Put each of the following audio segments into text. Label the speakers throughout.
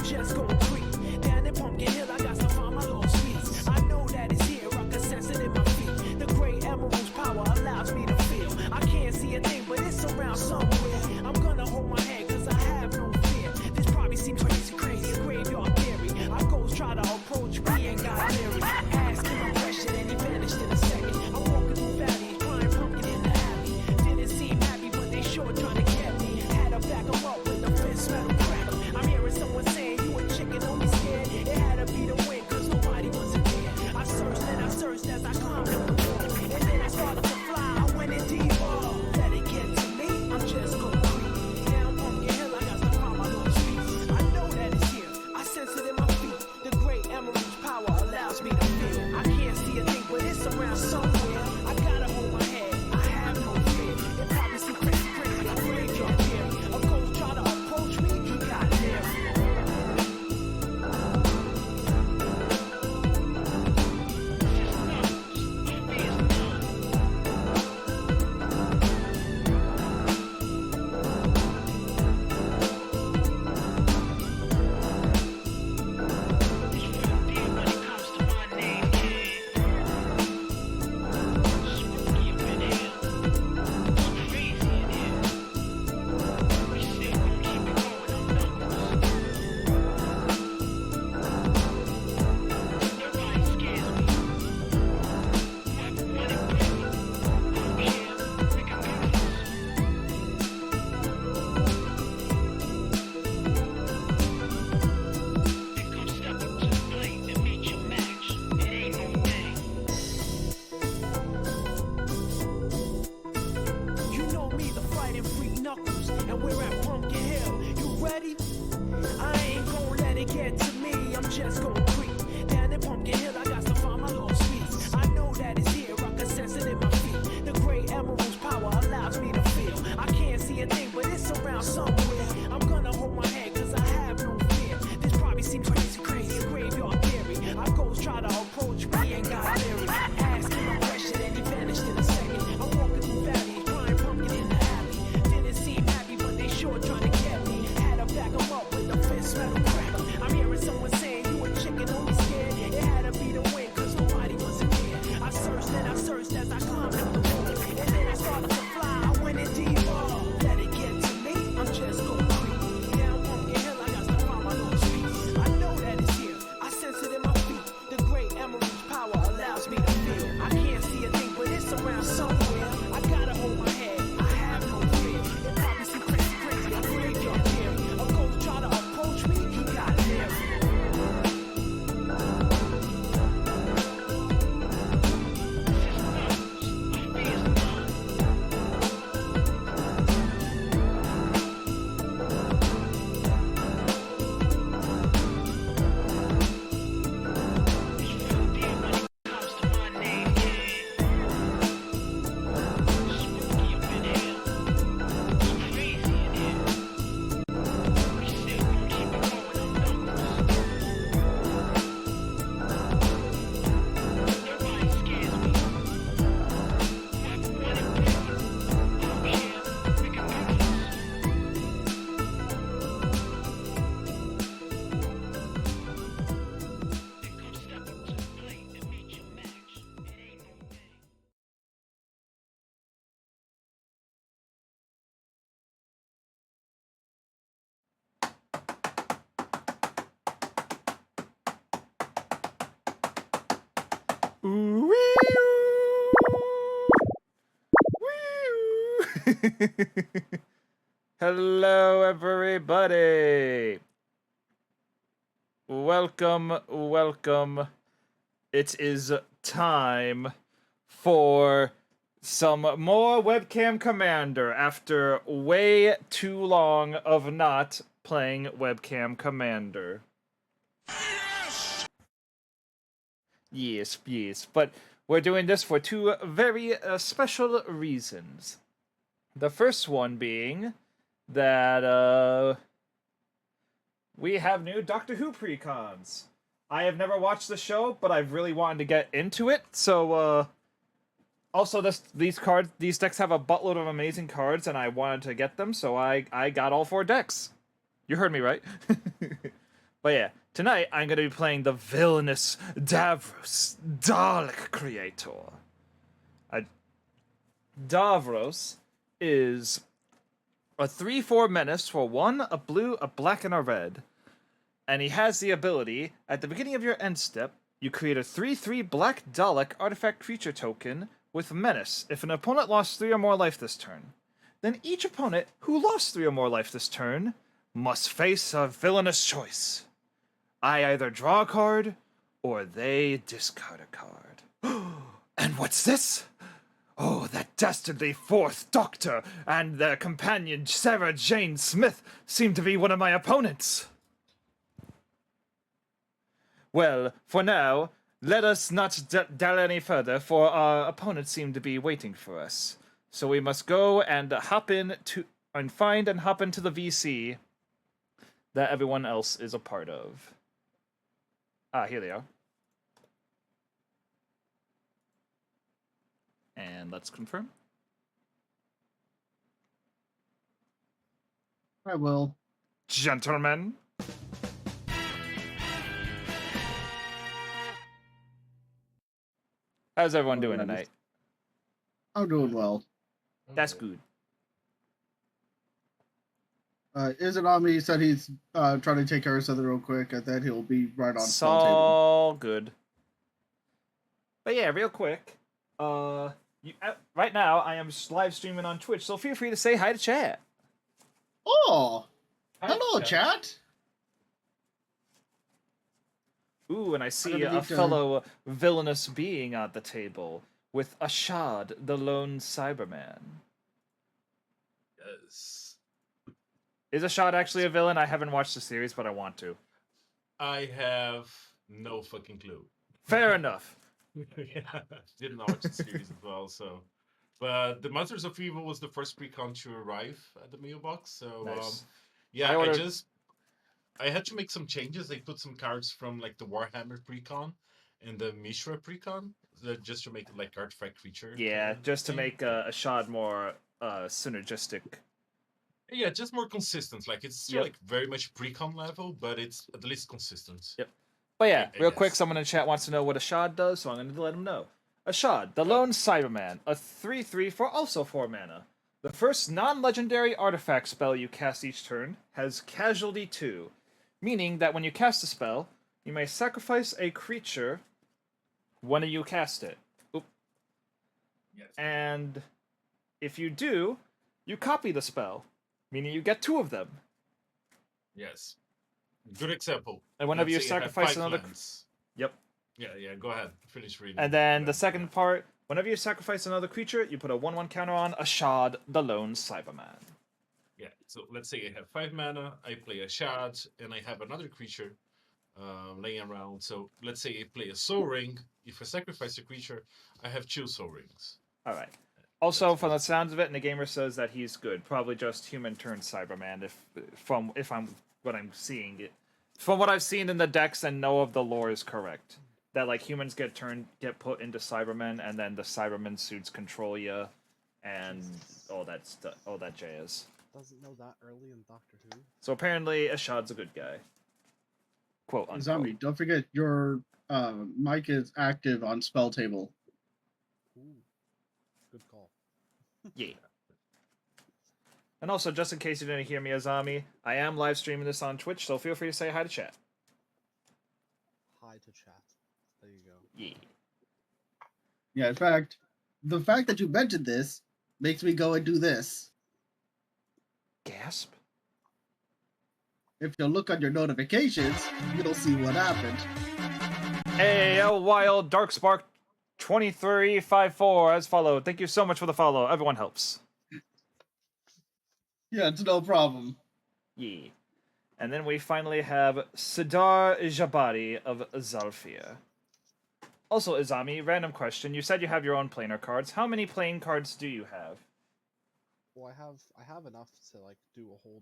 Speaker 1: just gon' creep down in Pumpkin Hill. I got to find my lost piece. I know that it's here, I can sense it in my feet. The great emerald's power allows me to feel. I can't see a thing, but it's around somewhere. I'm gonna hold my head, cause I have no fear. This probably seems crazy, a graveyard theory. Our ghosts try to approach me and got leery. Ask him a question and he vanished in a second. I'm walking through valleys, crying pumpkin in the alley. Didn't seem happy, but they sure trying to get me. Had to back him up when the fence smell crack. I'm hearing someone saying, you a chicken, don't be scared. It had to be the wind, cause nobody wasn't there. I searched and I searched as I climbed up the wall. And then I started to fly, I went in deeper. Let it get to me, I'm just gonna creep down Pumpkin Hill. I got to find my lost piece. I know that it's here, I sense it in my feet. The great emerald's power allows me to feel. I can't see a thing, but it's around somewhere. I gotta hold my head, I have no fear. It probably seems crazy, a graveyard theory. A ghost try to approach me, he got leery. And we're at Pumpkin Hill. You ready? I ain't gon' let it get to me. I'm just gon' creep down in Pumpkin Hill. I got to find my lost piece. I know that it's here, I can sense it in my feet. The great emerald's power allows me to feel. I can't see a thing, but it's around somewhere. I'm gonna hold my head, cause I have no fear. This probably seems crazy, a graveyard theory. Our ghosts try to approach me and got leery. Ask him a question and he vanished in a second. I'm walking through valleys, crying pumpkin in the alley. Didn't seem happy, but they sure trying to get me. Had to back him up with the fence smell crack. I'm hearing someone saying, you a chicken, don't be scared. It had to be the wind, cause nobody wasn't there. I searched and I searched as I climbed up the wall. And then I started to fly, I went in deeper. Let it get to me, I'm just gon' creep down Pumpkin Hill. I got to find my lost piece. I know that it's here, I sense it in my feet. The great emerald's power allows me to feel. I can't see a thing, but it's around somewhere. I gotta hold my head, I have no fear. It probably seems crazy, a graveyard theory. A ghost try to approach me, he got leery.
Speaker 2: Hello, everybody. Welcome. It is time for some more Webcam Commander after way too long of not playing Webcam Commander. Yes, but we're doing this for two very special reasons. The first one being that we have new Doctor Who Precons. I have never watched the show, but I've really wanted to get into it. So also these decks have a buttload of amazing cards, and I wanted to get them, so I got all 4 decks. You heard me right. But yeah, tonight I'm going to be playing the villainous Davros, Dalek creator. Davros is a 3/4 menace for 1, a blue, a black, and a red. And he has the ability, at the beginning of your end step, you create a 3/3 black Dalek artifact creature token with menace if an opponent lost 3 or more life this turn. Then each opponent who lost 3 or more life this turn must face a villainous choice. I either draw a card, or they discard a card. And what's this? Oh, that dastardly fourth Doctor and their companion Sarah Jane Smith seem to be one of my opponents. Well, for now, let us not dally any further, for our opponents seem to be waiting for us. So we must go and hop into the VC that everyone else is a part of. Ah, here they are. And let's confirm.
Speaker 3: I will.
Speaker 2: Gentlemen. How's everyone doing tonight?
Speaker 3: I'm doing well.
Speaker 2: That's good.
Speaker 3: Izanami said he's trying to take care of something real quick, and then he'll be right on
Speaker 2: It's
Speaker 3: spell table.
Speaker 2: all good. But yeah, real quick. Right now, I am live streaming on Twitch, so feel free to say hi to chat.
Speaker 3: Oh!
Speaker 4: Hi,
Speaker 3: Hello, chat!
Speaker 2: Ooh, and I see
Speaker 3: gonna
Speaker 2: a
Speaker 3: need to-
Speaker 2: fellow villainous being at the table with Ashad, the lone Cyberman.
Speaker 4: Yes.
Speaker 2: Is Ashad actually a villain? I haven't watched the series, but I want to.
Speaker 4: I have no fucking clue.
Speaker 2: Fair enough.
Speaker 4: Yeah, didn't watch the series as well, so. But the Masters of Evil was the first Precon to arrive at the mailbox, so
Speaker 2: Nice.
Speaker 4: yeah,
Speaker 2: I ordered-
Speaker 4: I had to make some changes. I put some cards from like the Warhammer Precon and the Mishra Precon, just to make it like artifact creature.
Speaker 2: Yeah, just to
Speaker 4: thing.
Speaker 2: make Ashad more synergistic.
Speaker 4: Yeah, just more consistent. Like it's still
Speaker 2: Yep.
Speaker 4: like very much Precon level, but it's at least consistent.
Speaker 2: Yep. But yeah,
Speaker 4: I
Speaker 2: real quick,
Speaker 4: guess.
Speaker 2: someone in chat wants to know what Ashad does, so I'm going to let him know. Ashad, the lone Cyberman, a 3/3 for also 4 mana. The first non-legendary artifact spell you cast each turn has Casualty 2, meaning that when you cast a spell, you may sacrifice a creature when you cast it. Oop.
Speaker 4: Yes.
Speaker 2: And if you do, you copy the spell, meaning you get 2 of them.
Speaker 4: Yes. Good example.
Speaker 2: And whenever
Speaker 4: Let's
Speaker 2: you
Speaker 4: say have
Speaker 2: sacrifice
Speaker 4: 5
Speaker 2: another...
Speaker 4: lands.
Speaker 2: Yep.
Speaker 4: Yeah, go ahead. Finish reading.
Speaker 2: And then the
Speaker 4: Yeah.
Speaker 2: second part, whenever you sacrifice another creature, you put a 1/1 counter on Ashad, the lone Cyberman.
Speaker 4: Yeah, so let's say I have 5 mana, I play a shard, and I have another creature laying around. So let's say I play a Soul Ring. If I sacrifice a creature, I have 2 Soul Rings.
Speaker 2: Alright. Also,
Speaker 4: That's
Speaker 2: from the
Speaker 4: good.
Speaker 2: sounds of it, and the gamer says that he's good. Probably just human turned Cyberman, if I'm what I'm seeing it. From what I've seen in the decks and know of the lore is correct. That like humans get put into Cybermen, and then the Cybermen suits control you, and all that stuff, all that jazz.
Speaker 5: Doesn't know that early in Doctor Who.
Speaker 2: So apparently, Ashad's a good guy. Quote unquote.
Speaker 3: Zombie, don't forget your mic is active on spell table.
Speaker 5: Ooh, good call.
Speaker 2: Yeah. And also, just in case you didn't hear me, Azami, I am live streaming this on Twitch, so feel free to say hi to chat.
Speaker 5: Hi to chat. There you go.
Speaker 2: Yeah.
Speaker 3: Yeah, in fact, the fact that you mentioned this makes me go and do this.
Speaker 2: Gasp.
Speaker 3: If you look on your notifications, you'll see what happened.
Speaker 2: Hey, Wild Darkspark 2354 as followed. Thank you so much for the follow. Everyone helps.
Speaker 3: Yeah, it's no problem.
Speaker 2: Yeah. And then we finally have Sidar Jabari of Zalfir. Also, Izami, random question. You said you have your own planar cards. How many playing cards do you have?
Speaker 5: Well, I have enough to like do a whole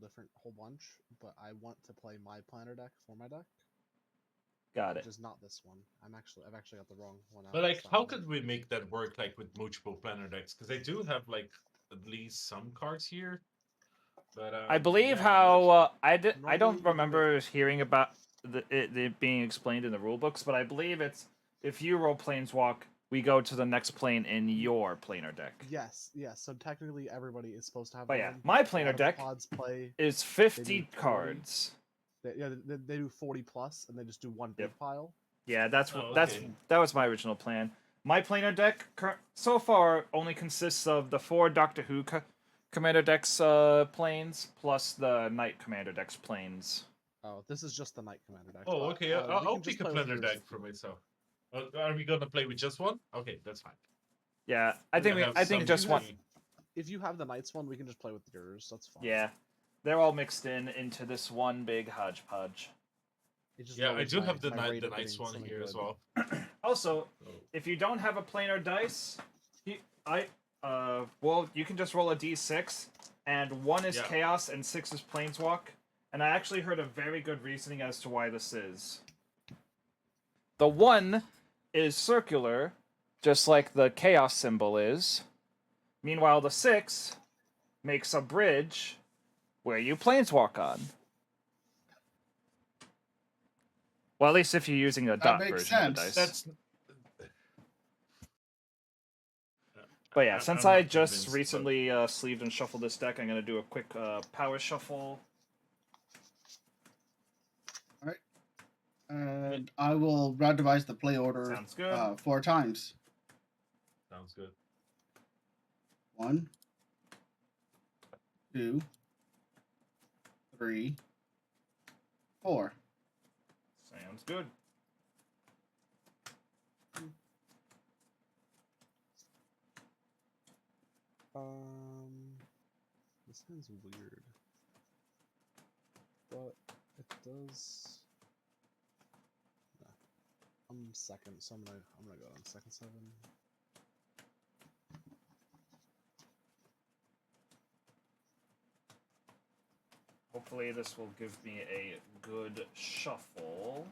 Speaker 5: bunch, but I want to play my planner deck for my deck,
Speaker 2: Got
Speaker 5: which
Speaker 2: it.
Speaker 5: is not this one. I've actually got the wrong one.
Speaker 4: But
Speaker 5: out,
Speaker 4: like,
Speaker 5: so
Speaker 4: how
Speaker 5: I'm
Speaker 4: could we make that work like with multiple planner decks? Because I do have like at least some cards here. But
Speaker 2: I believe
Speaker 4: yeah,
Speaker 2: how
Speaker 4: I'm not
Speaker 2: I don't
Speaker 5: Normally you do
Speaker 2: remember hearing about. it being explained in the rule books, but I believe it's if you roll planeswalk, we go to the next plane in your planar deck.
Speaker 5: Yes, yes. So technically, everybody is supposed to have.
Speaker 2: But
Speaker 5: their
Speaker 2: yeah,
Speaker 5: own.
Speaker 2: my
Speaker 5: A
Speaker 2: planar
Speaker 5: lot of
Speaker 2: deck
Speaker 5: pods play.
Speaker 2: is
Speaker 5: They
Speaker 2: 50
Speaker 5: do 40.
Speaker 2: cards.
Speaker 5: They do 40 plus, and they just do one big
Speaker 2: Yep.
Speaker 5: pile.
Speaker 2: Yeah, that's
Speaker 4: Oh, okay.
Speaker 2: that was my original plan. My planar deck so far only consists of the 4 Doctor Who Commander Decks planes plus the Knight Commander Decks planes.
Speaker 5: Oh, this is just the Knight Commander deck.
Speaker 4: Oh, okay.
Speaker 5: We
Speaker 4: I'll
Speaker 5: can just
Speaker 4: pick a
Speaker 5: play with
Speaker 4: planner
Speaker 5: yours
Speaker 4: deck
Speaker 5: if
Speaker 4: for
Speaker 5: you-
Speaker 4: myself. Are we gonna play with just one? Okay, that's fine.
Speaker 2: Yeah, I think
Speaker 4: have
Speaker 2: I think
Speaker 4: some
Speaker 2: just one.
Speaker 4: three.
Speaker 5: If you have the Knights one, we can just play with yours. That's fine.
Speaker 2: Yeah, they're all mixed into this one big hodgepodge.
Speaker 5: It just
Speaker 4: Yeah, I
Speaker 5: lowers
Speaker 4: do
Speaker 5: my-
Speaker 4: have the
Speaker 5: my rate of
Speaker 4: nice
Speaker 5: getting
Speaker 4: one
Speaker 5: something
Speaker 4: here as
Speaker 5: good.
Speaker 4: well.
Speaker 2: Also,
Speaker 4: So,
Speaker 2: if you don't have a planar dice, well, you can just roll a d6, and 1 is
Speaker 4: Yeah.
Speaker 2: chaos and 6 is planeswalk. And I actually heard a very good reasoning as to why this is. The 1 is circular, just like the chaos symbol is. Meanwhile, the 6 makes a bridge where you planeswalk on. Well, at least if you're using a dot
Speaker 3: makes
Speaker 2: version of the
Speaker 3: sense.
Speaker 2: dice.
Speaker 4: that's.
Speaker 2: But yeah,
Speaker 4: I'm
Speaker 2: since
Speaker 4: not
Speaker 2: I just
Speaker 4: convinced, but-
Speaker 2: recently sleeved and shuffled this deck, I'm going to do a quick power shuffle.
Speaker 3: And I will randomize the play order
Speaker 2: Sounds good.
Speaker 3: 4 times.
Speaker 4: Sounds good.
Speaker 3: 1, 2, 3, 4.
Speaker 2: Sounds good.
Speaker 5: This sounds weird, but it does. Nah. I'm second, so I'm gonna go on second 7.
Speaker 2: Hopefully this will give me a good shuffle.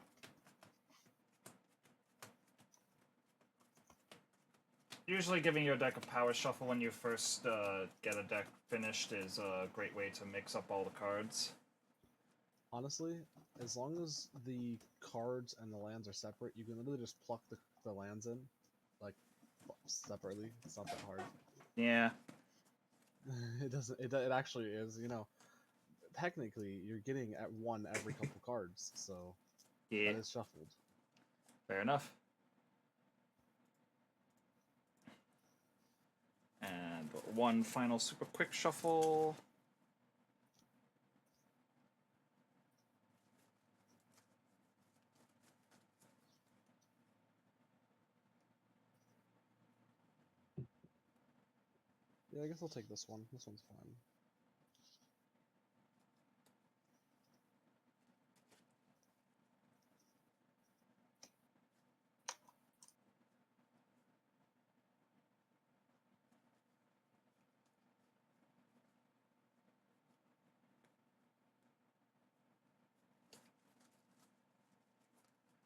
Speaker 2: Usually giving your deck a power shuffle when you first get a deck finished is a great way to mix up all the cards.
Speaker 5: Honestly, as long as the cards and the lands are separate, you can literally just pluck the lands in, like, separately. It's not that hard.
Speaker 2: Yeah.
Speaker 5: It doesn't. It actually is. Technically, you're getting at 1 every couple cards, so
Speaker 2: Yeah.
Speaker 5: that is shuffled.
Speaker 2: Fair enough. And one final super quick shuffle.
Speaker 5: Yeah, I guess I'll take this one. This one's fine.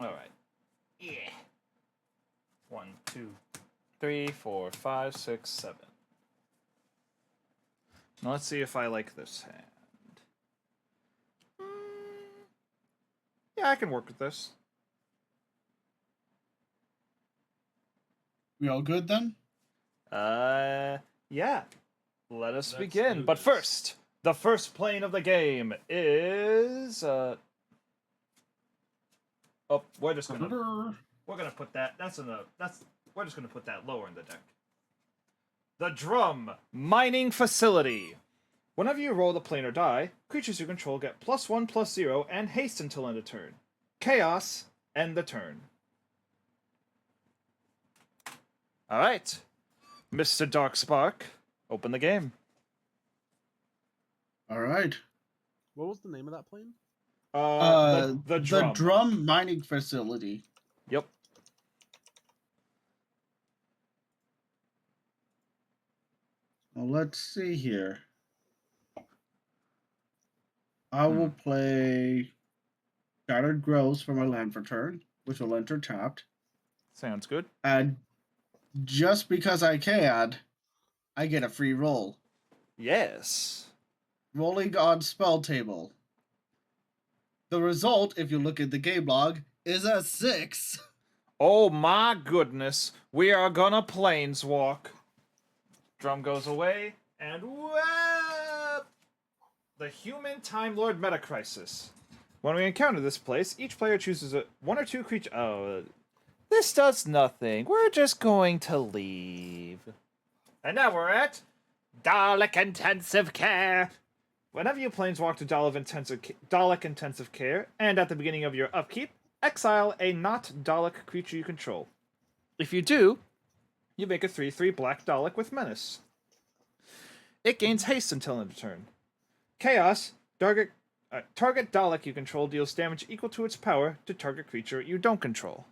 Speaker 2: Alright. Yeah. 1, 2, 3, 4, 5, 6, 7. Now let's see if I like this hand. Yeah, I can work with this.
Speaker 3: We all good then?
Speaker 2: Yeah. Let us
Speaker 4: Let's
Speaker 2: begin.
Speaker 4: do
Speaker 2: But
Speaker 4: this.
Speaker 2: first, the first plane of the game is oh, we're just gonna put that. We're just gonna put that lower in the deck. The Drum Mining Facility. Whenever you roll the planar die, creatures you control get +1/+0 and haste until end of turn. Chaos, end the turn. All right, Mr. Darkspark, open the game.
Speaker 3: All right.
Speaker 5: What was the name of that plane?
Speaker 2: The Drum.
Speaker 3: The Drum Mining Facility.
Speaker 2: Yep.
Speaker 3: Well, let's see here. I will play Shattered Groves for my land for turn, which will enter tapped.
Speaker 2: Sounds good.
Speaker 3: And just because I can, I get a free roll.
Speaker 2: Yes.
Speaker 3: Rolling on spell table. The result, if you look at the game log, is a 6.
Speaker 2: Oh my goodness. We are gonna planeswalk. Drum goes away, and whoop! The Human Time Lord Meta Crisis. When we encounter this place, each player chooses one or two creatures. Oh, this does nothing. We're just going to leave. And now we're at Dalek Intensive Care. Whenever you planeswalk to Dalek Intensive Care, and at the beginning of your upkeep, exile a not Dalek creature you control. If you do, you make a 3/3 black Dalek with Menace. It gains haste until end of turn. Chaos, target Dalek you control deals damage equal to its power to target creature you don't control.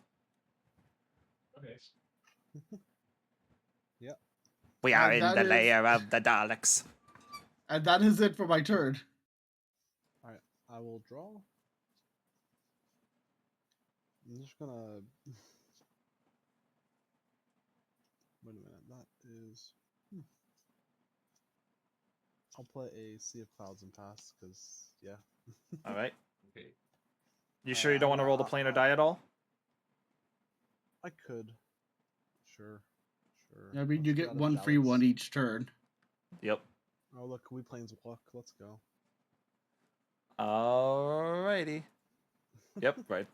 Speaker 4: Okay.
Speaker 5: Yep.
Speaker 2: We are
Speaker 3: And
Speaker 2: in
Speaker 3: that
Speaker 2: the
Speaker 3: is-
Speaker 2: lair of the Daleks.
Speaker 3: And that is it for my turn.
Speaker 5: Alright, I will draw. I'm just gonna. Wait a minute, that is. I'll play a Sea of Clouds and pass, because, yeah.
Speaker 2: Alright.
Speaker 4: Okay.
Speaker 2: You sure you don't want to roll the planar die at all?
Speaker 5: I could. Sure.
Speaker 3: I mean,
Speaker 5: Let's
Speaker 3: you
Speaker 5: get
Speaker 3: get
Speaker 5: out of
Speaker 3: one free
Speaker 5: Daleks.
Speaker 3: one each turn.
Speaker 2: Yep.
Speaker 5: Oh, look, we planeswalk. Let's go.
Speaker 2: Alrighty. Yep, right.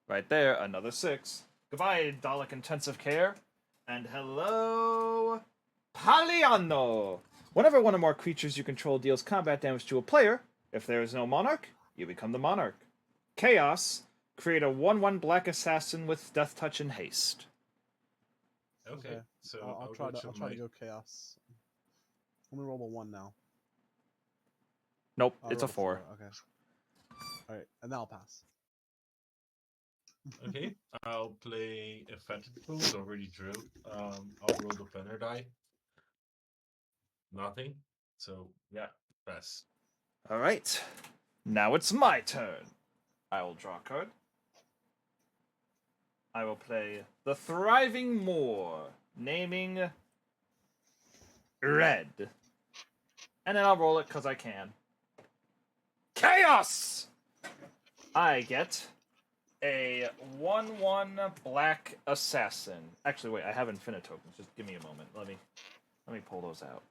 Speaker 2: Right there, another 6. Goodbye, Dalek Intensive Care. And hello, Paliano! Whenever one or more creatures you control deals combat damage to a player, if there is no monarch, you become the monarch. Chaos, create a 1/1 black assassin with death touch and haste.
Speaker 4: Okay. So
Speaker 5: I'll try to go chaos. I'm gonna roll a 1 now.
Speaker 2: Nope,
Speaker 5: I
Speaker 2: it's a
Speaker 5: rolled
Speaker 2: 4.
Speaker 5: Okay. Alright, and then I'll pass.
Speaker 4: Okay. I'll play a Fetid Food, already drew. I'll roll the planar die. Nothing. So yeah, pass.
Speaker 2: Alright. Now it's my turn. I will draw a card. I will play the Thriving Moor, naming Red. And then I'll roll it because I can. Chaos! I get a 1/1 black assassin. Actually, wait, I have infinite tokens. Just give me a moment. Let me pull those out.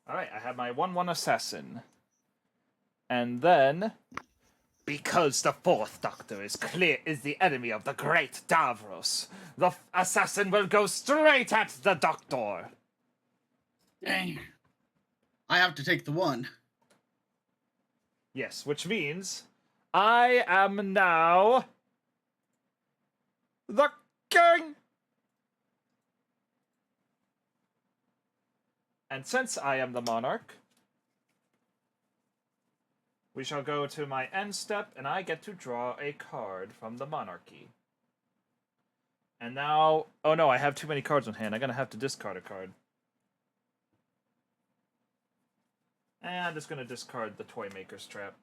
Speaker 2: Alright, I have my 1/1 assassin. And then, because the Fourth Doctor is the enemy of the great Davros, the assassin will go straight at the Doctor.
Speaker 3: Dang. I have to take the 1.
Speaker 2: Yes, which means I am now the king. And since I am the monarch, we shall go to my end step, and I get to draw a card from the monarchy. And now, oh no, I have too many cards on hand. I'm gonna have to discard a card. And I'm just gonna discard the Toy Maker's Trap.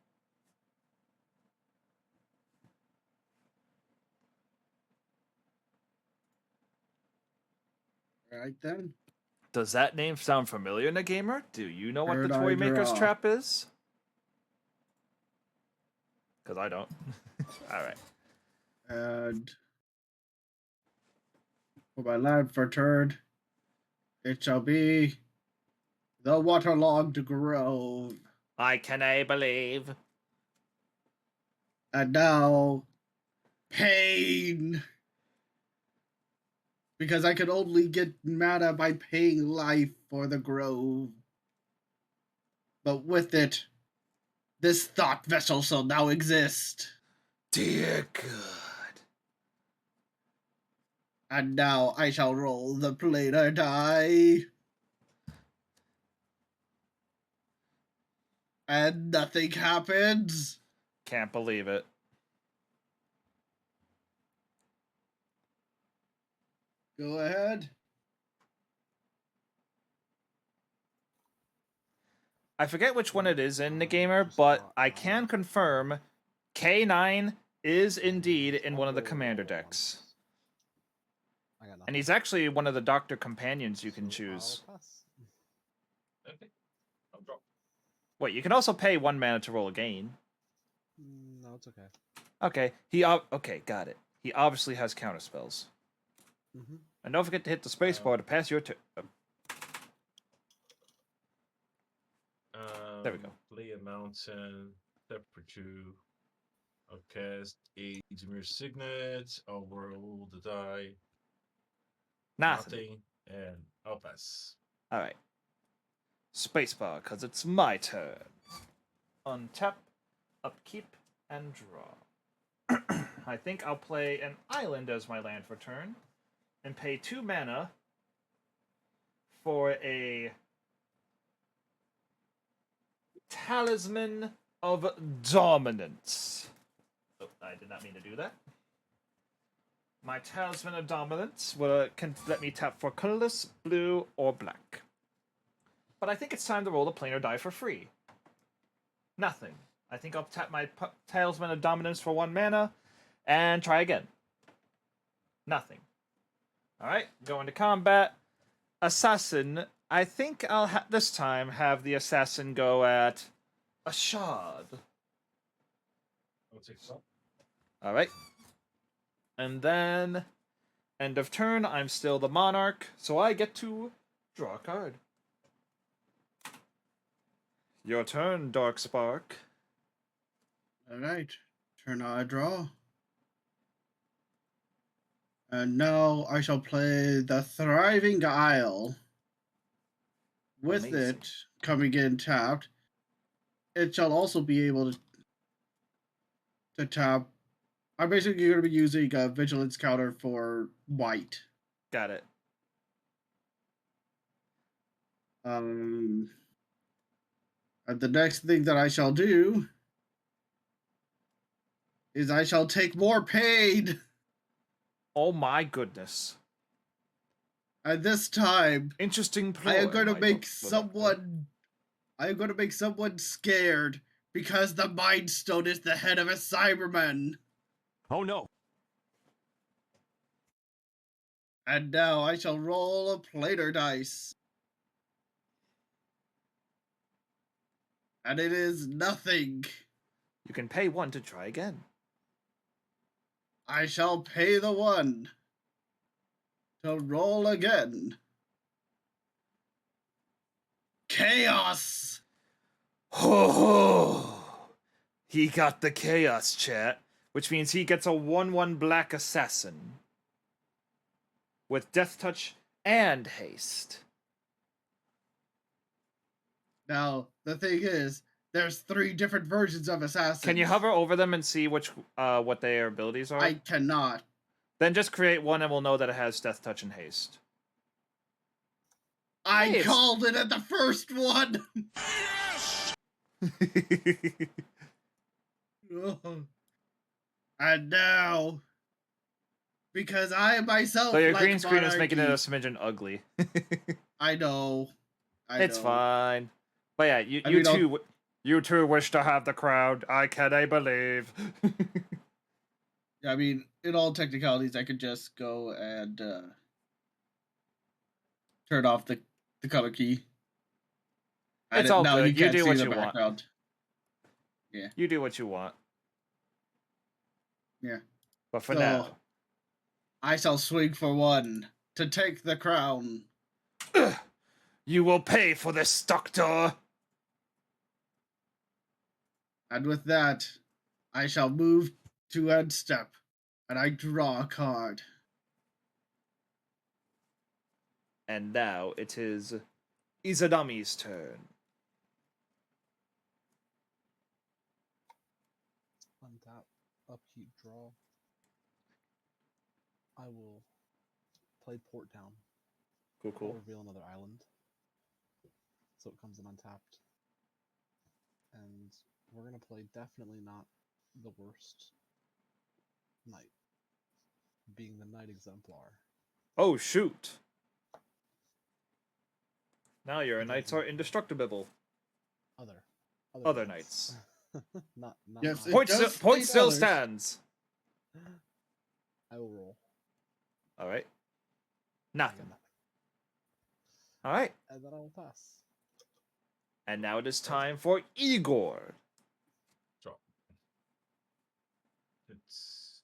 Speaker 3: Right then.
Speaker 2: Does that name sound familiar, Nagamer? Do you know what the
Speaker 3: Third
Speaker 2: Toy
Speaker 3: eye
Speaker 2: Maker's
Speaker 3: draw.
Speaker 2: Trap is? Because I don't. Alright.
Speaker 3: And for my land for turn, it shall be the waterlogged grove.
Speaker 2: I can I believe.
Speaker 3: And now, pain. Because I can only get mana by paying life for the grove. But with it, this thought vessel shall now exist.
Speaker 2: Dear God.
Speaker 3: And now I shall roll the planar die. And nothing happens.
Speaker 2: Can't believe it.
Speaker 3: Go ahead.
Speaker 2: I forget which one it is in the gamer, but I can confirm K9 is indeed in one of the commander decks.
Speaker 5: I got nothing.
Speaker 2: And he's actually one of the doctor companions you can
Speaker 5: So
Speaker 2: choose.
Speaker 5: I'll pass.
Speaker 4: Okay. I'll drop.
Speaker 2: Wait, you can also pay 1 mana to roll a gain.
Speaker 5: No, it's okay.
Speaker 2: Okay, okay, got it. He obviously has counter spells.
Speaker 5: Mm-hmm.
Speaker 2: And don't forget to hit the spacebar to pass your turn. There we go.
Speaker 4: Play a mountain, step for 2. I'll cast a Demir Signet. I'll roll the die.
Speaker 2: Nothing.
Speaker 4: And I'll pass.
Speaker 2: Alright. Spacebar, because it's my turn. Untap, upkeep, and draw. I think I'll play an island as my land for turn. And pay 2 mana for a Talisman of Dominance. Oh, I did not mean to do that. My Talisman of Dominance can let me tap for colorless, blue, or black. But I think it's time to roll a planar die for free. Nothing. I think I'll tap my Talisman of Dominance for 1 mana and try again. Nothing. Alright, go into combat. Assassin. I think I'll this time have the assassin go at a shard.
Speaker 4: I'll take some.
Speaker 2: Alright. And then, end of turn, I'm still the monarch, so I get to draw a card. Your turn, Darkspark.
Speaker 3: Alright. Turn I draw. And now I shall play the Thriving Isle. With
Speaker 2: Amazing.
Speaker 3: it coming in tapped, it shall also be able to tap. I'm basically going to be using a vigilance counter for white.
Speaker 2: Got it.
Speaker 3: And the next thing that I shall do is I shall take more pain.
Speaker 2: Oh my goodness.
Speaker 3: And this time,
Speaker 2: Interesting ploy.
Speaker 3: I am going to
Speaker 2: my
Speaker 3: make
Speaker 2: God.
Speaker 3: someone. I am going to make someone scared because the Mind Stone is the head of a Cyberman.
Speaker 1: Oh no.
Speaker 3: And now I shall roll a planar dice. And it is nothing.
Speaker 2: You can pay 1 to try again.
Speaker 3: I shall pay the 1 to roll again. Chaos!
Speaker 2: Ho ho! He got the chaos, chat, which means he gets a 1/1 black assassin with death touch and haste.
Speaker 3: Now, the thing is, there's 3 different versions of assassins.
Speaker 2: Can you hover over them and see which what their abilities are?
Speaker 3: I cannot.
Speaker 2: Then just create one and we'll know that it has death touch and haste.
Speaker 3: I
Speaker 2: Hey,
Speaker 3: called it at the first one! And now, because I myself
Speaker 2: So your
Speaker 3: like
Speaker 2: green screen is making it a
Speaker 3: monarchy-
Speaker 2: smidgen ugly.
Speaker 3: I know.
Speaker 2: It's fine. But yeah,
Speaker 3: I mean,
Speaker 2: you two wish to have the crown. I believe.
Speaker 3: I mean, in all technicalities, I could just go and turn off the color key.
Speaker 2: It's all
Speaker 3: now
Speaker 2: good. You
Speaker 3: can't
Speaker 2: do
Speaker 3: see
Speaker 2: what
Speaker 3: the
Speaker 2: you want.
Speaker 3: background. Yeah.
Speaker 2: You do what you want.
Speaker 3: Yeah.
Speaker 2: But for
Speaker 3: So,
Speaker 2: now,
Speaker 3: I shall swing for 1 to take the crown.
Speaker 2: you will pay for this, Doctor.
Speaker 3: And with that, I shall move to end step, and I draw a card.
Speaker 2: And now it is Izadami's turn.
Speaker 5: Untap, upkeep, draw. I will play Port Down.
Speaker 2: Cool,
Speaker 5: I'll
Speaker 2: cool.
Speaker 5: reveal another island. So it comes in untapped. And we're going to play definitely not the worst knight, being the Knight Exemplar.
Speaker 2: Oh, shoot. Now your knights are indestructible. Other knights.
Speaker 5: not
Speaker 3: Yes,
Speaker 5: mine.
Speaker 3: it does
Speaker 2: Point
Speaker 3: state
Speaker 2: still
Speaker 3: others.
Speaker 2: stands.
Speaker 5: I will roll.
Speaker 2: All right.
Speaker 5: I got
Speaker 2: Nothing. All right.
Speaker 5: And then I will pass.
Speaker 2: And now it is time for Igor.
Speaker 4: Drop. It's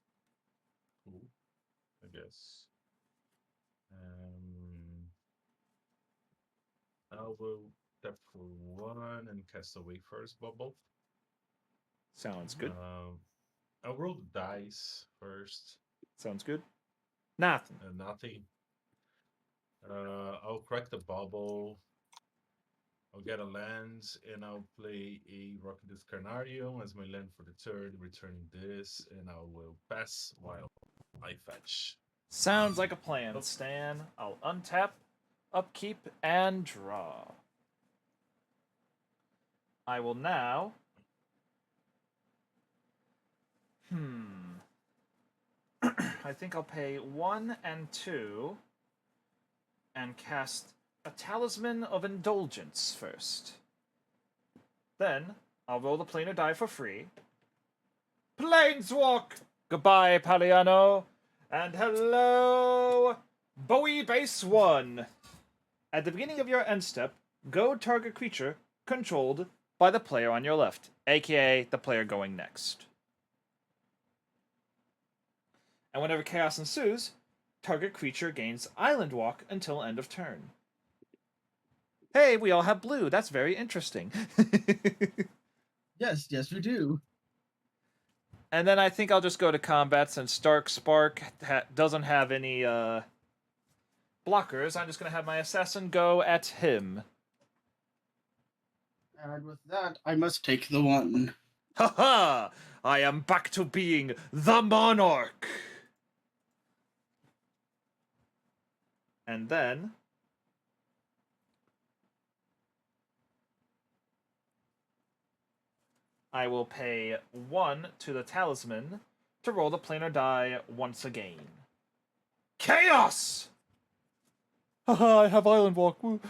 Speaker 4: cool, I guess. I will tap for 1 and cast away first bubble.
Speaker 2: Sounds good.
Speaker 4: I'll roll the dice first.
Speaker 2: Sounds good. Nothing.
Speaker 4: Nothing. I'll crack the bubble. I'll get a land, and I'll play a Rocket Carnarium as my land for the turn, returning this, and I will pass while I fetch.
Speaker 2: Sounds like a plan, Stan. I'll untap, upkeep, and draw. I will now... I think I'll pay 1 and 2 and cast a Talisman of Indulgence first. Then, I'll roll the planar die for free. Planeswalk! Goodbye, Paliano. And hello, Bowie Base 1. At the beginning of your end step, go target creature controlled by the player on your left, aka the player going next. And whenever chaos ensues, target creature gains Island Walk until end of turn. Hey, we all have blue. That's very interesting.
Speaker 3: Yes, we do.
Speaker 2: And then I think I'll just go to combat since Stark Spark doesn't have any blockers. I'm just going to have my assassin go at him.
Speaker 3: And with that, I must take the 1.
Speaker 2: Haha! I am back to being the Monarch! And then... I will pay 1 to the Talisman to roll the planar die once again. Chaos! Haha, I have Island Walk. Woo.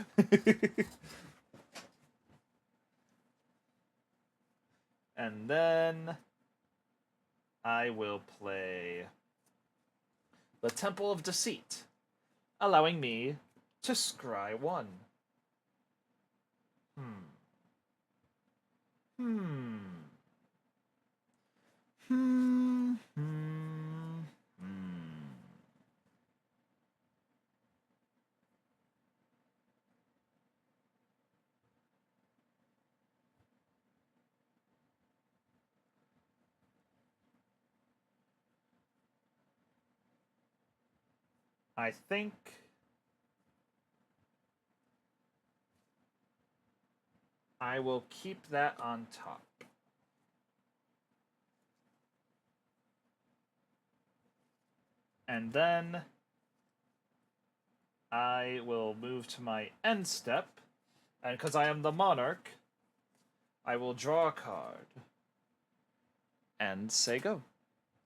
Speaker 2: And then I will play the Temple of Deceit, allowing me to scry 1. I think I will keep that on top. And then I will move to my end step, and because I am the Monarch, I will draw a card and say go.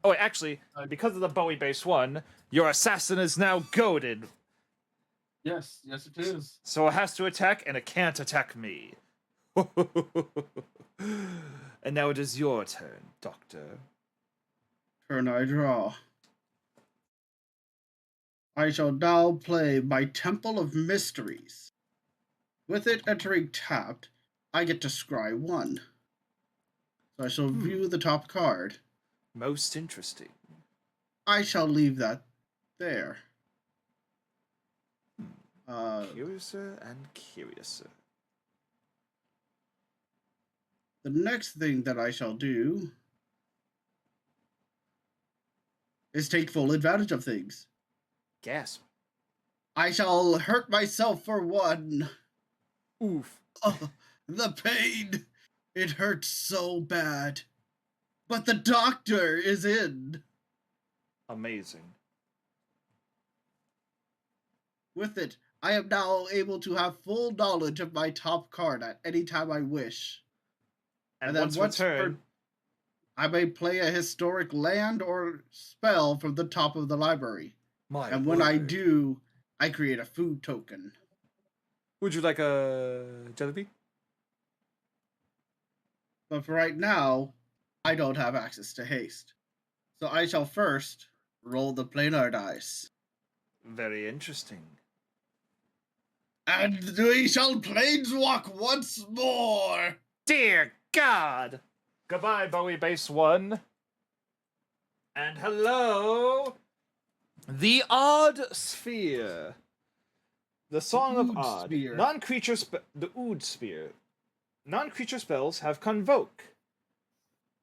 Speaker 2: Oh, wait, actually, because of the Bowie base 1, your assassin is now goaded.
Speaker 3: Yes, it is.
Speaker 2: So it has to attack, and it can't attack me. And now it is your turn, Doctor.
Speaker 3: Turn I draw. I shall now play my Temple of Mysteries. With it entering tapped, I get to scry 1. So I shall view the top card.
Speaker 2: Most interesting.
Speaker 3: I shall leave that there.
Speaker 2: Curiouser and curiouser.
Speaker 3: The next thing that I shall do is take full advantage of things.
Speaker 2: Gasp.
Speaker 3: I shall hurt myself for 1.
Speaker 2: Oof.
Speaker 3: Oh, the pain! It hurts so bad. But the doctor is in.
Speaker 2: Amazing.
Speaker 3: With it, I am now able to have full knowledge of my top card at any time I wish.
Speaker 2: And
Speaker 3: then
Speaker 2: once per
Speaker 3: I may play a historic land or spell from the top of the library. And when I do, I create a food token.
Speaker 2: Would you like a jelly bean?
Speaker 3: But for right now, I don't have access to haste. So I shall first roll the planar dice.
Speaker 2: Very interesting.
Speaker 3: And we shall planeswalk once more!
Speaker 2: Dear God! Goodbye, Bowie Base 1. And hello, the Odd Sphere. The Song of
Speaker 3: Ood
Speaker 2: Odd.
Speaker 3: Sphere.
Speaker 2: The Ood Sphere. Non-creature spells have Convoke.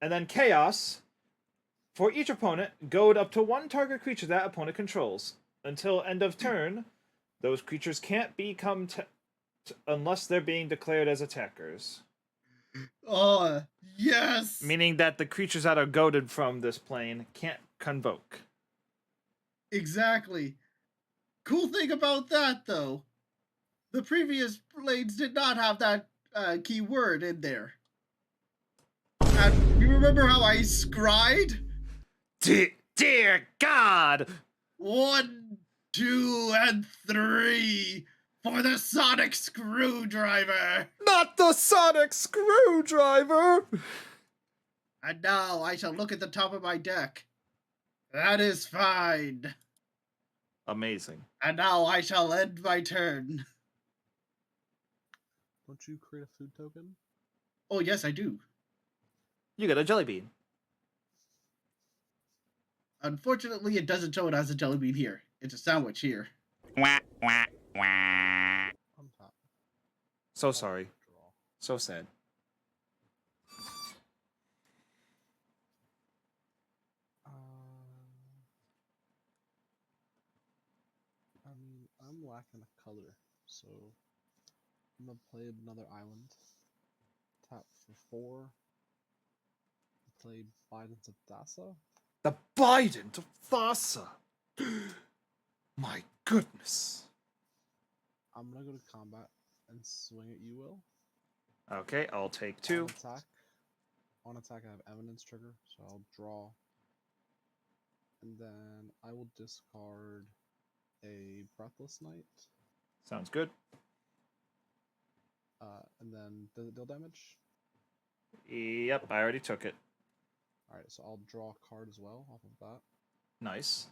Speaker 2: And then Chaos. For each opponent, goad up to one target creature that opponent controls. Until end of turn, those creatures can't become unless they're being declared as attackers.
Speaker 3: Oh, yes!
Speaker 2: Meaning that the creatures that are goaded from this plane can't convoke.
Speaker 3: Exactly. Cool thing about that, though, the previous blades did not have that key word in there. And you remember how I scried?
Speaker 2: Dear God!
Speaker 3: 1, 2, and 3 for the sonic screwdriver.
Speaker 2: Not the sonic screwdriver!
Speaker 3: And now I shall look at the top of my deck. That is fine.
Speaker 2: Amazing.
Speaker 3: And now I shall end my turn.
Speaker 5: Don't you create a food token?
Speaker 3: Oh, yes, I do.
Speaker 2: You get a jelly bean.
Speaker 3: Unfortunately, it doesn't show it as a jelly bean here. It's a sandwich here.
Speaker 5: Untap.
Speaker 2: So sorry.
Speaker 5: Draw.
Speaker 2: So sad.
Speaker 5: I mean, I'm lacking a color, so I'm gonna play another island. Tap for 4. Play Bidens of Thassa.
Speaker 2: The Biden to Thassa! My goodness.
Speaker 5: I'm gonna go to combat and swing at you, Will.
Speaker 2: Okay, I'll take 2.
Speaker 5: On attack, I have Eminence trigger, so I'll draw. And then I will discard a Breathless Knight.
Speaker 2: Sounds good.
Speaker 5: And then does it deal damage?
Speaker 2: Yep, I already took it.
Speaker 5: Alright, so I'll draw a card as well off of that.
Speaker 2: Nice.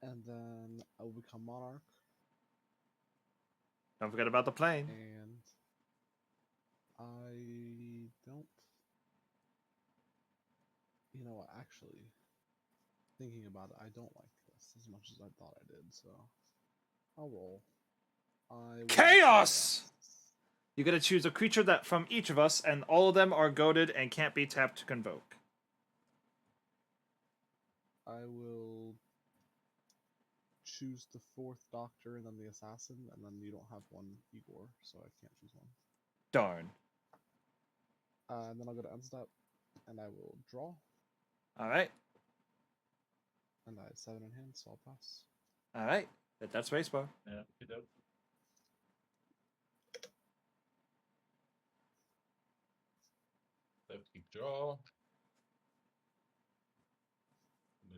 Speaker 5: And then I will become Monarch.
Speaker 2: Don't forget about the plane.
Speaker 5: And I don't. You know what? Actually, thinking about it, I don't like this as much as I thought I did. So I'll roll.
Speaker 2: Chaos! You gotta choose a creature that from each of us, and all of them are goaded and can't be tapped to convoke.
Speaker 5: I will choose the 4th Doctor and then the Assassin, and then you don't have one Igor, so I can't choose one.
Speaker 2: Darn.
Speaker 5: And then I'll go to end step, and I will draw,
Speaker 2: Alright.
Speaker 5: and I have 7 in hand, so I'll pass.
Speaker 2: Alright. That's spacebar.
Speaker 4: Yeah, you do. Left keep draw.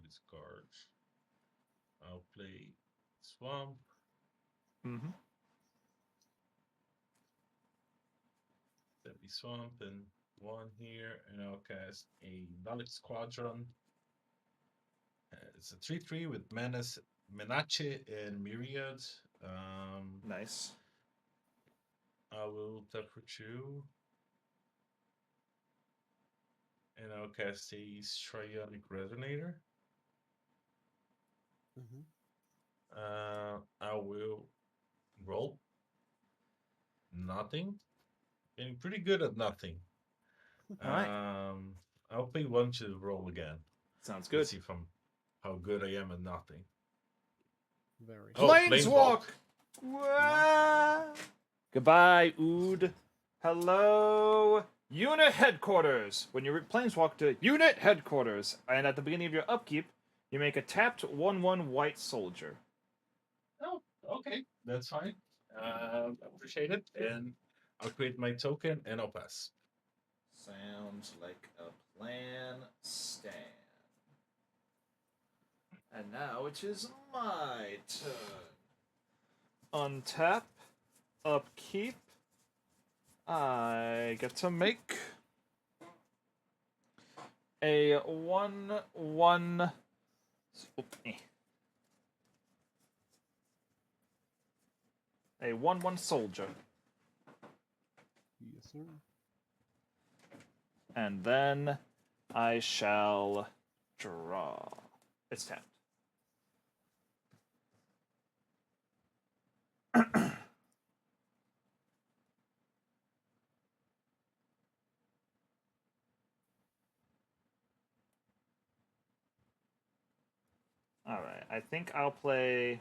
Speaker 4: Discard. I'll play Swamp.
Speaker 2: Mm-hmm.
Speaker 4: That'd be Swamp and 1 here, and I'll cast a Dalek Squadron. It's a 3/3 with Menace and Myriad.
Speaker 2: Nice.
Speaker 4: I will tap for 2. And I'll cast a Strionic Resonator. I will roll nothing. Getting pretty good at nothing.
Speaker 2: Alright.
Speaker 4: I'll pay 1 to roll again.
Speaker 2: Sounds good.
Speaker 4: Let's see how good I am at nothing.
Speaker 5: Very.
Speaker 4: Oh,
Speaker 2: Planeswalk! Wah! Goodbye, Ood. Hello, Unit Headquarters. When you Planeswalk to Unit Headquarters, and at the beginning of your upkeep, you make a tapped 1/1 white soldier.
Speaker 4: Oh, okay. That's fine. Appreciate it. And I'll create my token and I'll pass.
Speaker 2: Sounds like a plan, Stan. And now it is my turn. Untap, upkeep. I get to make a 1/1. A 1/1 soldier.
Speaker 5: Yes, sir.
Speaker 2: And then I shall draw. It's tapped. Alright, I think I'll play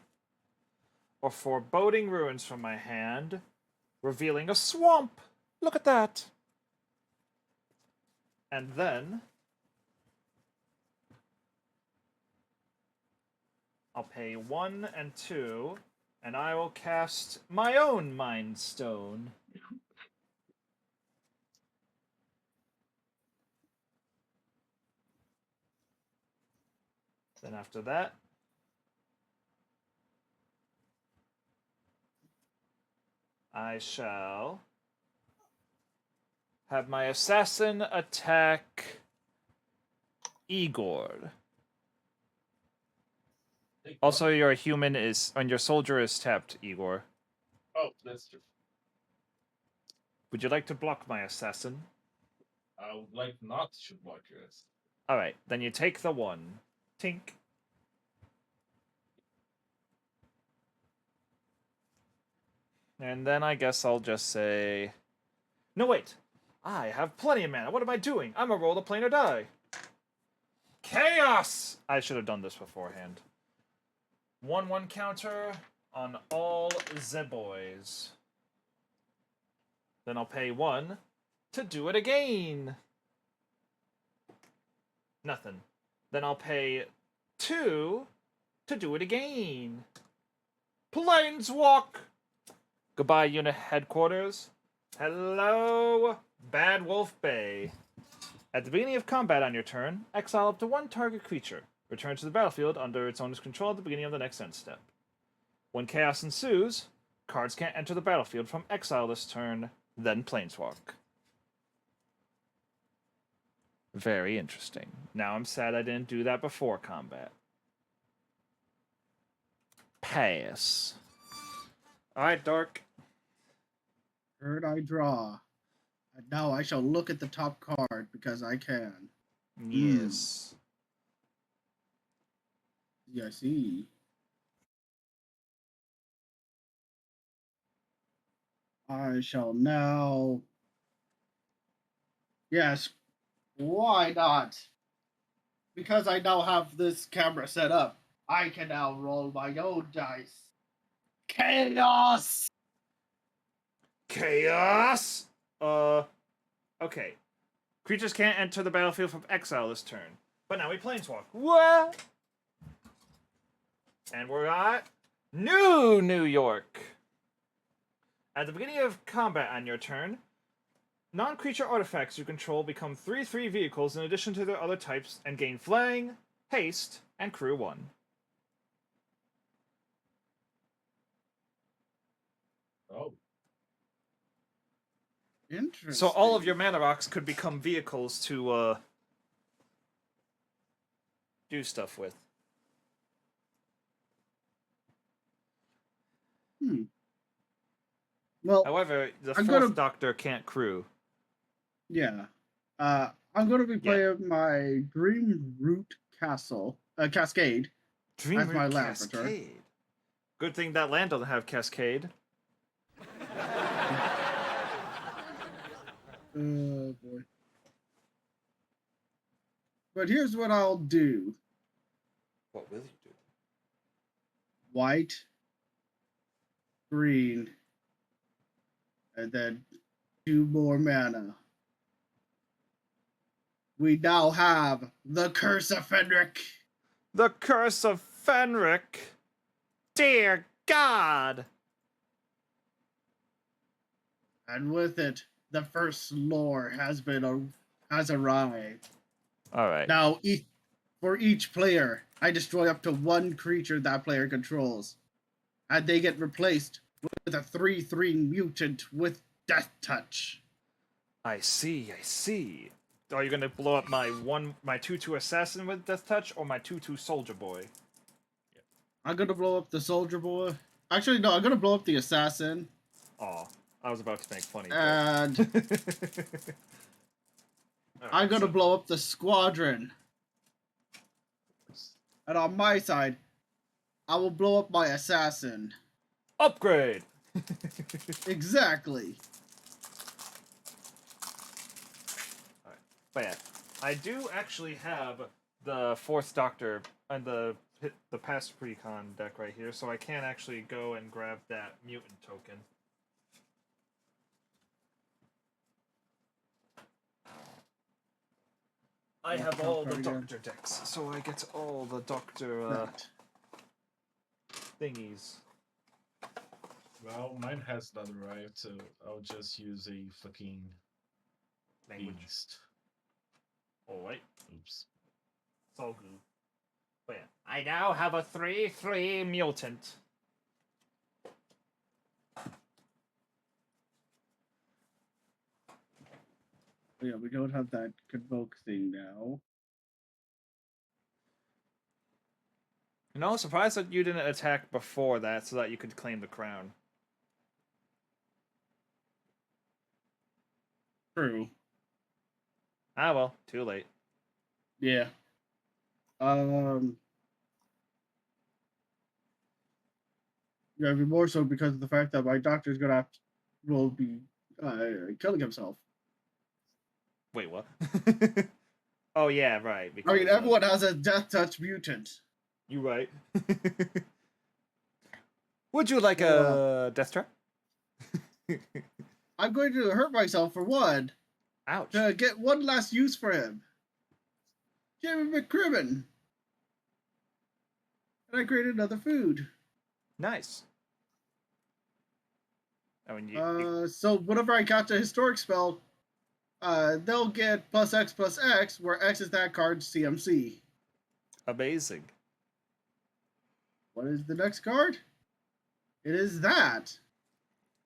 Speaker 2: a Foreboding Ruins from my hand, revealing a swamp! Look at that! And then I'll pay 1 and 2, and I will cast my own Mind Stone. Then after that, I shall have my assassin attack Igor.
Speaker 4: Take
Speaker 2: Also, your human is, and your soldier is tapped, Igor.
Speaker 4: one. Oh, that's true.
Speaker 2: Would you like to block my assassin?
Speaker 4: I would like not to block your ass.
Speaker 2: Alright, then you take the 1. Tink. And then I guess I'll just say... No, wait! I have plenty of mana. What am I doing? I'm gonna roll the planar die. Chaos! I should have done this beforehand. 1/1 counter on all the boys. Then I'll pay 1 to do it again. Nothing. Then I'll pay 2 to do it again. Planeswalk! Goodbye, unit headquarters. Hello, Bad Wolf Bay. At the beginning of combat on your turn, exile up to 1 target creature. Return to the battlefield under its owner's control at the beginning of the next end step. When chaos ensues, cards can't enter the battlefield from exile this turn, then Planeswalk. Very interesting. Now I'm sad I didn't do that before combat. Pass. Alright, Dark.
Speaker 3: Third I draw. And now I shall look at the top card because I can.
Speaker 2: Yes.
Speaker 3: Yeah, I see. I shall now. Yes, why not? Because I now have this camera set up, I can now roll my own dice. Chaos!
Speaker 2: Chaos! Okay. Creatures can't enter the battlefield from exile this turn. But now we planeswalk. What? And we're at New York. At the beginning of combat on your turn, non-creature artifacts you control become 3/3 vehicles in addition to their other types and gain flying, haste, and crew 1.
Speaker 4: Oh,
Speaker 3: Interesting.
Speaker 2: So all of your mana rocks could become vehicles to do stuff with.
Speaker 3: Well,
Speaker 2: However, the
Speaker 3: I'm
Speaker 2: 4th
Speaker 3: gonna-
Speaker 2: Doctor can't crew.
Speaker 3: yeah. I'm going to be playing my Dream Root Cascade.
Speaker 2: Dream
Speaker 3: my
Speaker 2: Root
Speaker 3: land return.
Speaker 2: Cascade. Good thing that land doesn't have Cascade.
Speaker 3: Oh boy. But here's what I'll do.
Speaker 2: What will you do?
Speaker 3: White, green, and then 2 more mana. We now have the Curse of Fenric.
Speaker 2: The Curse of Fenric. Dear God.
Speaker 3: And with it, the first lore has arrived.
Speaker 2: All right.
Speaker 3: Now, for each player, I destroy up to 1 creature that player controls. And they get replaced with a 3/3 mutant with Death Touch.
Speaker 2: I see. Are you gonna blow up my 2/2 assassin with death touch or my 2/2 soldier boy?
Speaker 3: I'm gonna blow up the soldier boy. Actually, no, I'm gonna blow up the assassin.
Speaker 2: Aw, I was about to make funny.
Speaker 3: And I'm gonna blow up the squadron. And on my side, I will blow up my assassin.
Speaker 2: Upgrade.
Speaker 3: Exactly.
Speaker 2: But yeah, I do actually have the Fourth Doctor and the past Precon deck right here, so I can actually go and grab that mutant token. I have all the Doctor decks, so I get all the Doctor thingies.
Speaker 4: Well, mine has not arrived, so I'll just use a fucking
Speaker 2: Language.
Speaker 4: beast.
Speaker 2: Alright.
Speaker 4: Oops.
Speaker 2: It's all good. But yeah, I now have a 3/3 mutant.
Speaker 3: Yeah, we don't have that convoke thing now.
Speaker 2: You know, surprised that you didn't attack before that so that you could claim the crown.
Speaker 3: True.
Speaker 2: Ah well, too late.
Speaker 3: Yeah. Yeah, more so because of the fact that my doctor's gonna will be killing himself.
Speaker 2: Wait, what? Oh yeah, right.
Speaker 3: I mean, everyone has a death touch mutant.
Speaker 2: You right. Would you like a death trap?
Speaker 3: I'm going to hurt myself for one.
Speaker 2: Ouch.
Speaker 3: To get one last use for him. Jimmy McCrimmon. And I created another food.
Speaker 2: Nice. I mean,
Speaker 3: So whenever I cast a historic spell, they'll get +X, where X is that card's CMC.
Speaker 2: amazing.
Speaker 3: What is the next card? It is that.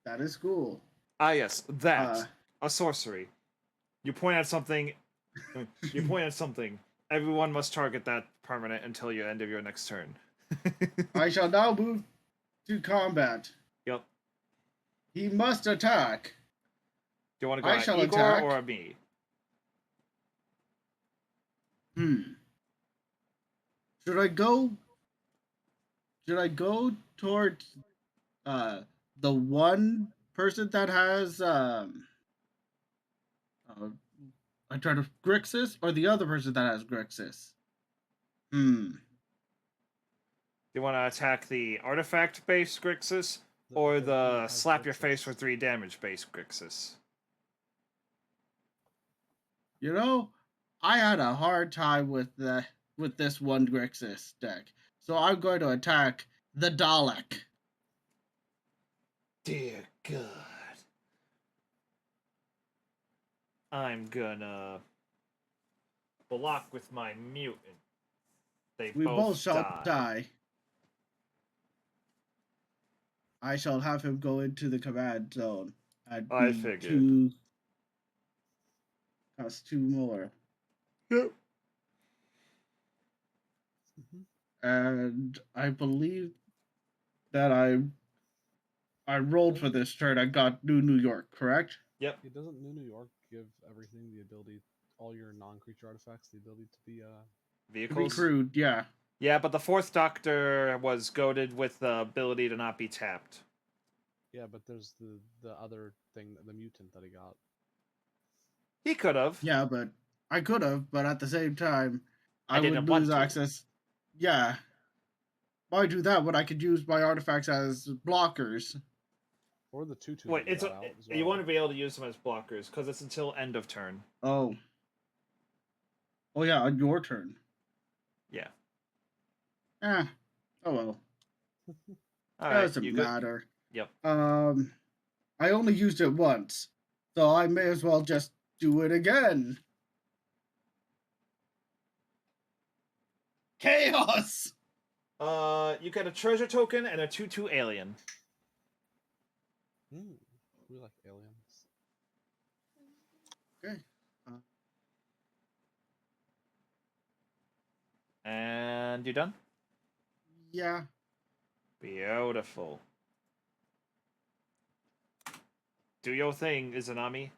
Speaker 3: That is cool.
Speaker 2: Ah yes, that. A sorcery. You point at something. You point at something. Everyone must target that permanent until the end of your next turn.
Speaker 3: I shall now move to combat.
Speaker 2: Yep.
Speaker 3: He must attack.
Speaker 2: Do you want to go
Speaker 3: I
Speaker 2: at
Speaker 3: shall
Speaker 2: Igor
Speaker 3: attack.
Speaker 2: or me?
Speaker 3: Should I go? Should I go towards the one person that has I try to Grixis, or the other person that has Grixis?
Speaker 2: Do you want to attack the artifact-based Grixis or the slap your face for 3 damage-based Grixis?
Speaker 3: You know, I had a hard time with this one Grixis deck, so I'm going to attack the Dalek.
Speaker 2: Dear God. I'm gonna block with my mutant.
Speaker 3: We both shall die. I shall have him go into the command zone.
Speaker 2: I figured.
Speaker 3: Cost 2 more.
Speaker 2: Yep.
Speaker 3: And I believe that I rolled for this turn. I got New York, correct?
Speaker 2: Yep.
Speaker 5: It doesn't New York give everything the ability, all your non-creature artifacts, the ability to be
Speaker 2: Vehicles?
Speaker 3: Recruit, yeah.
Speaker 2: Yeah, but the Fourth Doctor was goaded with the ability to not be tapped.
Speaker 5: Yeah, but there's the other thing, the mutant that he got.
Speaker 2: He could have.
Speaker 3: Yeah, but I could have, but at the same time, I
Speaker 2: didn't
Speaker 3: would
Speaker 2: want
Speaker 3: lose
Speaker 2: to.
Speaker 3: access. Yeah. Why do that when I could use my artifacts as blockers?
Speaker 5: Or the 2/2.
Speaker 2: Wait,
Speaker 5: that got out as well.
Speaker 2: you want to be able to use them as blockers because it's until end of turn.
Speaker 3: Oh. Oh yeah, on your turn.
Speaker 2: Yeah.
Speaker 3: Oh well.
Speaker 2: All right.
Speaker 3: Doesn't matter.
Speaker 2: Yep.
Speaker 3: I only used it once, so I may as well just do it again. Chaos!
Speaker 2: You get a treasure token and a 2/2 alien.
Speaker 5: We like aliens.
Speaker 3: Okay.
Speaker 2: And you done?
Speaker 3: Yeah.
Speaker 2: Beautiful. Do your thing, Izanami.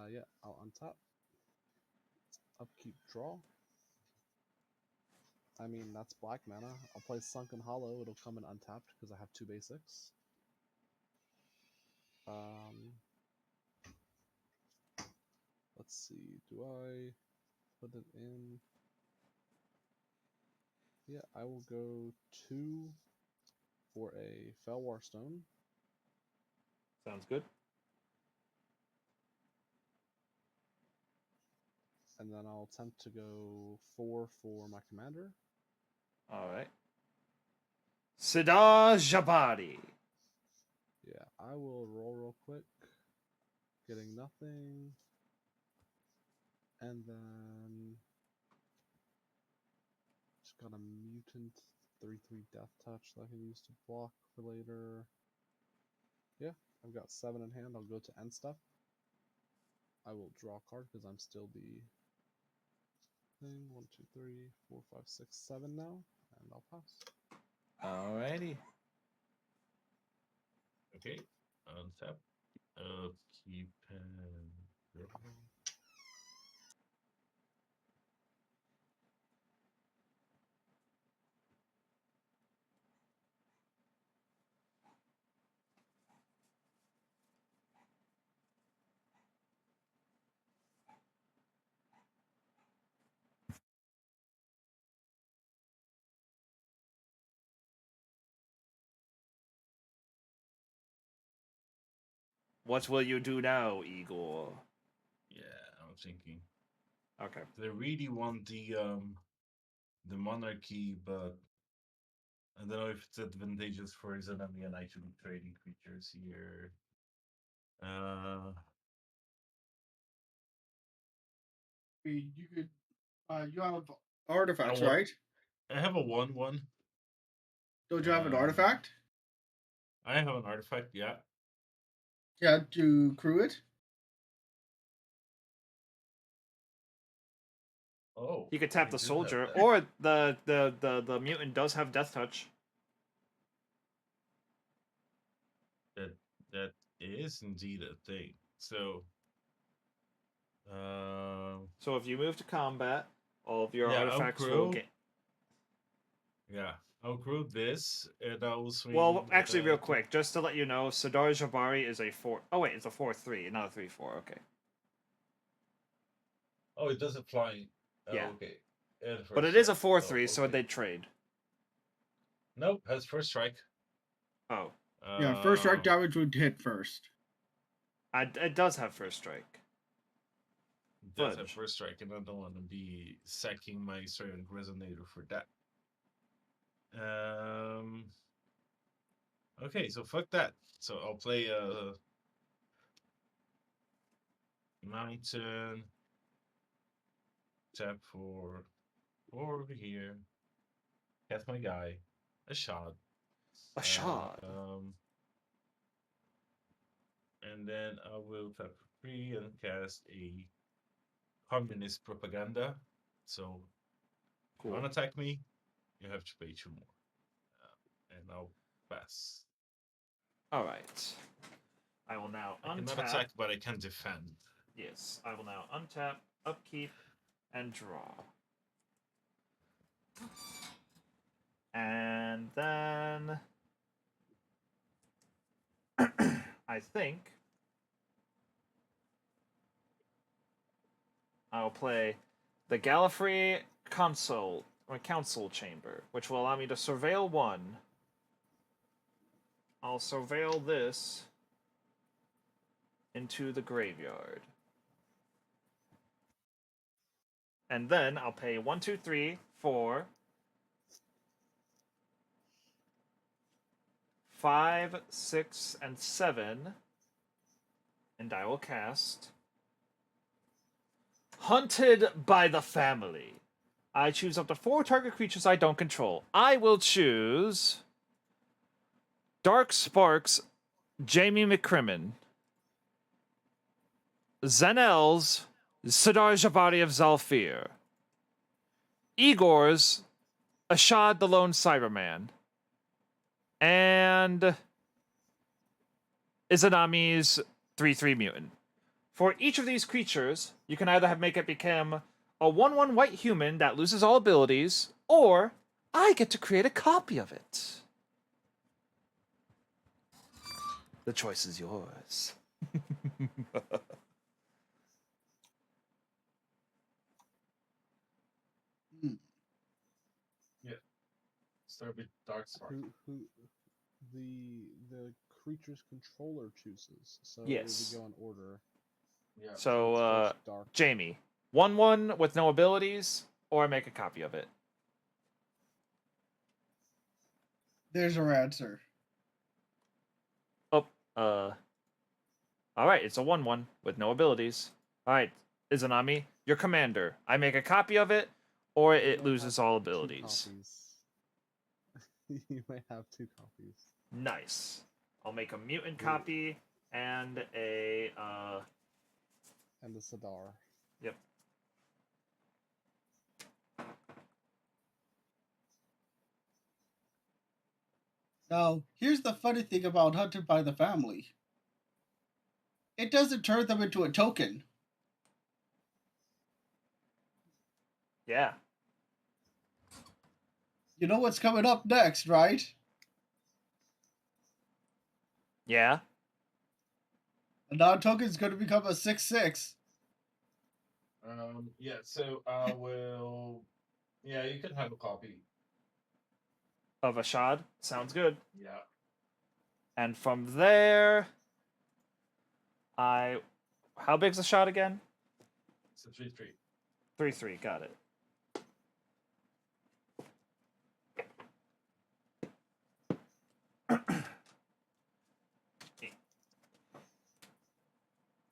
Speaker 5: Yeah, I'll untap. Upkeep, draw. I mean, that's black mana. I'll play Sunken Hollow. It'll come in untapped because I have 2 basics. Let's see. Do I put it in? Yeah, I will go 2 for a Felwar Stone.
Speaker 2: Sounds good.
Speaker 5: And then I'll attempt to go 4 for my commander.
Speaker 2: Alright. Sidar Jabari.
Speaker 5: Yeah, I will roll real quick. Getting nothing. And then just got a mutant 3/3 death touch that I can use to block for later. Yeah, I've got 7 in hand. I'll go to end step. I will draw a card because I'm still the thing. 1, 2, 3, 4, 5, 6, 7 now, and I'll pass.
Speaker 2: Alrighty.
Speaker 4: Okay. Untap. Keep and draw.
Speaker 2: What will you do now, Igor?
Speaker 4: Yeah, I'm thinking.
Speaker 2: Okay.
Speaker 4: They really want the monarchy, but I don't know if it's advantageous for Izanami and I to be trading creatures here.
Speaker 3: You could. You have artifacts,
Speaker 4: I want-
Speaker 3: right?
Speaker 4: I have a 1/1.
Speaker 3: Don't you have an
Speaker 4: Um,
Speaker 3: artifact?
Speaker 4: I have an artifact, yeah.
Speaker 3: Yeah, to crew it.
Speaker 4: Oh,
Speaker 2: You could tap
Speaker 4: I
Speaker 2: the
Speaker 4: do have
Speaker 2: soldier,
Speaker 4: that.
Speaker 2: or the mutant does have death touch.
Speaker 4: That is indeed a thing. So,
Speaker 2: So if you move to combat, all of your
Speaker 4: yeah,
Speaker 2: artifacts will get.
Speaker 4: I'll grow this, and I'll swing.
Speaker 2: Well, actually, real quick, just to let you know, Sidar Jabari is a 4. Oh wait, it's a 4/3, not a 3/4. Okay.
Speaker 4: Oh, it doesn't fly. Oh,
Speaker 2: Yeah.
Speaker 4: okay. And
Speaker 2: But
Speaker 4: first
Speaker 2: it is a
Speaker 4: strike.
Speaker 2: 4/3,
Speaker 4: Oh,
Speaker 2: so
Speaker 4: okay.
Speaker 2: they trade.
Speaker 4: Nope, has first strike.
Speaker 2: Oh,
Speaker 3: Yeah, first strike
Speaker 4: Um,
Speaker 3: damage would hit first.
Speaker 2: it does have first strike.
Speaker 4: It does have
Speaker 2: Fudge.
Speaker 4: first strike, and I don't want to be sacking my Ceramic Resonator for that. Okay, so fuck that. So I'll play a mountain. Tap for over here. Cast my guy. A shot.
Speaker 2: A shot.
Speaker 4: And then I will tap for 3 and cast a communist propaganda. So if you
Speaker 2: Cool.
Speaker 4: want to attack me, you have to pay 2 more. And I'll pass.
Speaker 2: All right. I will now
Speaker 4: I cannot
Speaker 2: untap.
Speaker 4: attack, but I can defend.
Speaker 2: Yes, I will now untap, upkeep, and draw. And then I think I'll play the Gallifrey Console or Council Chamber, which will allow me to surveil 1. I'll surveil this into the graveyard. And then I'll pay 1, 2, 3, 4, 5, 6, and 7. And I will cast Hunted by the Family. I choose up to 4 target creatures I don't control. I will choose Dark Sparks Jamie McCrimmon. Zenel's Sidar Jabari of Zalfir. Igor's Ashad the Lone Cyberman. And Izanami's 3/3 mutant. For each of these creatures, you can either make it become a 1/1 white human that loses all abilities, or I get to create a copy of it. The choice is yours.
Speaker 4: Start with Dark Spark.
Speaker 5: Who the creature's controller chooses. So
Speaker 2: Yes.
Speaker 5: we go in order.
Speaker 4: Yeah.
Speaker 2: So,
Speaker 5: It's first Dark.
Speaker 2: Jamie, 1/1 with no abilities, or make a copy of it.
Speaker 3: There's your answer.
Speaker 2: Oh, alright, it's a 1/1 with no abilities. Alright, Izanami, your commander. I make a copy of it, or
Speaker 5: You
Speaker 2: it
Speaker 5: may
Speaker 2: loses
Speaker 5: have
Speaker 2: all
Speaker 5: 2
Speaker 2: abilities.
Speaker 5: copies. You may have 2 copies.
Speaker 2: Nice. I'll make a mutant
Speaker 5: Ooh.
Speaker 2: copy and a,
Speaker 5: And the Sidar.
Speaker 2: Yep.
Speaker 3: Now, here's the funny thing about Hunted by the Family. It doesn't turn them into a token.
Speaker 2: Yeah.
Speaker 3: You know what's coming up next, right?
Speaker 2: Yeah.
Speaker 3: A non-token is going to become a 6/6.
Speaker 4: Yeah, so I will. Yeah, you can have a copy.
Speaker 2: Of Ashad. Sounds good.
Speaker 4: Yeah.
Speaker 2: And from there, how big's the shot again?
Speaker 4: It's a 3/3.
Speaker 2: 3/3, got it.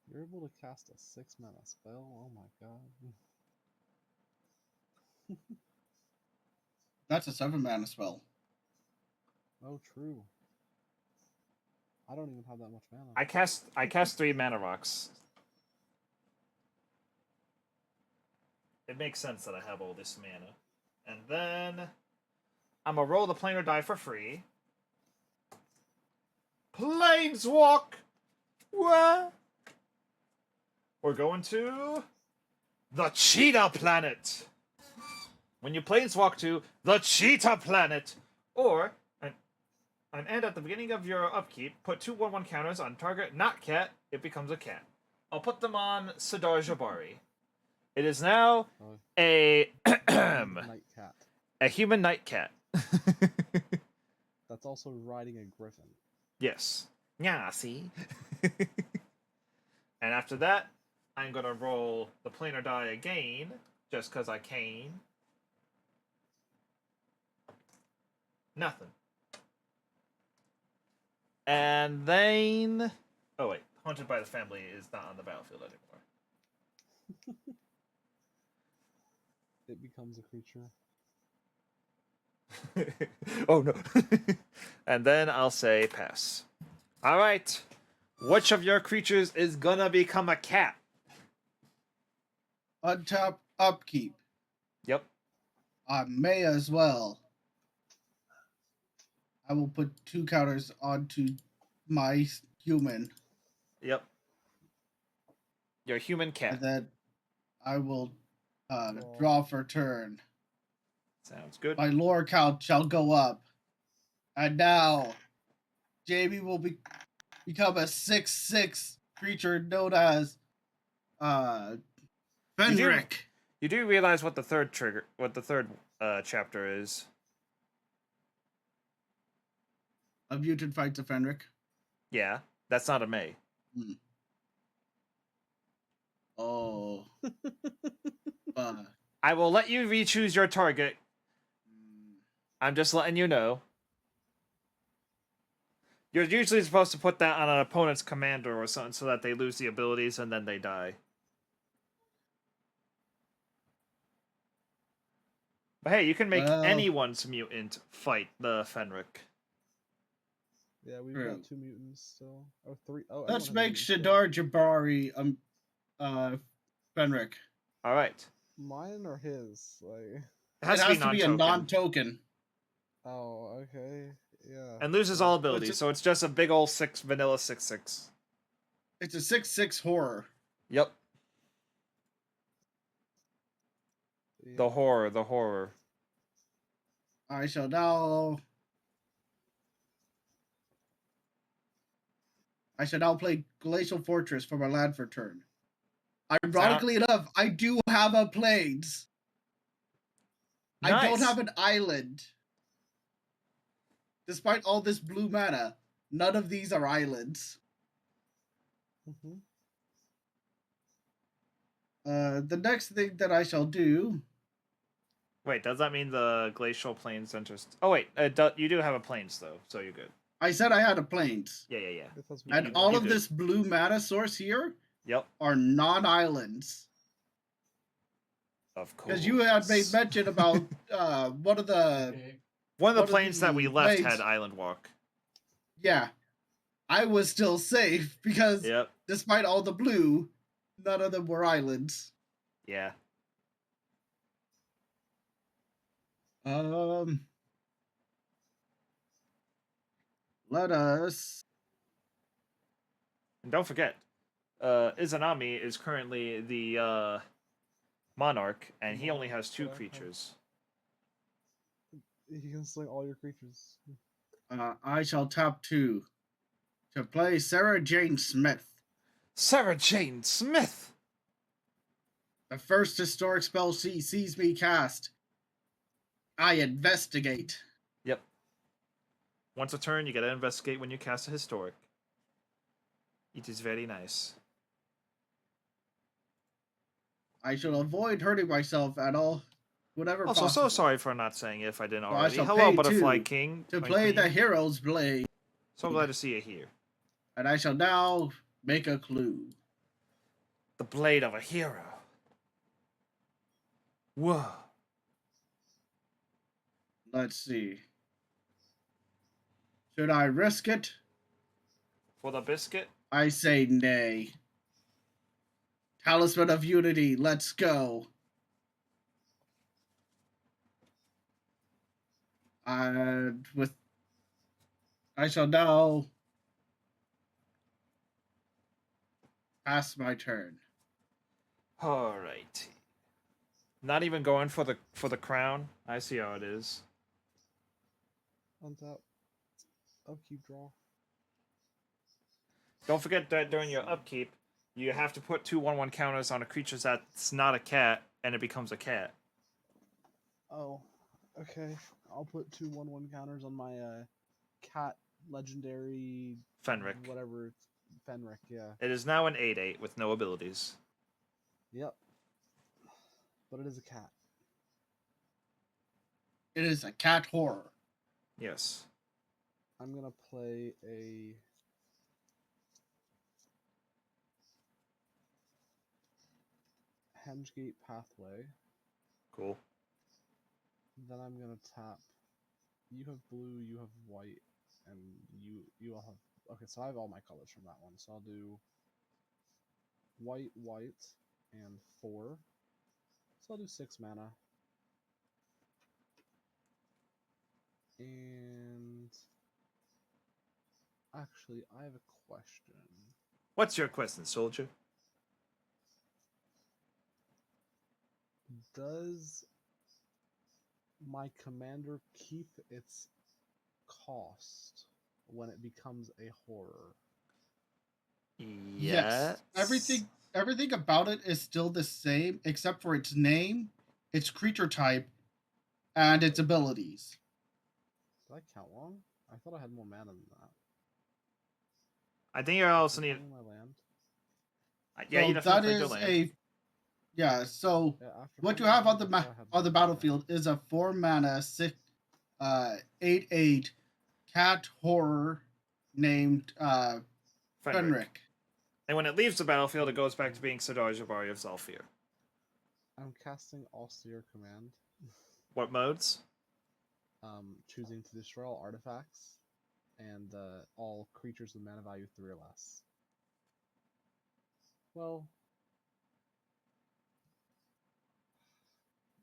Speaker 5: You're able to cast a 6-mana spell? Oh my god.
Speaker 3: That's a 7-mana spell.
Speaker 5: Oh, true. I don't even have that much mana.
Speaker 2: I cast 3 mana rocks. It makes sense that I have all this mana. And then I'm gonna roll the planar die for free. Planeswalk! What? We're going to the Cheetah Planet. When you planeswalk to the Cheetah Planet, or and at the beginning of your upkeep, put 2 1/1 counters on target not cat. It becomes a cat. I'll put them on Sidar Jabari. It is now a
Speaker 5: Night cat.
Speaker 2: a human night cat.
Speaker 5: That's also riding a griffin.
Speaker 2: Yes. Yeah, see? And after that, I'm going to roll the planar die again, just because I can. Nothing. And then... Oh, wait. Haunted by the Family is not on the battlefield anymore.
Speaker 5: It becomes a creature.
Speaker 2: Oh, no. And then I'll say pass. All right. Which of your creatures is going to become a cat?
Speaker 3: Untap upkeep.
Speaker 2: Yep.
Speaker 3: I may as well. I will put 2 counters onto my human.
Speaker 2: Yep. Your human cat.
Speaker 3: And then I will
Speaker 5: Well-
Speaker 3: draw for turn.
Speaker 2: Sounds good.
Speaker 3: My lore count shall go up. And now, Jamie will become a 6/6 creature known as Fenric.
Speaker 2: You do realize what the third chapter is?
Speaker 3: A mutant fights a Fenric.
Speaker 2: Yeah, that's not a May.
Speaker 3: Oh.
Speaker 2: I will let you re-choose your target. I'm just letting you know. You're usually supposed to put that on an opponent's commander or something so that they lose the abilities and then they die. But hey, you can make
Speaker 3: Well-
Speaker 2: anyone's mutant fight the Fenric.
Speaker 5: Yeah, we've
Speaker 3: True.
Speaker 5: got 2 mutants still. Oh, 3. Oh, everyone
Speaker 3: Let's
Speaker 5: has a
Speaker 3: make
Speaker 5: mutant still.
Speaker 3: Shadar Jabari Fenric.
Speaker 2: All right.
Speaker 5: Mine or his? Like.
Speaker 2: It has,
Speaker 3: It has to be a
Speaker 2: non-token.
Speaker 3: non-token.
Speaker 5: Oh, okay. Yeah.
Speaker 2: And loses
Speaker 5: sure.
Speaker 2: all abilities, so it's just a big old vanilla 6/6.
Speaker 3: It's a 6/6 horror.
Speaker 2: Yep.
Speaker 5: Yeah.
Speaker 2: The horror.
Speaker 3: I shall now play Glacial Fortress for my land for turn. Ironically enough, I do have a plains.
Speaker 2: Nice.
Speaker 3: I don't have an island. Despite all this blue mana, none of these are islands.
Speaker 5: Mm-hmm.
Speaker 3: The next thing that I shall do.
Speaker 2: Wait, does that mean the glacial plains enters? Oh wait, you do have a plains though, so you're good.
Speaker 3: I said I had a plains.
Speaker 2: Yeah.
Speaker 3: And all of this blue mana source here
Speaker 2: Yep.
Speaker 3: are non-islands.
Speaker 2: Of course.
Speaker 3: Because you had made mention about one of the
Speaker 2: planes that we left
Speaker 3: planes.
Speaker 2: had island walk.
Speaker 3: Yeah. I was still safe because
Speaker 2: Yep.
Speaker 3: despite all the blue, none of them were islands.
Speaker 2: Yeah.
Speaker 3: Let us.
Speaker 2: And don't forget, Izanami is currently the monarch, and he only has 2 creatures.
Speaker 5: You can sling all your creatures.
Speaker 3: I shall tap 2 to play Sarah Jane Smith.
Speaker 2: Sarah Jane Smith!
Speaker 3: The first historic spell she sees me cast. I investigate.
Speaker 2: Yep. Once a turn, you gotta investigate when you cast a historic. It is very nice.
Speaker 3: I shall avoid hurting myself at all. Whatever
Speaker 2: Also,
Speaker 3: possible.
Speaker 2: so sorry for not saying it if I didn't
Speaker 3: So I
Speaker 2: already.
Speaker 3: shall
Speaker 2: Hello,
Speaker 3: pay
Speaker 2: Butterfly
Speaker 3: 2
Speaker 2: King.
Speaker 3: to
Speaker 2: my
Speaker 3: play
Speaker 2: queen.
Speaker 3: the Hero's Blade.
Speaker 2: So glad to see you here.
Speaker 3: And I shall now make a clue.
Speaker 2: The blade of a hero. Whoa.
Speaker 3: Let's see. Should I risk it?
Speaker 2: For the biscuit?
Speaker 3: I say nay. Talisman of Unity, let's go. And with I shall now pass my turn.
Speaker 2: Alright. Not even going for the crown. I see how it is.
Speaker 5: Untap. Upkeep draw.
Speaker 2: Don't forget that during your upkeep, you have to put 2 1/1 counters on a creature that's not a cat, and it becomes a cat.
Speaker 5: Oh, okay. I'll put 2 1/1 counters on my cat legendary
Speaker 2: Fenric.
Speaker 5: whatever Fenric. Yeah.
Speaker 2: It is now an 8/8 with no abilities.
Speaker 5: Yep. But it is a cat.
Speaker 3: It is a cat horror.
Speaker 2: Yes.
Speaker 5: I'm gonna play a Hengegate Pathway.
Speaker 2: Cool.
Speaker 5: Then I'm gonna tap. You have blue, you have white, and you all have. Okay, so I have all my colors from that one. So I'll do white, and 4. So I'll do 6 mana. And actually, I have a question.
Speaker 2: What's your question, soldier?
Speaker 5: Does my commander keep its cost when it becomes a horror?
Speaker 3: Yes. Everything about it is still the same except for its name, its creature type, and its abilities.
Speaker 5: Did I count wrong? I thought I had more mana than that.
Speaker 2: I think you also need.
Speaker 5: My land.
Speaker 2: Yeah,
Speaker 3: So
Speaker 2: you definitely
Speaker 3: that
Speaker 2: your
Speaker 3: is
Speaker 2: land.
Speaker 3: So
Speaker 5: Yeah, after
Speaker 3: what you
Speaker 5: playing
Speaker 3: have
Speaker 5: my
Speaker 3: on
Speaker 5: land, I thought I had
Speaker 3: the
Speaker 5: more
Speaker 3: battlefield is a 4 mana 8/8 cat horror named Fenric.
Speaker 2: And when it leaves the battlefield, it goes back to being Sidar Jabari of Zalfir.
Speaker 5: I'm casting Austere Command.
Speaker 2: What modes?
Speaker 5: Choosing to destroy all artifacts. and all creatures with mana value 3 or less. Well,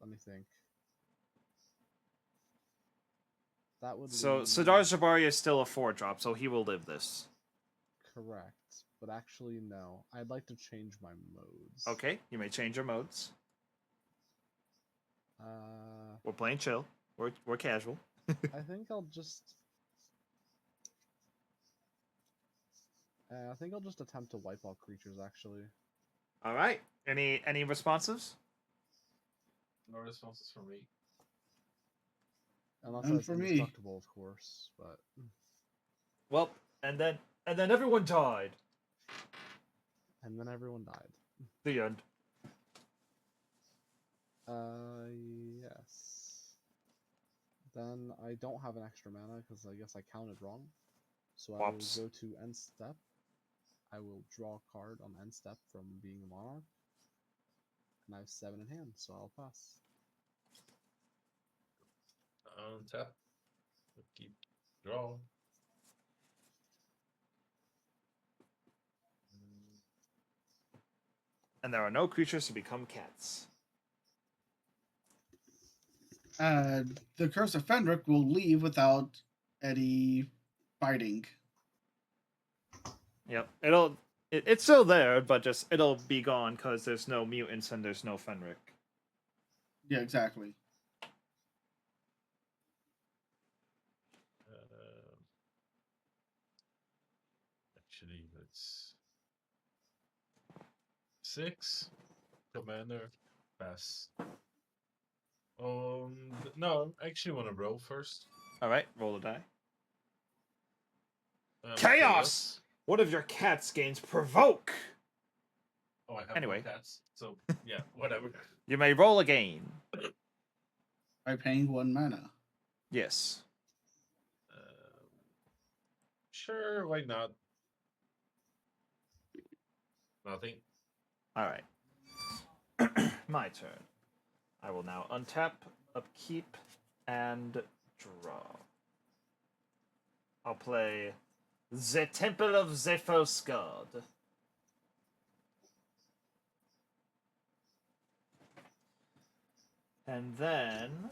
Speaker 5: let me think. That would
Speaker 2: So
Speaker 5: leave...
Speaker 2: Sidar Jabari is still a 4-drop, so he will live this.
Speaker 5: Correct, but actually no. I'd like to change my modes.
Speaker 2: Okay, you may change your modes.
Speaker 5: Uh,
Speaker 2: We're playing chill. We're casual.
Speaker 5: I think I'll just... I think I'll just attempt to wipe all creatures, actually.
Speaker 2: All right. Any responses?
Speaker 4: No responses from me.
Speaker 5: Unless
Speaker 3: And
Speaker 5: it's
Speaker 3: for me.
Speaker 5: indestructible, of course, but...
Speaker 2: Well, and then everyone died.
Speaker 5: And then everyone died.
Speaker 2: The end.
Speaker 5: Yes. Then I don't have an extra mana, because I guess I counted wrong. So I will
Speaker 2: Whoops.
Speaker 5: go to end step. I will draw a card on end step from being a monarch. And I have 7 in hand, so I'll pass.
Speaker 4: Tap. Keep draw.
Speaker 2: And there are no creatures to become cats.
Speaker 3: The Curse of Fenric will leave without any fighting.
Speaker 2: Yep. It's still there, but just it'll be gone because there's no mutants and there's no Fenric.
Speaker 3: Yeah, exactly.
Speaker 4: Actually, let's 6 commander pass. No, I actually want to roll first.
Speaker 2: All right, roll a die.
Speaker 4: Chaos.
Speaker 2: What of your cats gains provoke?
Speaker 4: Oh, I have
Speaker 2: Anyway.
Speaker 4: no cats, so yeah, whatever.
Speaker 2: You may roll again.
Speaker 3: By paying 1 mana.
Speaker 2: Yes.
Speaker 4: Sure, why not? Nothing.
Speaker 2: All right. My turn. I will now untap, upkeep, and draw. I'll play The Temple of Zephos God. And then...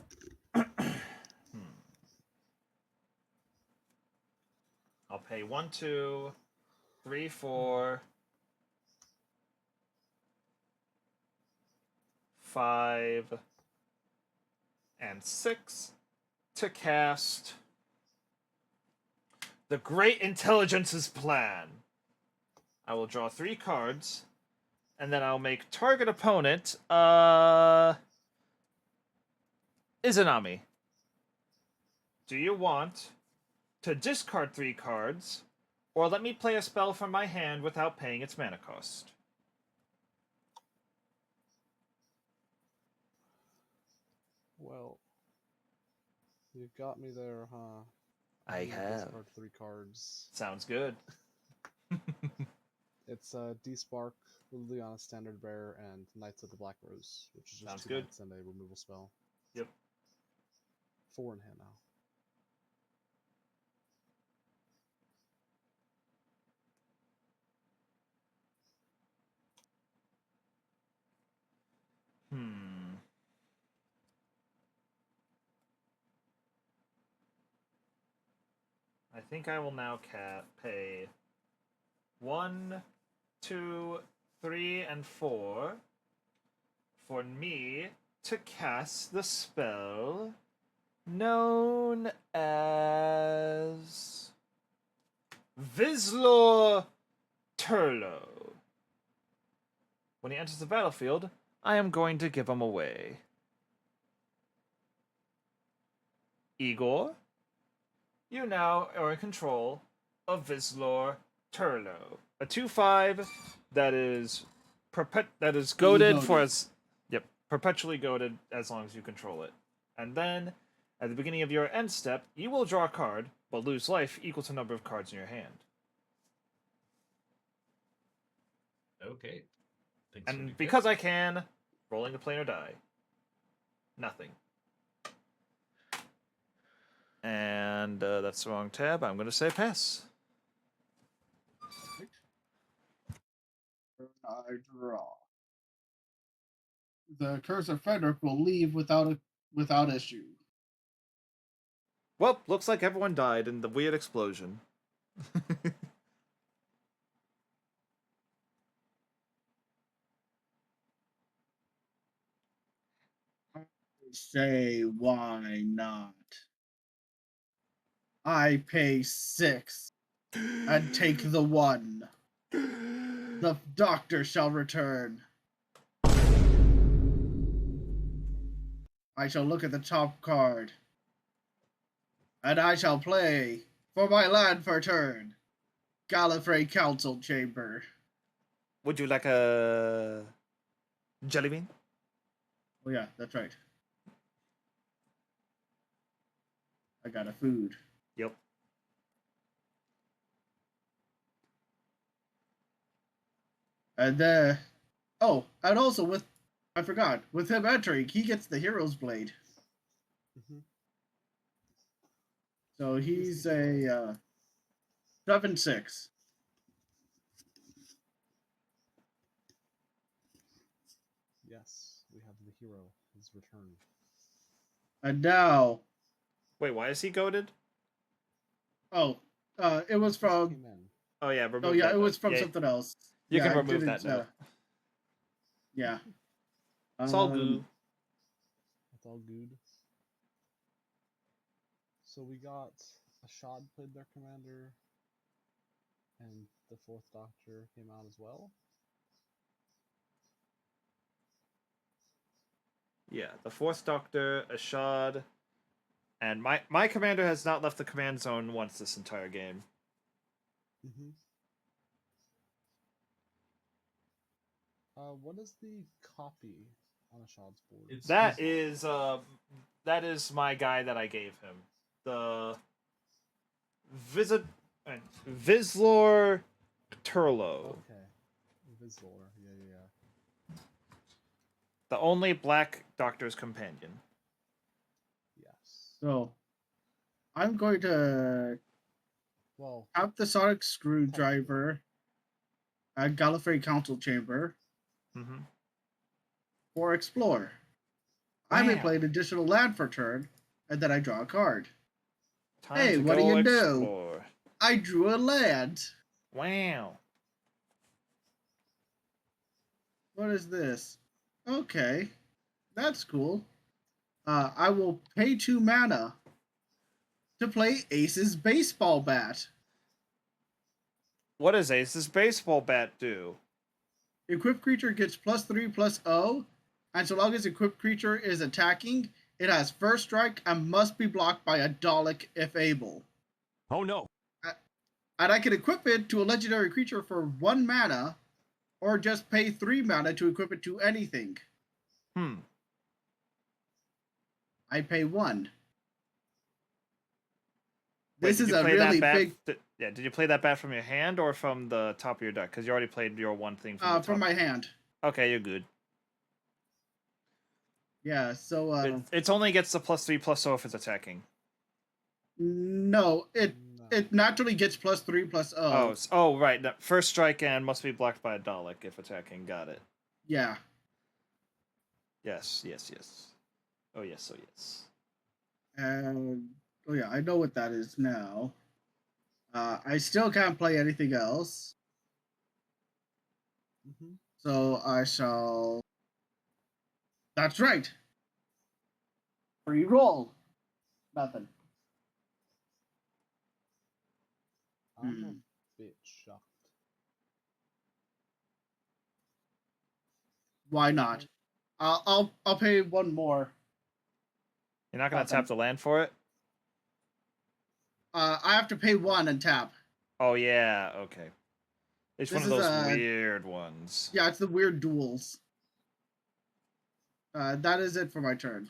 Speaker 2: I'll pay 1, 2, 3, 4, 5, and 6 to cast the Great Intelligence's Plan. I will draw 3 cards, and then I'll make target opponent Izanami. Do you want to discard 3 cards, or let me play a spell from my hand without paying its mana cost?
Speaker 5: Well, you've got me there, huh?
Speaker 2: I
Speaker 5: I'm gonna
Speaker 2: have.
Speaker 5: discard 3 cards.
Speaker 2: Sounds good.
Speaker 5: It's D-Spark, Liliana Standard Bearer, and Knights of the Black Rose, which is just
Speaker 2: Sounds
Speaker 5: 2
Speaker 2: good.
Speaker 5: knights and a removal spell.
Speaker 2: Yep.
Speaker 5: 4 in hand now.
Speaker 2: I think I will now pay 1, 2, 3, and 4 for me to cast the spell known as Vislor Turlo. When he enters the battlefield, I am going to give him away. Igor, you now are in control of Vislor Turlo, a 2/5 that is goaded for perpetually goaded as long as you control it. And then, at the beginning of your end step, you will draw a card, but lose life equal to the number of cards in your hand.
Speaker 4: Okay. Thanks for the
Speaker 2: And
Speaker 4: gift.
Speaker 2: because I can, rolling the planar die. Nothing. And that's the wrong tab. I'm going to say pass.
Speaker 3: I draw. The Curse of Frederick will leave without issue.
Speaker 2: Well, looks like everyone died in the weird explosion.
Speaker 3: I say, why not? I pay 6 and take the 1. The doctor shall return. I shall look at the top card. And I shall play for my land for turn. Gallifrey Council Chamber.
Speaker 2: Would you like a jelly bean?
Speaker 3: Oh yeah, that's right. I got a food.
Speaker 2: Yep.
Speaker 3: And and also I forgot, with him entering, he gets the Hero's Blade.
Speaker 5: Mm-hmm.
Speaker 3: So he's a 7/6.
Speaker 5: Yes, we have the hero. His return.
Speaker 3: And now,
Speaker 2: Wait, why is he goaded?
Speaker 3: it was
Speaker 5: Just
Speaker 3: from.
Speaker 5: came in.
Speaker 2: Oh yeah, remove
Speaker 3: Oh yeah,
Speaker 2: that
Speaker 3: it was
Speaker 2: note.
Speaker 3: from
Speaker 2: Yeah,
Speaker 3: something else.
Speaker 2: you
Speaker 3: Yeah,
Speaker 2: can
Speaker 3: I
Speaker 2: remove
Speaker 3: didn't,
Speaker 2: that note.
Speaker 3: Yeah.
Speaker 2: It's all goo.
Speaker 5: It's all good. So we got Ashad played their commander, and the fourth Doctor came out as well.
Speaker 2: Yeah, the fourth Doctor, Ashad, and my commander has not left the command zone once this entire game.
Speaker 5: Mm-hmm. What is the copy on Ashad's board?
Speaker 4: It's
Speaker 2: That is my guy that I gave him. The Visit Vislor Turlo.
Speaker 5: Okay. Vislor. Yeah.
Speaker 2: The only black Doctor's companion.
Speaker 5: Yes.
Speaker 3: So I'm going to
Speaker 5: Well,
Speaker 3: have the Sonic Screwdriver at Gallifrey Council Chamber
Speaker 2: Mm-hmm.
Speaker 3: for Explore. I may play an additional land for turn, and then I draw a card.
Speaker 2: Time
Speaker 3: Hey,
Speaker 2: to
Speaker 3: what do
Speaker 2: go
Speaker 3: you
Speaker 2: explore.
Speaker 3: I drew a land.
Speaker 2: Wow.
Speaker 3: What is this? Okay, that's cool. I will pay 2 mana to play Ace's Baseball Bat.
Speaker 2: What does Ace's baseball bat do?
Speaker 3: Equipped creature gets +3/+0, and so long as equipped creature is attacking, it has first strike and must be blocked by a Dalek if able.
Speaker 1: Oh no.
Speaker 3: And I can equip it to a legendary creature for 1 mana, or just pay 3 mana to equip it to anything. I pay 1.
Speaker 2: Wait,
Speaker 3: This is a really big.
Speaker 2: Did you play that bat from your hand or from the top of your deck? Because you already played your one thing from the top.
Speaker 3: From my hand.
Speaker 2: Okay, you're good.
Speaker 3: Yeah, so
Speaker 2: it only gets the +3/+0 if it's attacking.
Speaker 3: No, it naturally gets +3/+0.
Speaker 2: Oh, right. No, first strike and must be blocked by a Dalek if attacking. Got it.
Speaker 3: Yeah.
Speaker 2: Yes. Oh yes.
Speaker 3: And oh yeah, I know what that is now. I still can't play anything else.
Speaker 5: Mm-hmm.
Speaker 3: So I shall. That's right. Free roll. Nothing.
Speaker 5: I'm a bit shocked.
Speaker 3: Why not? I'll pay 1 more.
Speaker 2: You're not gonna tap the land for it?
Speaker 3: I have to pay 1 and tap.
Speaker 2: Oh yeah. Okay. It's
Speaker 3: This
Speaker 2: one of
Speaker 3: is,
Speaker 2: those weird ones.
Speaker 3: Yeah, it's the weird duels. That is it for my turn.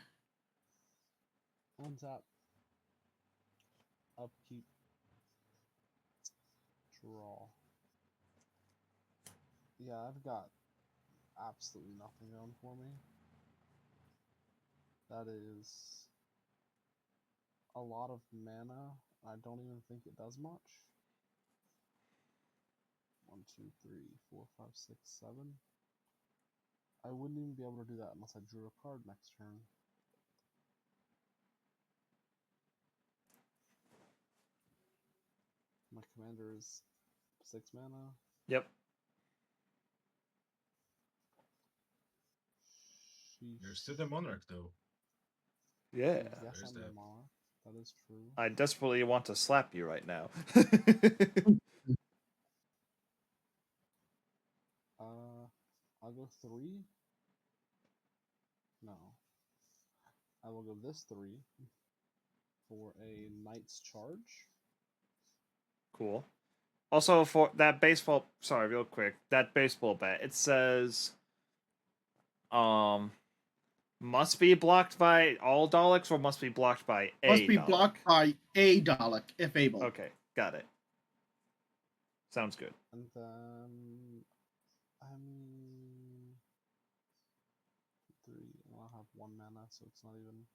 Speaker 5: Untap. Upkeep. Draw. Yeah, I've got absolutely nothing going for me. That is a lot of mana. I don't even think it does much. 1, 2, 3, 4, 5, 6, 7. I wouldn't even be able to do that unless I drew a card next turn. My commander is 6 mana.
Speaker 2: Yep.
Speaker 4: You're
Speaker 5: Sheesh.
Speaker 4: still the monarch, though.
Speaker 2: Yeah.
Speaker 5: Yes,
Speaker 4: There's
Speaker 5: I'm the
Speaker 4: that.
Speaker 5: monarch. That is true.
Speaker 2: I desperately want to slap you right now.
Speaker 5: I'll go 3. No. I will go this 3 for a Knight's Charge.
Speaker 2: Cool. Also, for that baseball, sorry, real quick, that baseball bat, it says, must be blocked by all Daleks or must be blocked by a
Speaker 3: Must be
Speaker 2: Dalek?
Speaker 3: blocked by a Dalek if able.
Speaker 2: Okay, got it. Sounds good.
Speaker 5: And then, I mean, 3, and I'll have 1 mana, so it's not even.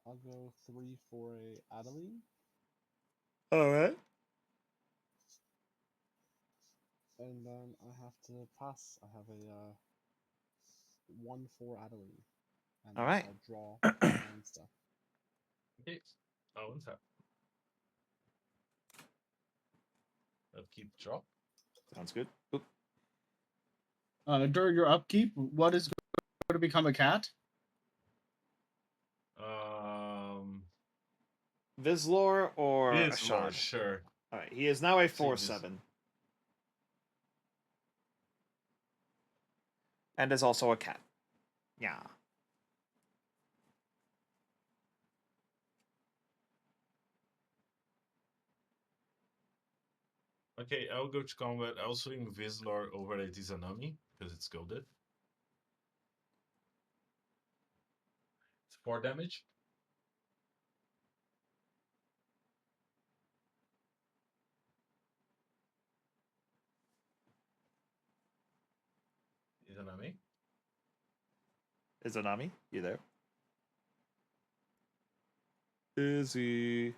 Speaker 5: I'll go 3 for a Adeline.
Speaker 2: All right.
Speaker 5: And then I have to pass. I have a 1 for Adeline. And
Speaker 2: All right.
Speaker 5: I'll draw my own stuff.
Speaker 4: Okay. Oh, what's that? Upkeep drop.
Speaker 2: Sounds good. Oop.
Speaker 3: During your upkeep, what is going to become a cat?
Speaker 2: Vizlor or
Speaker 4: Vizlor,
Speaker 2: Ashad?
Speaker 4: sure.
Speaker 2: All right. He is now a
Speaker 4: See Viz-
Speaker 2: 4/7. And is also a cat. Yeah.
Speaker 4: Okay, I'll go to combat. I'll swing Vizlor over at Izanami because it's golded. It's 4 damage. Izanami.
Speaker 2: Izanami, you there? Izzy.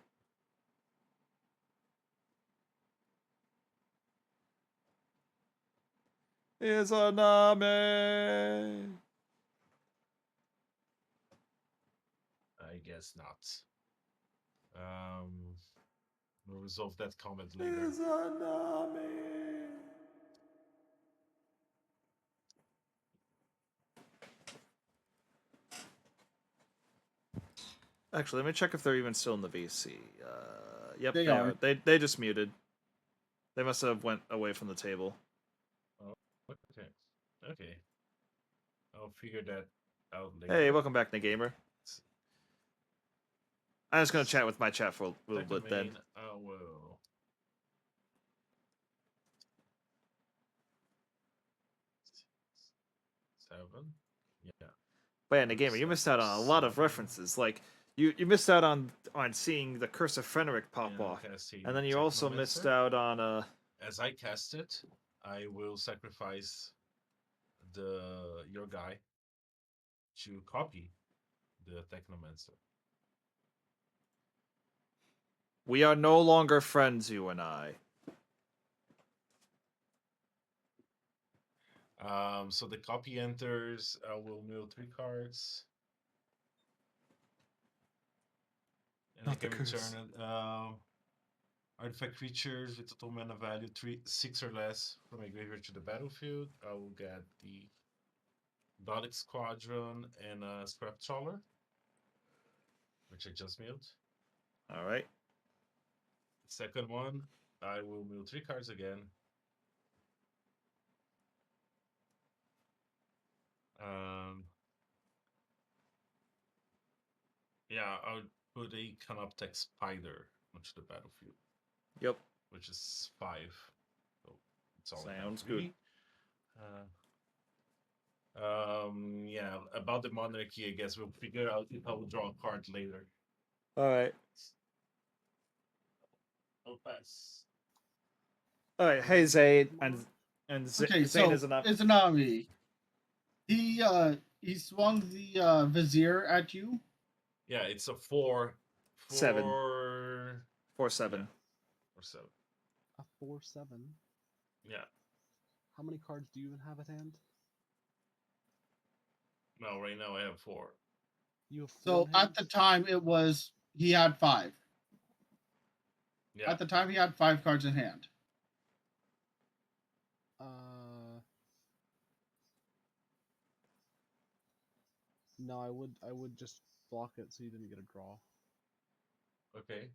Speaker 2: Izanami.
Speaker 4: I guess not. We'll resolve that comment later.
Speaker 2: Izanami. Actually, let me check if they're even still in the VC. Yep,
Speaker 3: They
Speaker 2: they
Speaker 3: are.
Speaker 2: are. They just muted. They must have went away from the table.
Speaker 4: Okay. Okay. I'll figure that out later.
Speaker 2: Hey, welcome back, Negamer. I'm just gonna chat with my chat for a little
Speaker 4: Second
Speaker 2: bit then.
Speaker 4: main, I will. Seven. Yeah.
Speaker 2: But yeah, Negamer, you missed out on a lot of
Speaker 4: 7.
Speaker 2: references. Like you missed out on seeing the Curse of Fenric pop
Speaker 4: Yeah,
Speaker 2: off,
Speaker 4: casting
Speaker 2: and then you also missed
Speaker 4: Technomancer.
Speaker 2: out on
Speaker 4: As I cast it, I will sacrifice your guy to copy the Technomancer.
Speaker 2: We are no longer friends, you and I.
Speaker 4: So the copy enters. I will mill 3 cards. And
Speaker 2: Not
Speaker 4: I can
Speaker 2: the curse.
Speaker 4: return artifact creatures with total mana value 6 or less from a graveyard to the battlefield. I will get the Dalek Squadron and a Scrap Trawler, which I just milled.
Speaker 2: All right.
Speaker 4: Second one, I will mill 3 cards again. Yeah, I would put a Canoptech Spider onto the battlefield.
Speaker 2: Yep.
Speaker 4: Which is 5. So it's all
Speaker 2: Sounds
Speaker 4: I have, really. Yeah, about the monarchy, I guess we'll figure out if I will draw a card later.
Speaker 2: All right.
Speaker 4: I'll pass.
Speaker 2: All right. Hey, Zayd, and
Speaker 3: Okay,
Speaker 2: Zayd
Speaker 3: so
Speaker 2: is an up.
Speaker 3: Izanami. He swung the vizier at you.
Speaker 4: Yeah, it's a 4.
Speaker 2: 7.
Speaker 4: 4.
Speaker 2: 4/7.
Speaker 4: Yeah. Or 7.
Speaker 5: A 4/7.
Speaker 4: Yeah.
Speaker 5: How many cards do you even have at hand?
Speaker 4: No, right now I have 4.
Speaker 5: You have 4
Speaker 3: So
Speaker 5: in
Speaker 3: at
Speaker 5: hand?
Speaker 3: the time he had 5.
Speaker 4: Yeah.
Speaker 3: At the time he had 5 cards in hand.
Speaker 5: No, I would just block it so you didn't get a draw.
Speaker 4: Okay.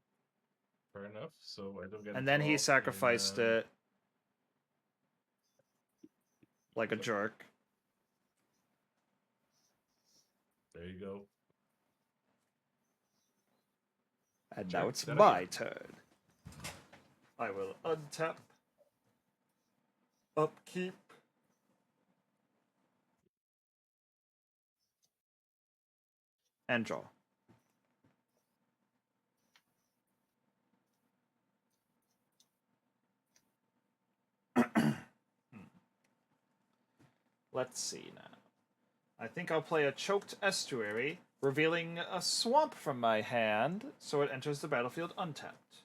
Speaker 4: Fair enough. So I don't get.
Speaker 2: And
Speaker 4: a
Speaker 2: then
Speaker 4: draw
Speaker 2: he sacrificed
Speaker 4: in,
Speaker 2: it like a jerk.
Speaker 4: There you go.
Speaker 2: And
Speaker 4: Sure,
Speaker 2: now it's
Speaker 4: that
Speaker 2: my
Speaker 4: again.
Speaker 2: turn. I will untap, upkeep, and draw. Let's see now. I think I'll play a Choked Estuary, revealing a swamp from my hand, so it enters the battlefield untapped.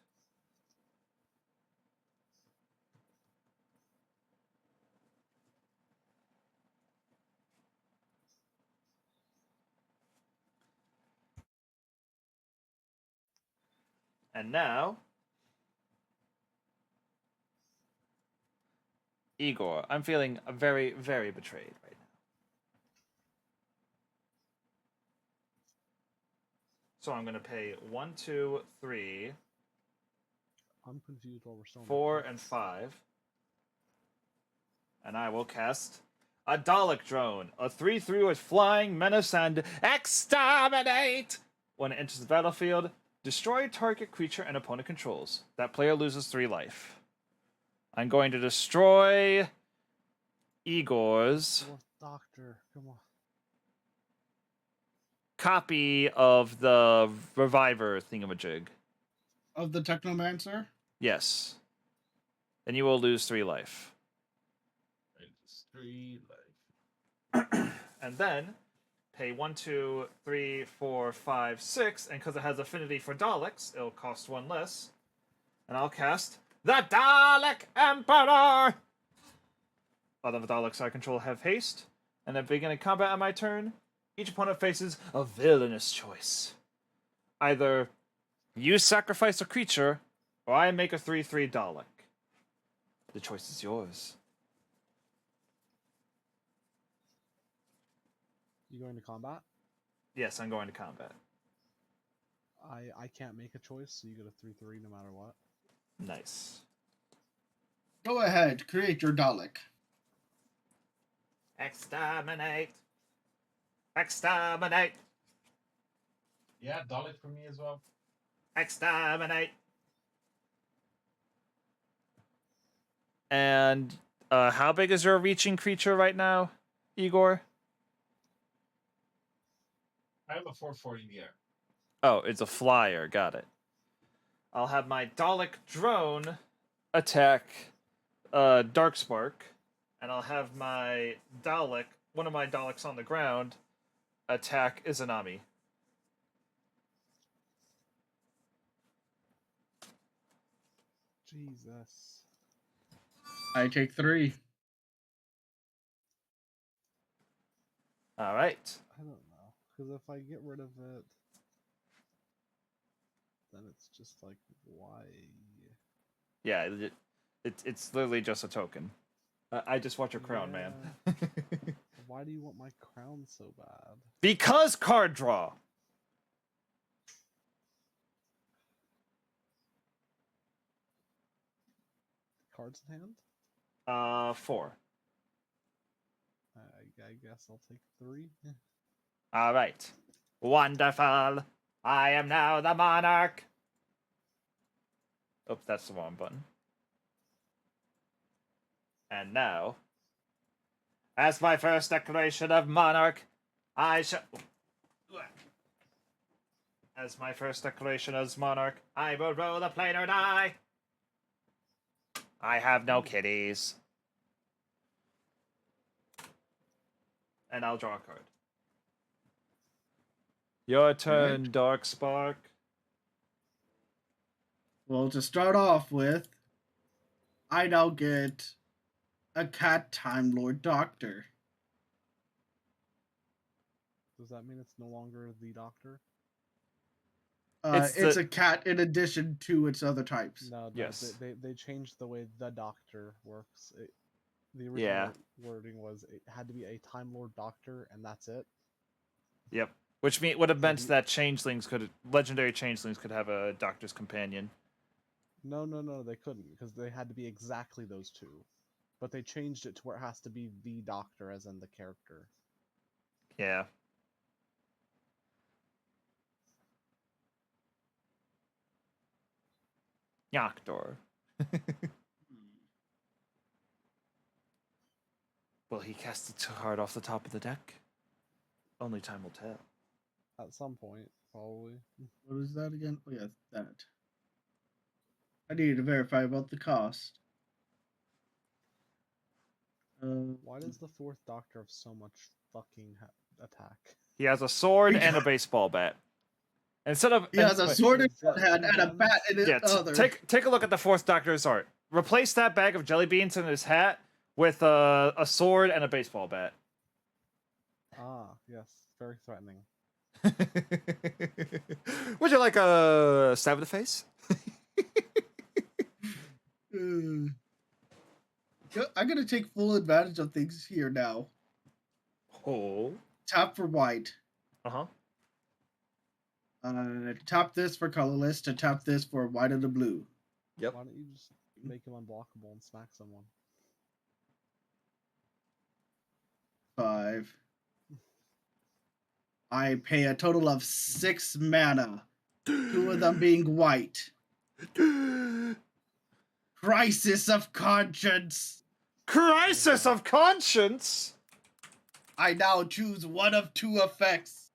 Speaker 2: And now, Igor, I'm feeling very, very betrayed right now. So I'm going to pay 1, 2, 3,
Speaker 5: I'm confused while we're still on
Speaker 2: 4,
Speaker 5: the
Speaker 2: and
Speaker 5: cards.
Speaker 2: 5. And I will cast a Dalek drone, a 3/3 with flying, menace, and exterminate. When it enters the battlefield, destroy target creature and opponent controls. That player loses 3 life. I'm going to destroy Igor's
Speaker 5: Fourth Doctor, come on.
Speaker 2: copy of the Reviver thingamajig.
Speaker 3: Of the Technomancer?
Speaker 2: Yes. Then you will lose 3 life.
Speaker 4: It's 3 life.
Speaker 2: And then pay 1, 2, 3, 4, 5, 6, and because it has affinity for Daleks, it'll cost 1 less. And I'll cast the Dalek Emperor! Other Daleks I control have haste, and at the beginning of combat on my turn, each opponent faces a villainous choice. Either you sacrifice a creature, or I make a 3/3 Dalek. The choice is yours.
Speaker 5: You going to combat?
Speaker 2: Yes, I'm going to combat.
Speaker 5: I can't make a choice, so you get a 3/3 no matter what.
Speaker 2: Nice.
Speaker 3: Go ahead, create your Dalek.
Speaker 2: Exterminate! Exterminate!
Speaker 4: Yeah, Dalek for me as well.
Speaker 2: Exterminate! And how big is your reaching creature right now, Igor?
Speaker 4: I have a 4/4 in the air.
Speaker 2: Oh, it's a flyer. Got it. I'll have my Dalek drone attack Darkspark, and I'll have my Dalek, one of my Daleks on the ground, attack Izanami.
Speaker 5: Jesus.
Speaker 3: I take 3.
Speaker 2: All right.
Speaker 5: I don't know. Because if I get rid of it, then it's just like, why?
Speaker 2: Yeah, it's literally just a token. I just want your crown, man.
Speaker 5: Why do you want my crown so bad?
Speaker 2: Because card draw.
Speaker 5: Cards in hand?
Speaker 2: 4.
Speaker 5: I guess I'll take 3.
Speaker 2: All right. Wonderful. I am now the monarch. Oops, that's the wrong button. And now, as my first declaration of monarch, I shall. As my first declaration as monarch, I will roll a planar die. I have no kitties. and I'll draw a card. Your turn,
Speaker 3: Right.
Speaker 2: Dark Spark.
Speaker 3: Well, to start off with, I now get a cat Time Lord Doctor.
Speaker 5: Does that mean it's no longer the Doctor?
Speaker 3: It's a cat in addition to its other types.
Speaker 5: No,
Speaker 2: Yes.
Speaker 5: they changed the way the Doctor works. The original
Speaker 2: Yeah.
Speaker 5: wording was it had to be a Time Lord Doctor, and that's it.
Speaker 2: Yep. Which would have
Speaker 5: So
Speaker 2: meant that legendary changelings could have a Doctor's Companion.
Speaker 5: No, they couldn't because they had to be exactly those two. But they changed it to where it has to be the Doctor, as in the character.
Speaker 2: Yeah. Yakdor. Will he cast it too hard off the top of the deck? Only time will tell.
Speaker 5: At some point, probably.
Speaker 3: What is that again? Oh, yeah, that. I needed to verify about the cost.
Speaker 5: Why does the fourth Doctor have so much fucking attack?
Speaker 2: He has a sword and a baseball bat. Instead of
Speaker 3: He has a sword in
Speaker 5: Is that
Speaker 3: one hand
Speaker 5: two
Speaker 3: and a
Speaker 5: guns?
Speaker 3: bat in his
Speaker 2: yeah,
Speaker 3: other.
Speaker 2: take a look at the fourth Doctor's art. Replace that bag of jelly beans in his hat with a sword and a baseball bat.
Speaker 5: Ah, yes, very threatening.
Speaker 2: Would you like a stab in the face?
Speaker 3: I'm gonna take full advantage of things here now.
Speaker 2: Oh.
Speaker 3: Tap for white.
Speaker 2: Uh-huh.
Speaker 3: Tap this for colorless. To tap this for white and the blue.
Speaker 2: Yep.
Speaker 5: Why don't you just make him unblockable and smack someone?
Speaker 3: 5. I pay a total of 6 mana. 2 of them being white. Crisis of Conscience.
Speaker 2: Crisis of conscience.
Speaker 3: I now choose one of 2 effects.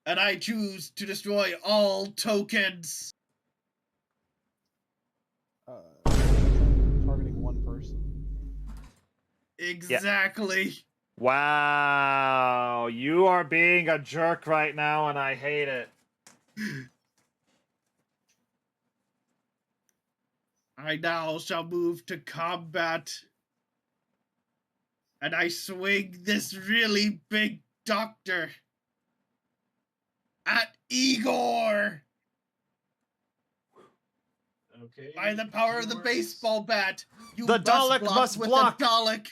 Speaker 3: And I choose to destroy all tokens.
Speaker 5: Targeting one person.
Speaker 3: Exactly.
Speaker 2: Wow, you are being a jerk right now, and I hate it.
Speaker 3: I now shall move to combat. And I swing this really big doctor at Igor.
Speaker 4: Okay.
Speaker 3: By the power of the
Speaker 4: keywords.
Speaker 3: baseball bat, you
Speaker 2: The Dalek
Speaker 3: block
Speaker 2: must
Speaker 3: with
Speaker 2: block.
Speaker 3: the Dalek.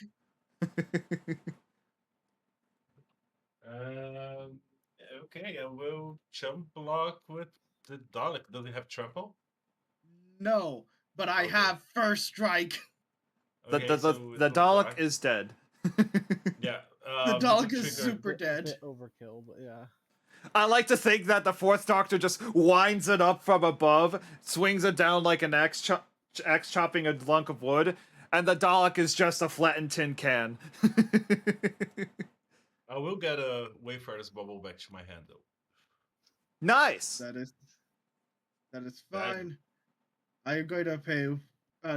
Speaker 4: Okay, I will jump block with the Dalek. Does it have trample?
Speaker 3: No, but I
Speaker 4: Okay.
Speaker 3: have first strike.
Speaker 4: Okay,
Speaker 2: The
Speaker 4: so it will
Speaker 2: Dalek
Speaker 4: die.
Speaker 2: is dead.
Speaker 4: Yeah.
Speaker 3: The
Speaker 4: we
Speaker 3: Dalek
Speaker 4: will
Speaker 3: is
Speaker 4: trigger-
Speaker 3: super dead.
Speaker 5: A bit overkill, but yeah.
Speaker 2: I like to think that the fourth Doctor just winds it up from above, swings it down like an axe chopping a lunk of wood, and the Dalek is just a flattened tin can.
Speaker 4: I will get a Wayfarer's bubble back to my hand though.
Speaker 2: Nice.
Speaker 3: That is
Speaker 4: Bang.
Speaker 3: fine. I'm going to pay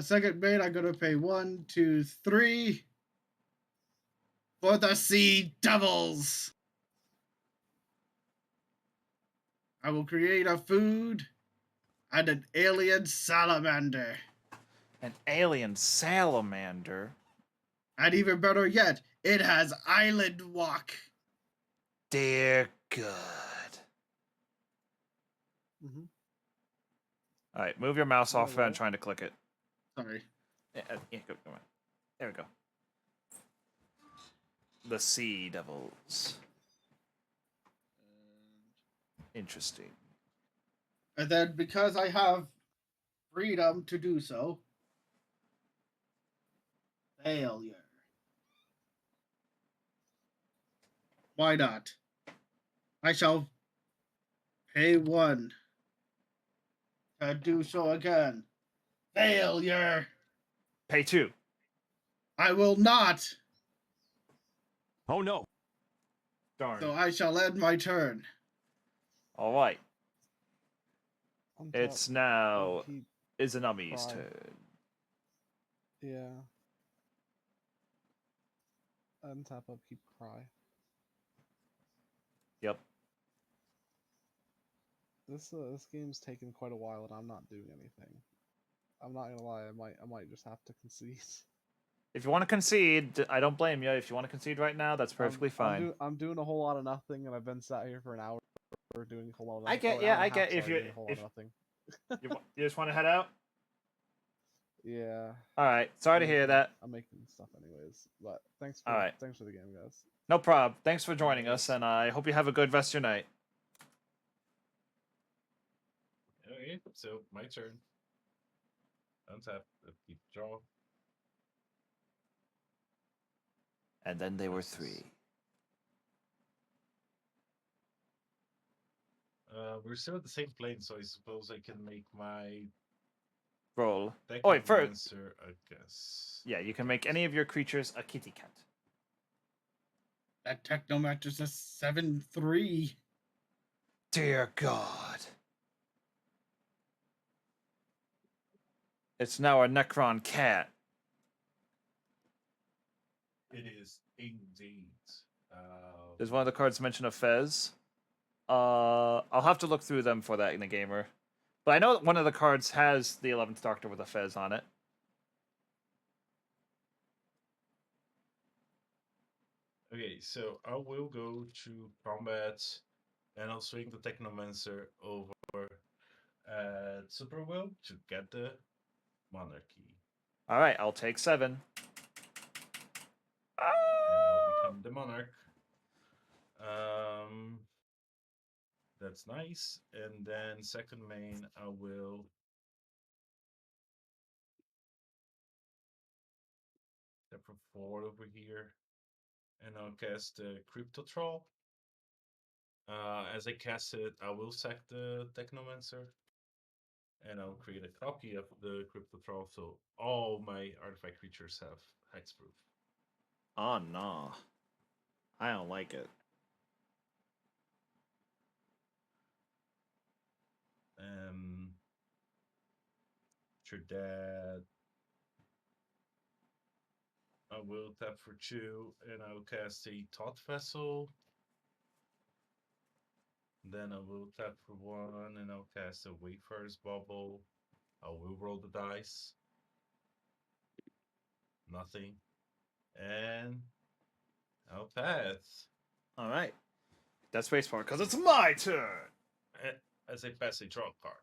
Speaker 3: second mate. I'm going to pay 1, 2, 3 for the Sea Devils. I will create a food and an alien salamander.
Speaker 2: An alien salamander.
Speaker 3: And even better yet, it has island walk.
Speaker 2: Dear good.
Speaker 5: Mm-hmm.
Speaker 2: All right, move your mouse off.
Speaker 5: roll?
Speaker 2: I'm trying to click it.
Speaker 3: Sorry.
Speaker 2: Yeah, go on. There we go. The Sea Devils. Interesting.
Speaker 3: And then because I have freedom to do so, failure. Why not? I shall pay 1 to do so again. Failure.
Speaker 2: Pay 2.
Speaker 3: I will not.
Speaker 6: Oh no.
Speaker 2: Darn.
Speaker 3: So I shall end my turn.
Speaker 2: All right.
Speaker 5: On
Speaker 2: It's
Speaker 5: top,
Speaker 2: now
Speaker 5: keep,
Speaker 2: Izanami's
Speaker 5: Pry.
Speaker 2: turn.
Speaker 5: yeah. Untap, upkeep, cry.
Speaker 2: Yep.
Speaker 5: This game's taken quite a while, and I'm not doing anything. I'm not gonna lie. I might just have to concede.
Speaker 2: If you want to concede, I don't blame you. If you want to concede right now, that's perfectly fine.
Speaker 5: I'm doing a whole lot of nothing, and I've been sat here for an hour doing a whole lot of
Speaker 2: I
Speaker 5: nothing.
Speaker 2: get,
Speaker 5: an
Speaker 2: yeah,
Speaker 5: hour and
Speaker 2: I
Speaker 5: a half,
Speaker 2: get. If
Speaker 5: sorry,
Speaker 2: you
Speaker 5: doing a whole lot of nothing.
Speaker 2: you just want to head out.
Speaker 5: Yeah.
Speaker 2: All right. Sorry to hear that.
Speaker 5: I'm making stuff anyways, but thanks
Speaker 2: All right.
Speaker 5: for the game, guys.
Speaker 2: No problem. Thanks for joining us, and I hope you have a good rest of your night.
Speaker 4: Okay, so my turn. Untap, keep draw.
Speaker 2: And then they were 3.
Speaker 4: We're still at the same plane, so I suppose I can make my
Speaker 2: Roll.
Speaker 4: deck
Speaker 2: Oh, wait, first.
Speaker 4: answer, I guess.
Speaker 2: Yeah, you can make any of your creatures a kitty cat.
Speaker 3: That Technomancer's a 7/3.
Speaker 2: Dear God. It's now a Necron cat.
Speaker 4: It is indeed.
Speaker 2: Does one of the cards mention a Fez? I'll have to look through them for that in the gamer. But I know that one of the cards has the 11th Doctor with a Fez on it.
Speaker 4: Okay, so I will go to combat, and I'll swing the Technomancer over at Super Will to get the Monarchy.
Speaker 2: Alright, I'll take 7.
Speaker 4: And I'll become the Monarch. That's nice. And then second main, I will step forward over here, and I'll cast the Crypto Troll. As I cast it, I will sack the Technomancer, and I'll create a copy of the Crypto Troll, so all my artifact creatures have hexproof.
Speaker 2: Oh, no. I don't like it.
Speaker 4: After that, I will tap for 2, and I will cast a Thought Vessel. Then I will tap for 1, and I'll cast a Wayfarer's Bubble. I will roll the dice. Nothing. And I'll pass.
Speaker 2: Alright. That's spacebar, because it's my turn!
Speaker 4: As I pass a draw card.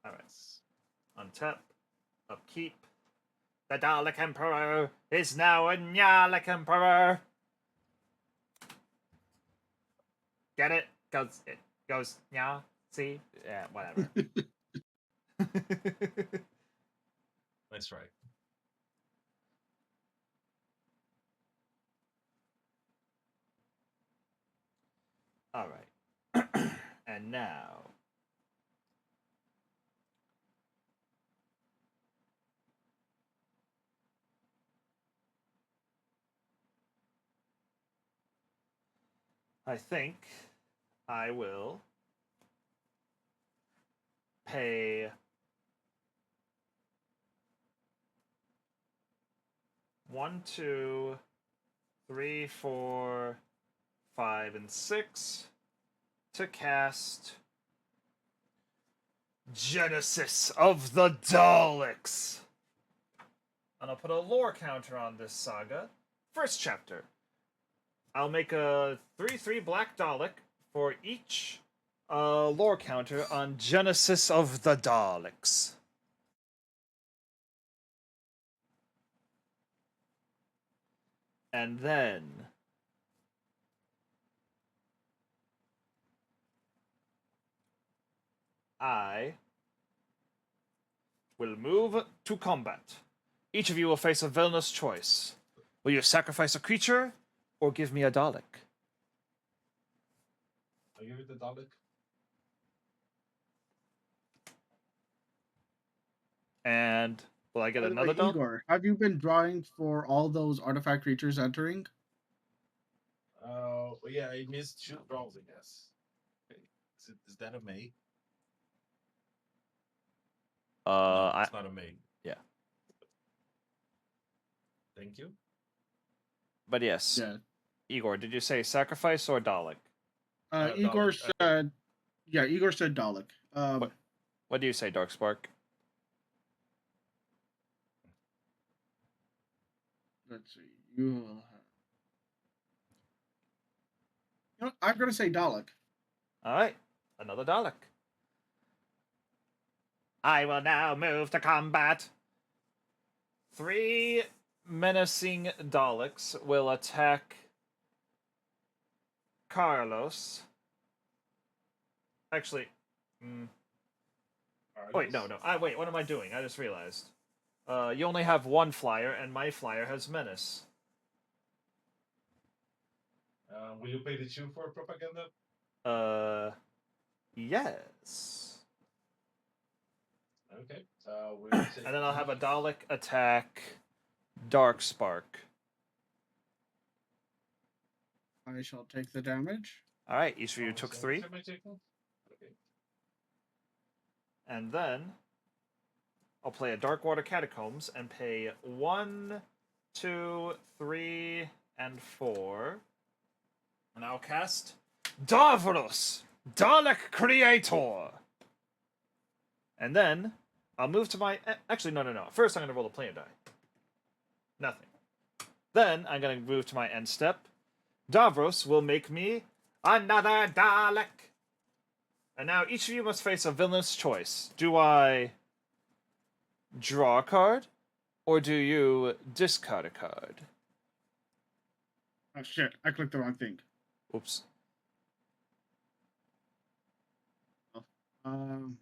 Speaker 2: Alright. Untap. Upkeep. The Dalek Emperor is now a Dalek Emperor! Get it? Because it goes, yeah, see? Yeah, whatever.
Speaker 4: Nice try.
Speaker 2: Alright. And now... I think I will pay 1, 2, 3, 4, 5, and 6 to cast Genesis of the Daleks. And I'll put a lore counter on this saga. First chapter. I'll make a 3/3 black Dalek for each lore counter on Genesis of the Daleks. And then I will move to combat. Each of you will face a villainous choice. Will you sacrifice a creature or give me a Dalek?
Speaker 4: Are you the Dalek?
Speaker 2: And will I get
Speaker 3: By the
Speaker 2: another
Speaker 3: way,
Speaker 2: Dalek?
Speaker 3: Igor, have you been drawing for all those artifact creatures entering?
Speaker 4: Well, yeah, I missed 2 draws, I guess. Okay. Is that a May? No, it's not a May.
Speaker 2: Yeah.
Speaker 4: Thank you.
Speaker 2: But yes,
Speaker 3: Yeah.
Speaker 2: Igor, did you say sacrifice or Dalek?
Speaker 3: Igor
Speaker 4: Dalek,
Speaker 3: said, yeah, Igor said Dalek.
Speaker 2: What do you say, Darkspark?
Speaker 3: Let's see. You will have. You know, I'm gonna say Dalek.
Speaker 2: All right, another Dalek. I will now move to combat. 3 menacing Daleks will attack Carlos. Actually, wait, no. Wait, what am I doing? I just realized. You only have one flyer, and my flyer has menace.
Speaker 4: Will you pay the 2 for propaganda?
Speaker 2: Yes.
Speaker 4: Okay.
Speaker 2: And then I'll have a Dalek attack Darkspark.
Speaker 3: I shall take the damage.
Speaker 2: All right, each of you took 3.
Speaker 4: Okay.
Speaker 2: And then I'll play a Darkwater Catacombs and pay 1, 2, 3, and 4. And I'll cast Davros, Dalek Creator. And then I'll move to my. Actually, no. First, I'm going to roll a player die. Nothing. Then I'm going to move to my end step. Davros will make me another Dalek. And now each of you must face a villainous choice. Do I draw a card, or do you discard a card?
Speaker 3: Oh shit! I clicked the wrong thing.
Speaker 2: Oops.
Speaker 3: Um.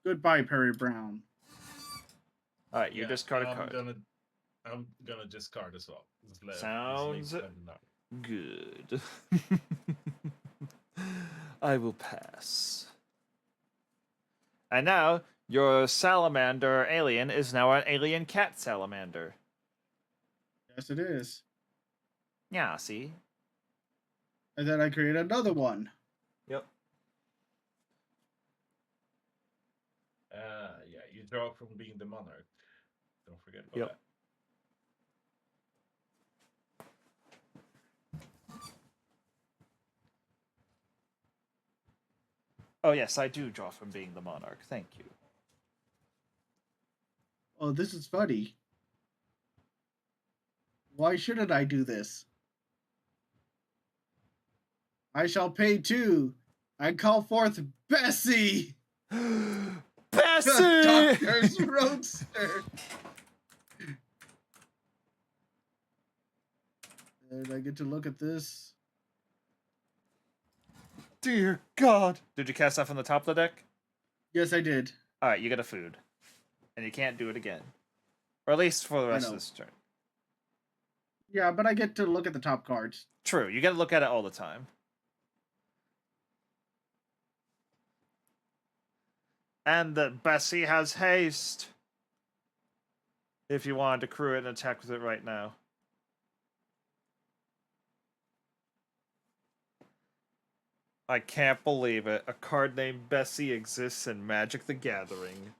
Speaker 3: Goodbye, Perry Brown.
Speaker 2: All right, you discard a card.
Speaker 4: I'm gonna discard as well.
Speaker 2: Sounds good. I will pass. And now, your salamander alien is now an alien cat salamander.
Speaker 3: Yes, it is.
Speaker 2: Yeah, see?
Speaker 3: And then I create another one.
Speaker 2: Yep.
Speaker 4: Yeah, you draw from being the monarch. Don't forget about
Speaker 2: Yep.
Speaker 4: that.
Speaker 2: Oh, yes, I do draw from being the monarch. Thank you.
Speaker 3: Oh, this is funny. Why shouldn't I do this? I shall pay 2 and call forth Bessie, the
Speaker 2: Bessie!
Speaker 3: Doctor's Roadster. And I get to look at this.
Speaker 2: Dear God. Did you cast that from the top of the deck?
Speaker 3: Yes, I did.
Speaker 2: All right, you get a food. And you can't do it again. Or at least for the rest of this turn.
Speaker 3: Yeah, but I get to look at the top cards.
Speaker 2: True, you get to look at it all the time. And that Bessie has haste. If you wanted to crew it and attack with it right now. I can't believe it. A card named Bessie exists in Magic the Gathering.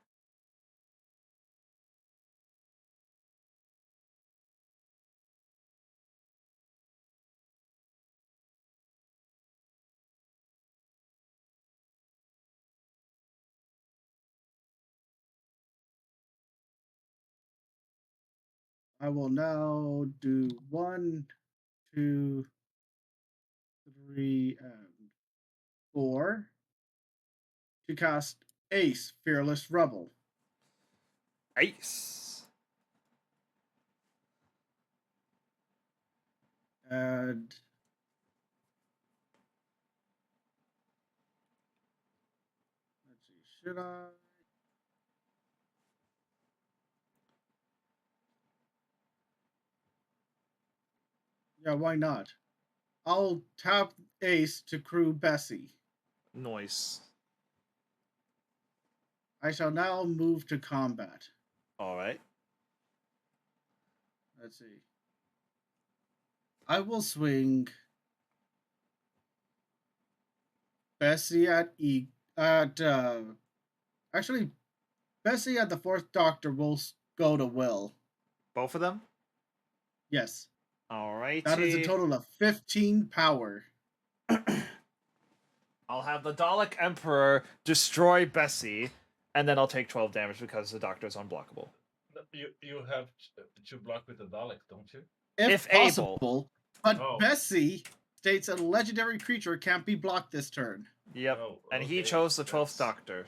Speaker 3: I will now do 1, 2, 3, and 4 to cast Ace, Fearless Rebel.
Speaker 2: Ace.
Speaker 3: And let's see, should I? Yeah, why not? I'll tap Ace to crew Bessie.
Speaker 2: Nice.
Speaker 3: I shall now move to combat.
Speaker 2: Alright.
Speaker 3: Let's see. I will swing Bessie at actually Bessie and the Fourth Doctor will go to Will.
Speaker 2: Both of them?
Speaker 3: Yes.
Speaker 2: Alrighty.
Speaker 3: That is a total of 15 power.
Speaker 2: I'll have the Dalek Emperor destroy Bessie, and then I'll take 12 damage because the Doctor's unblockable.
Speaker 4: You have to block with the Dalek, don't you?
Speaker 3: If
Speaker 2: able.
Speaker 3: possible. But
Speaker 4: Oh.
Speaker 3: Bessie states a legendary creature can't be blocked this turn.
Speaker 2: Yep.
Speaker 4: Oh,
Speaker 2: And he
Speaker 4: okay,
Speaker 2: chose the 12th
Speaker 4: that's-
Speaker 2: Doctor.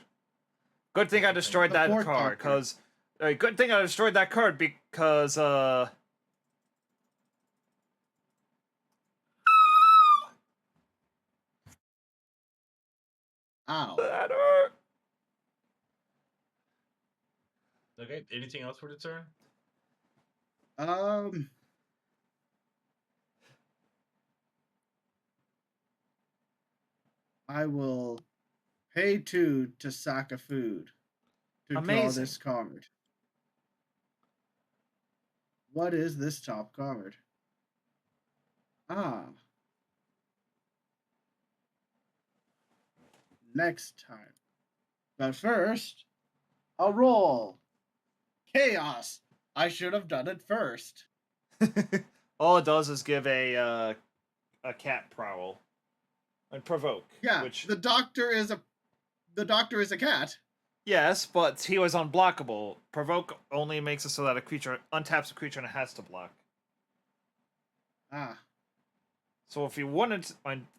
Speaker 2: Good thing I
Speaker 4: That's the
Speaker 2: destroyed
Speaker 3: The
Speaker 2: that
Speaker 3: Fourth
Speaker 2: card,
Speaker 3: Doctor.
Speaker 2: because... good thing I destroyed that card, because,
Speaker 3: Ow.
Speaker 2: that hurt.
Speaker 4: Okay, anything else for the turn?
Speaker 3: I will pay 2 to sack a food to draw
Speaker 2: Amazing.
Speaker 3: this card. What is this top card? Ah. Next time. But first, a roll. Chaos. I should have done it first.
Speaker 2: All it does is give a cat prowl. And provoke.
Speaker 3: Yeah,
Speaker 2: Which,
Speaker 3: the doctor is a cat.
Speaker 2: yes, but he was unblockable. Provoke only makes it so that a creature untaps a creature and it has to block.
Speaker 3: Ah.
Speaker 2: So if you wanted,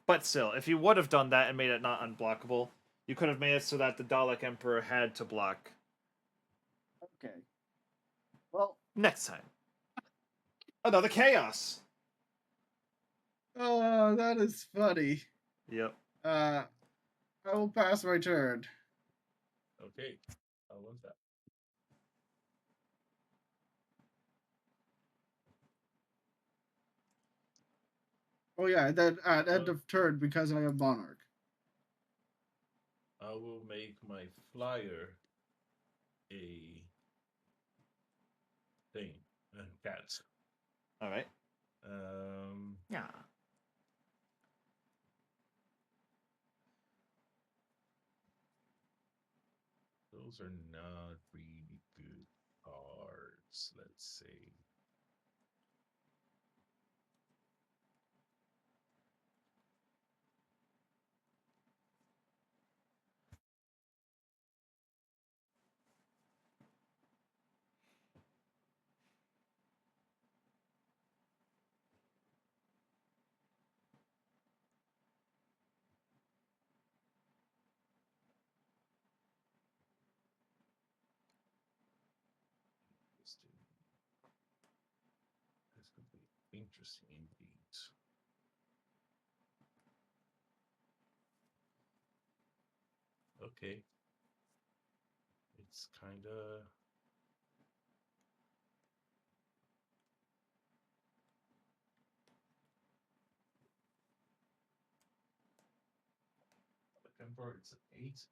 Speaker 2: but still, if you would have done that and made it not unblockable, you could have made it so that the Dalek Emperor had to block
Speaker 3: Okay. Well,
Speaker 2: next time. Another chaos.
Speaker 3: oh, that is funny.
Speaker 2: Yep.
Speaker 3: I will pass my turn.
Speaker 4: Okay, I want that.
Speaker 3: Oh yeah, then at end of turn because I have Monarch.
Speaker 4: I will make my flyer a thing, a cat.
Speaker 2: All right. Yeah.
Speaker 4: Those are not really good cards, let's say. This could be interesting indeed. Okay. It's kind of... Emperor, it's an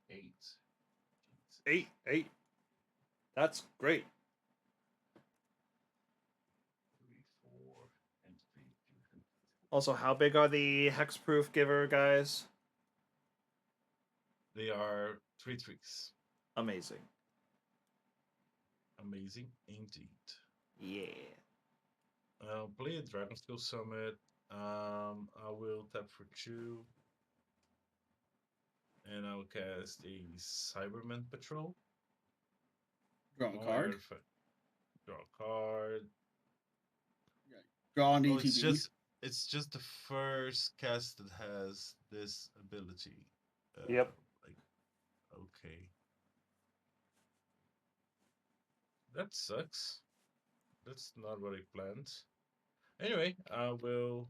Speaker 4: 8/8.
Speaker 2: 8/8. That's great.
Speaker 4: 3/4 and 3.
Speaker 2: Also, how big are the hexproof giver guys?
Speaker 4: They are 3/3.
Speaker 2: Amazing.
Speaker 4: Amazing indeed.
Speaker 2: Yeah.
Speaker 4: I'll play a Dragonsteel Summit. I will tap for 2. And I'll cast a Cyberman Patrol.
Speaker 3: Draw a card.
Speaker 4: Draw a card.
Speaker 3: Draw an
Speaker 4: Oh,
Speaker 3: ETB.
Speaker 4: it's just the first cast that has this ability.
Speaker 2: Yep.
Speaker 4: Like, okay. That sucks. That's not what I planned. Anyway, I will.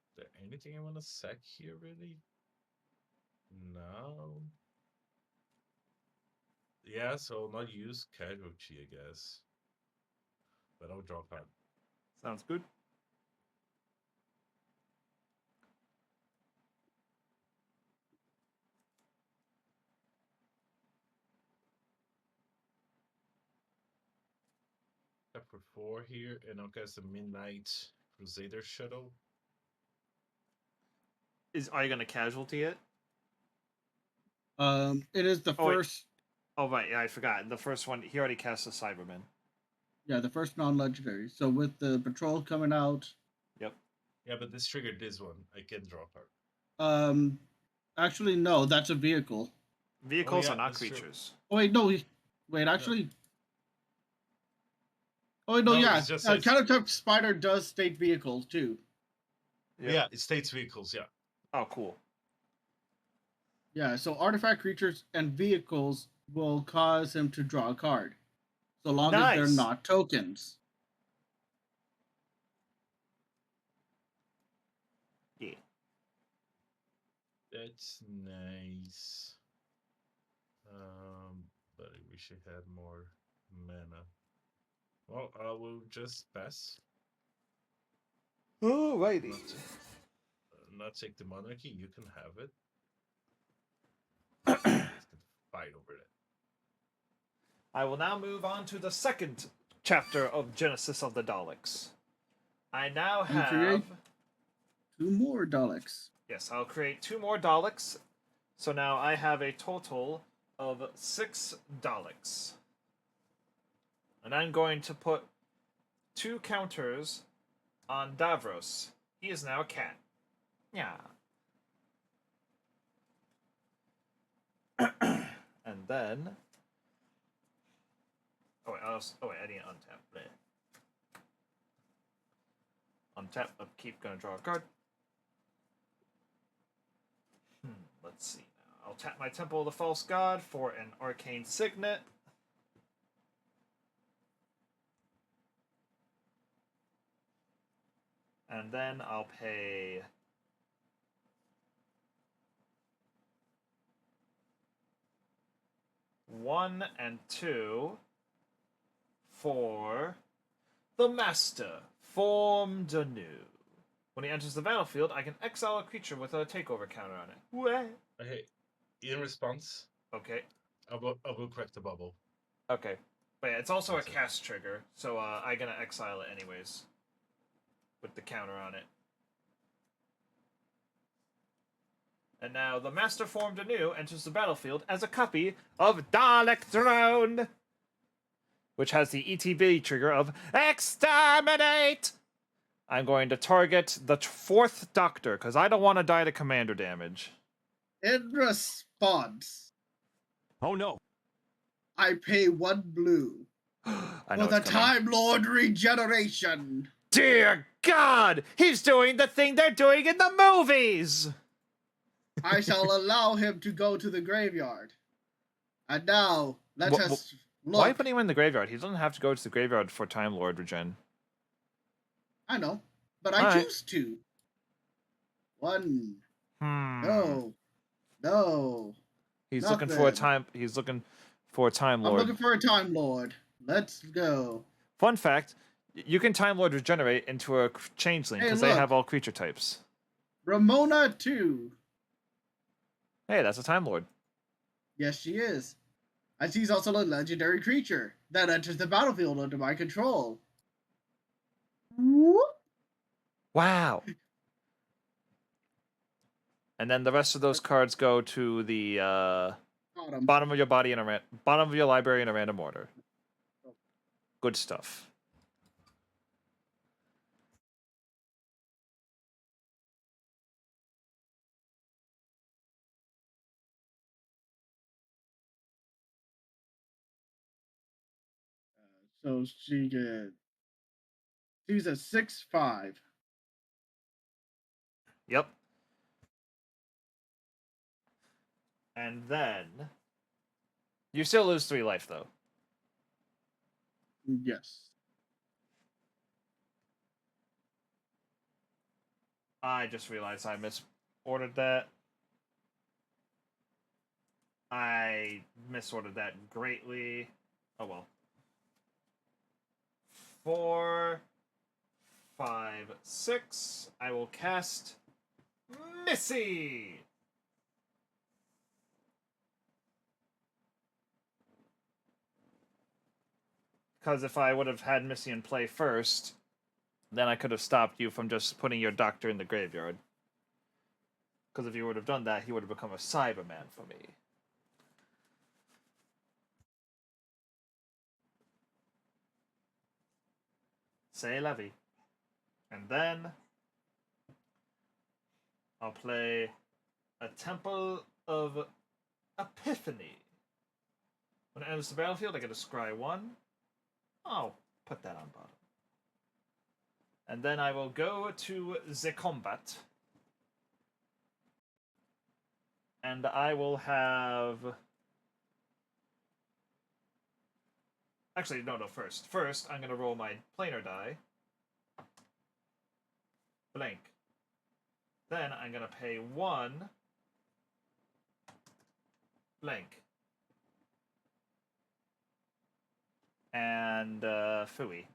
Speaker 4: Is there anything I want to sack here, really? No. Yeah, so I'll not use casualty, I guess. But I'll draw a card.
Speaker 2: Sounds good.
Speaker 4: Tap for 4 here, and I'll cast a Midnight Crusader Shuttle.
Speaker 2: Are you gonna casualty it?
Speaker 3: It is the
Speaker 2: Oh, wait.
Speaker 3: first.
Speaker 2: Oh right, yeah, I forgot. The first one, he already cast the Cyberman.
Speaker 3: Yeah, the first non-legendary. So with the patrol coming out,
Speaker 2: Yep.
Speaker 4: Yeah, but this triggered this one. I can draw a card.
Speaker 3: actually no, that's a vehicle.
Speaker 2: Vehicles
Speaker 4: yeah,
Speaker 2: are not
Speaker 4: that's true.
Speaker 2: creatures.
Speaker 3: Oh wait, no, wait, actually. Oh wait, no,
Speaker 4: No,
Speaker 3: yeah,
Speaker 4: it's just says-
Speaker 3: countertop spider does state vehicles too.
Speaker 2: Yep.
Speaker 4: Yeah, it states vehicles. Yeah.
Speaker 2: Oh, cool.
Speaker 3: Yeah, so artifact creatures and vehicles will cause him to draw a card, so long as they're
Speaker 2: Nice.
Speaker 3: not tokens.
Speaker 2: Yeah.
Speaker 4: That's nice. But I wish I had more mana. Well, I will just pass.
Speaker 2: Alrighty.
Speaker 4: Not take the monarchy. You can have it. You guys can fight over that.
Speaker 2: I will now move on to the second chapter of Genesis of the Daleks. I now
Speaker 3: You create-
Speaker 2: have...
Speaker 3: 2 more Daleks.
Speaker 2: Yes, I'll create 2 more Daleks. So now I have a total of 6 Daleks. And I'm going to put 2 counters on Davros. He is now a cat. Yeah. And then... Oh wait, I need to untap. Bleh. Untap, upkeep, gonna draw a card. Let's see now. I'll tap my Temple of the False God for an Arcane Signet. And then I'll pay... one and 2 for the Master formed anew. When he enters the battlefield, I can exile a creature with a takeover counter on it. What?
Speaker 4: Okay. In response,
Speaker 2: Okay.
Speaker 4: I will crack the bubble.
Speaker 2: Okay. But yeah, it's also
Speaker 4: That's
Speaker 2: a
Speaker 4: it.
Speaker 2: cast trigger, so I'm gonna exile it anyways. With the counter on it. And now the Master formed anew enters the battlefield as a copy of Dalek Throne, which has the ETB trigger of Exterminate! I'm going to target the 4th Doctor, because I don't want to die to commander damage.
Speaker 3: In response,
Speaker 6: Oh no.
Speaker 3: I pay 1 blue
Speaker 2: I know
Speaker 3: for the
Speaker 2: it's coming.
Speaker 3: Time Lord regeneration.
Speaker 2: Dear God! He's doing the thing they're doing in the movies!
Speaker 3: I shall allow him to go to the graveyard. And now, let
Speaker 2: Wha-
Speaker 3: us
Speaker 2: Why
Speaker 3: look.
Speaker 2: putting him in the graveyard? He doesn't have to go to the graveyard for Time Lord regen.
Speaker 3: I know, but I
Speaker 2: Alright.
Speaker 3: choose to. 1.
Speaker 2: No.
Speaker 3: No.
Speaker 2: He's looking for a
Speaker 3: nothing.
Speaker 2: time. He's looking for a Time
Speaker 3: I'm
Speaker 2: Lord.
Speaker 3: looking for a Time Lord. Let's go.
Speaker 2: Fun fact: you can Time Lord regenerate into a changeling
Speaker 3: Hey,
Speaker 2: because they
Speaker 3: look.
Speaker 2: have all creature types.
Speaker 3: Ramona 2.
Speaker 2: Hey, that's a Time Lord.
Speaker 3: Yes, she is. And she's also a legendary creature that enters the battlefield under my control. Whoop.
Speaker 2: Wow. And then the rest of those cards go to the
Speaker 3: Bottom.
Speaker 2: bottom of your body in a bottom of your library in a random order. Good stuff.
Speaker 3: So she's a 6/5.
Speaker 2: Yep. And then you still lose 3 life though.
Speaker 3: Yes.
Speaker 2: I just realized I misordered that. I misordered that greatly. Oh well. 4, 5, 6. I will cast Missy. Because if I would have had Missy in play first, then I could have stopped you from just putting your doctor in the graveyard. Because if he would have done that, he would have become a Cyberman for me. Say la vie. And then I'll play a Temple of Epiphany. When it enters the battlefield, I get a scry 1. I'll put that on bottom. And then I will go to the combat. And I will have... Actually, no, first. First, I'm going to roll my planar die. Blank. Then I'm going to pay 1. Blank. And, phooey.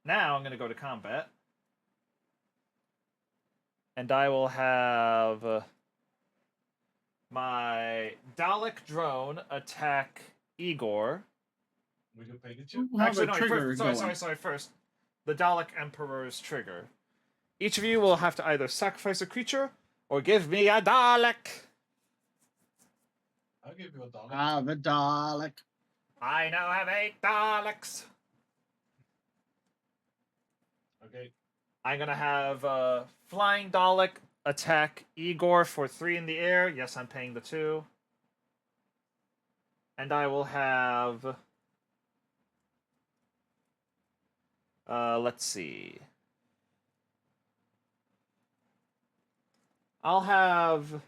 Speaker 2: Now I'm going to go to combat. And I will have my Dalek drone attack Igor.
Speaker 4: Will you pay the chip?
Speaker 3: You have
Speaker 2: Actually,
Speaker 3: a
Speaker 2: no,
Speaker 3: trigger
Speaker 2: first, sorry. First, the Dalek Emperor's trigger. Each of you will have to either sacrifice a creature or give me a Dalek.
Speaker 4: I'll give you a dollar.
Speaker 3: Ah, the Dalek.
Speaker 2: I now have 8 Daleks.
Speaker 4: Okay.
Speaker 2: I'm gonna have Flying Dalek attack Igor for 3 in the air. Yes, I'm paying the 2. And I will have... let's see. I'll have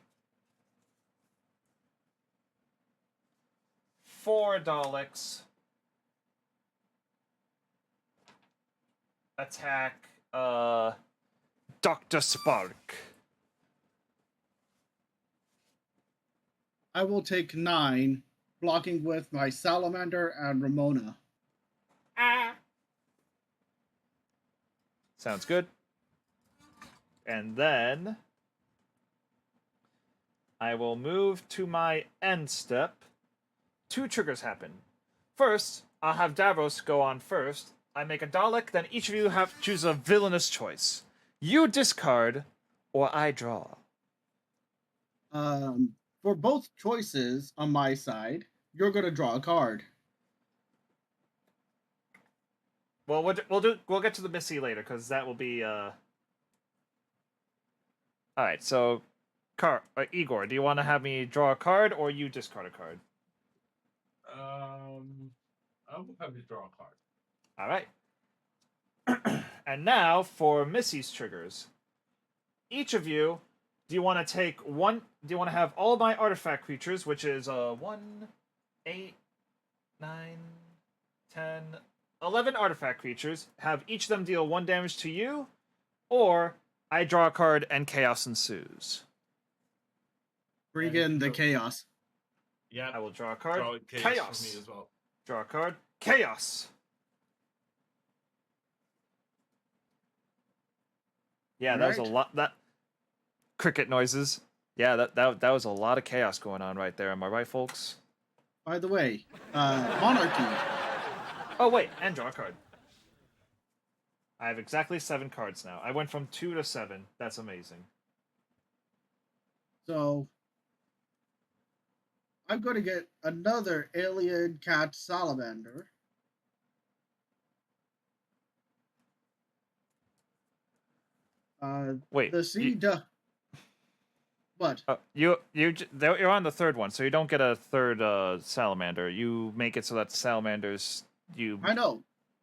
Speaker 2: 4 Daleks attack Dr. Spark.
Speaker 3: I will take 9, blocking with my Salamander and Ramona.
Speaker 2: Sounds good. And then I will move to my end step. 2 triggers happen. First, I'll have Davros go on first. I make a Dalek, then each of you have to choose a villainous choice. You discard, or I draw.
Speaker 3: For both choices on my side, you're going to draw a card.
Speaker 2: Well, we'll get to the Missy later because that will be All right, so Igor, do you want to have me draw a card or you discard a card?
Speaker 4: I will have you draw a card.
Speaker 2: All right. And now for Missy's triggers. Each of you, do you want to take one? Do you want to have all my artifact creatures, which is 1, 8, 9, 10, 11 artifact creatures, have each of them deal 1 damage to you, or I draw a card and chaos ensues?
Speaker 3: Bring in the chaos.
Speaker 4: Yeah.
Speaker 2: I will draw a card.
Speaker 4: Draw chaos for me as well.
Speaker 2: Draw a card. Chaos. Yeah, that was a lot. That cricket noises. Yeah, that was a lot of chaos going on right there. Am I right, folks?
Speaker 3: By the way, Monarchy.
Speaker 2: Oh wait, and draw a card. I have exactly 7 cards now. I went from 2 to 7. That's amazing.
Speaker 3: So I'm going to get another alien cat salamander.
Speaker 2: Wait,
Speaker 3: the sea what?
Speaker 2: you're on the 3rd one, so you don't get a 3rd salamander. You make it so that salamanders
Speaker 3: I know.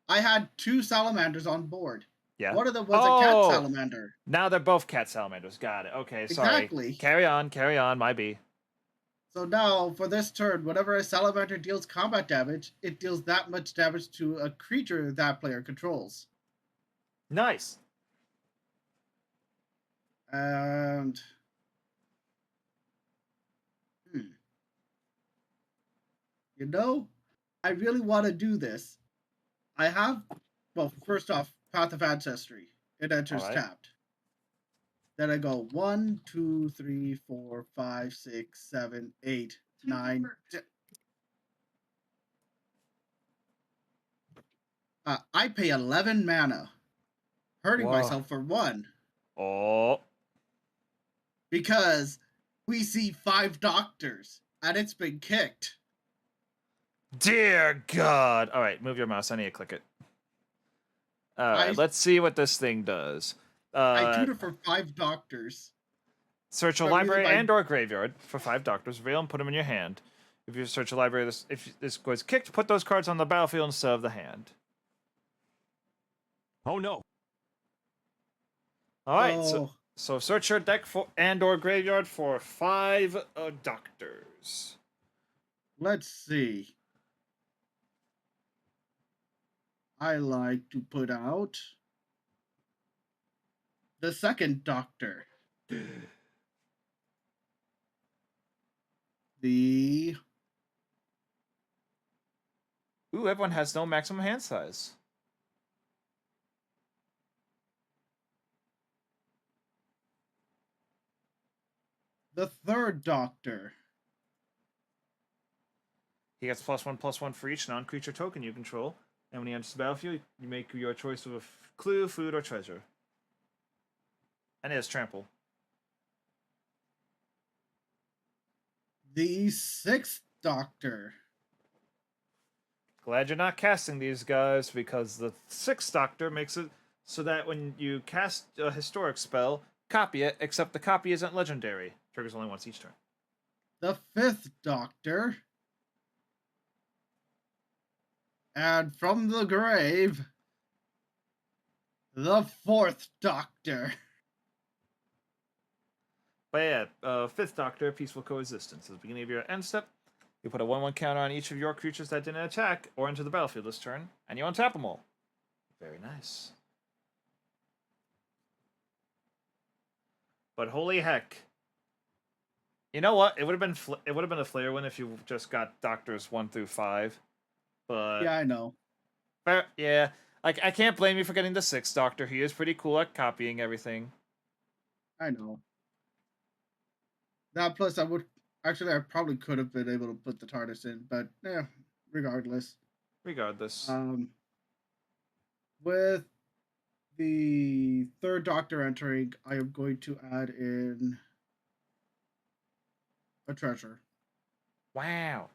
Speaker 3: I had 2 salamanders on board.
Speaker 2: Yeah.
Speaker 3: One of them was a cat salamander.
Speaker 2: Now they're both cat salamanders. Got it. Okay, sorry.
Speaker 3: Exactly.
Speaker 2: Carry on, my B.
Speaker 3: So now, for this turn, whenever a salamander deals combat damage, it deals that much damage to a creature that player controls.
Speaker 2: Nice.
Speaker 3: And... You know, I really want to do this. I have... Well, first off, Path of Ancestry. It enters tapped. Then I go 1, 2, 3, 4, 5, 6, 7, 8, 9, 10. I pay 11 mana hurting
Speaker 2: Whoa.
Speaker 3: myself for one.
Speaker 2: Oh.
Speaker 3: Because we see 5 doctors, and it's been kicked.
Speaker 2: Dear God. All right, move your mouse. I need to click it. All right, let's see what this thing does.
Speaker 3: I tutor for 5 doctors.
Speaker 2: Search a
Speaker 3: But really
Speaker 2: library
Speaker 3: by-
Speaker 2: and or graveyard for 5 doctors. Reveal and put them in your hand. If you search a library, if this was kicked, put those cards on the battlefield instead of the hand.
Speaker 6: Oh no.
Speaker 2: All right, so search your deck for and or graveyard for 5 doctors.
Speaker 3: Let's see. I like to put out the second doctor. The
Speaker 2: Ooh, everyone has no maximum hand size.
Speaker 3: third doctor.
Speaker 2: He gets +1/+1 for each non-creature token you control, and when he enters the battlefield, you make your choice of a clue, food, or treasure. And he has trample.
Speaker 3: The sixth doctor.
Speaker 2: Glad you're not casting these guys, because the 6th Doctor makes it so that when you cast a historic spell, copy it, except the copy isn't legendary. Triggers only once each turn.
Speaker 3: The fifth doctor. And from the grave, the fourth doctor.
Speaker 2: But yeah, 5th Doctor, Peaceful Coexistence. At the beginning of your end step, you put a 1/1 counter on each of your creatures that didn't attack or enter the battlefield this turn, and you untap them all. Very nice. But holy heck. You know what? It would have been a flare win if you just got Doctors 1 through 5. But
Speaker 3: Yeah, I know.
Speaker 2: yeah, like I can't blame you for getting the 6th Doctor. He is pretty cool at copying everything.
Speaker 3: I know. That plus I probably could have been able to put the TARDIS in, but yeah, regardless.
Speaker 2: Regardless.
Speaker 3: With the third doctor entering, I am going to add in a treasure.
Speaker 2: Wow.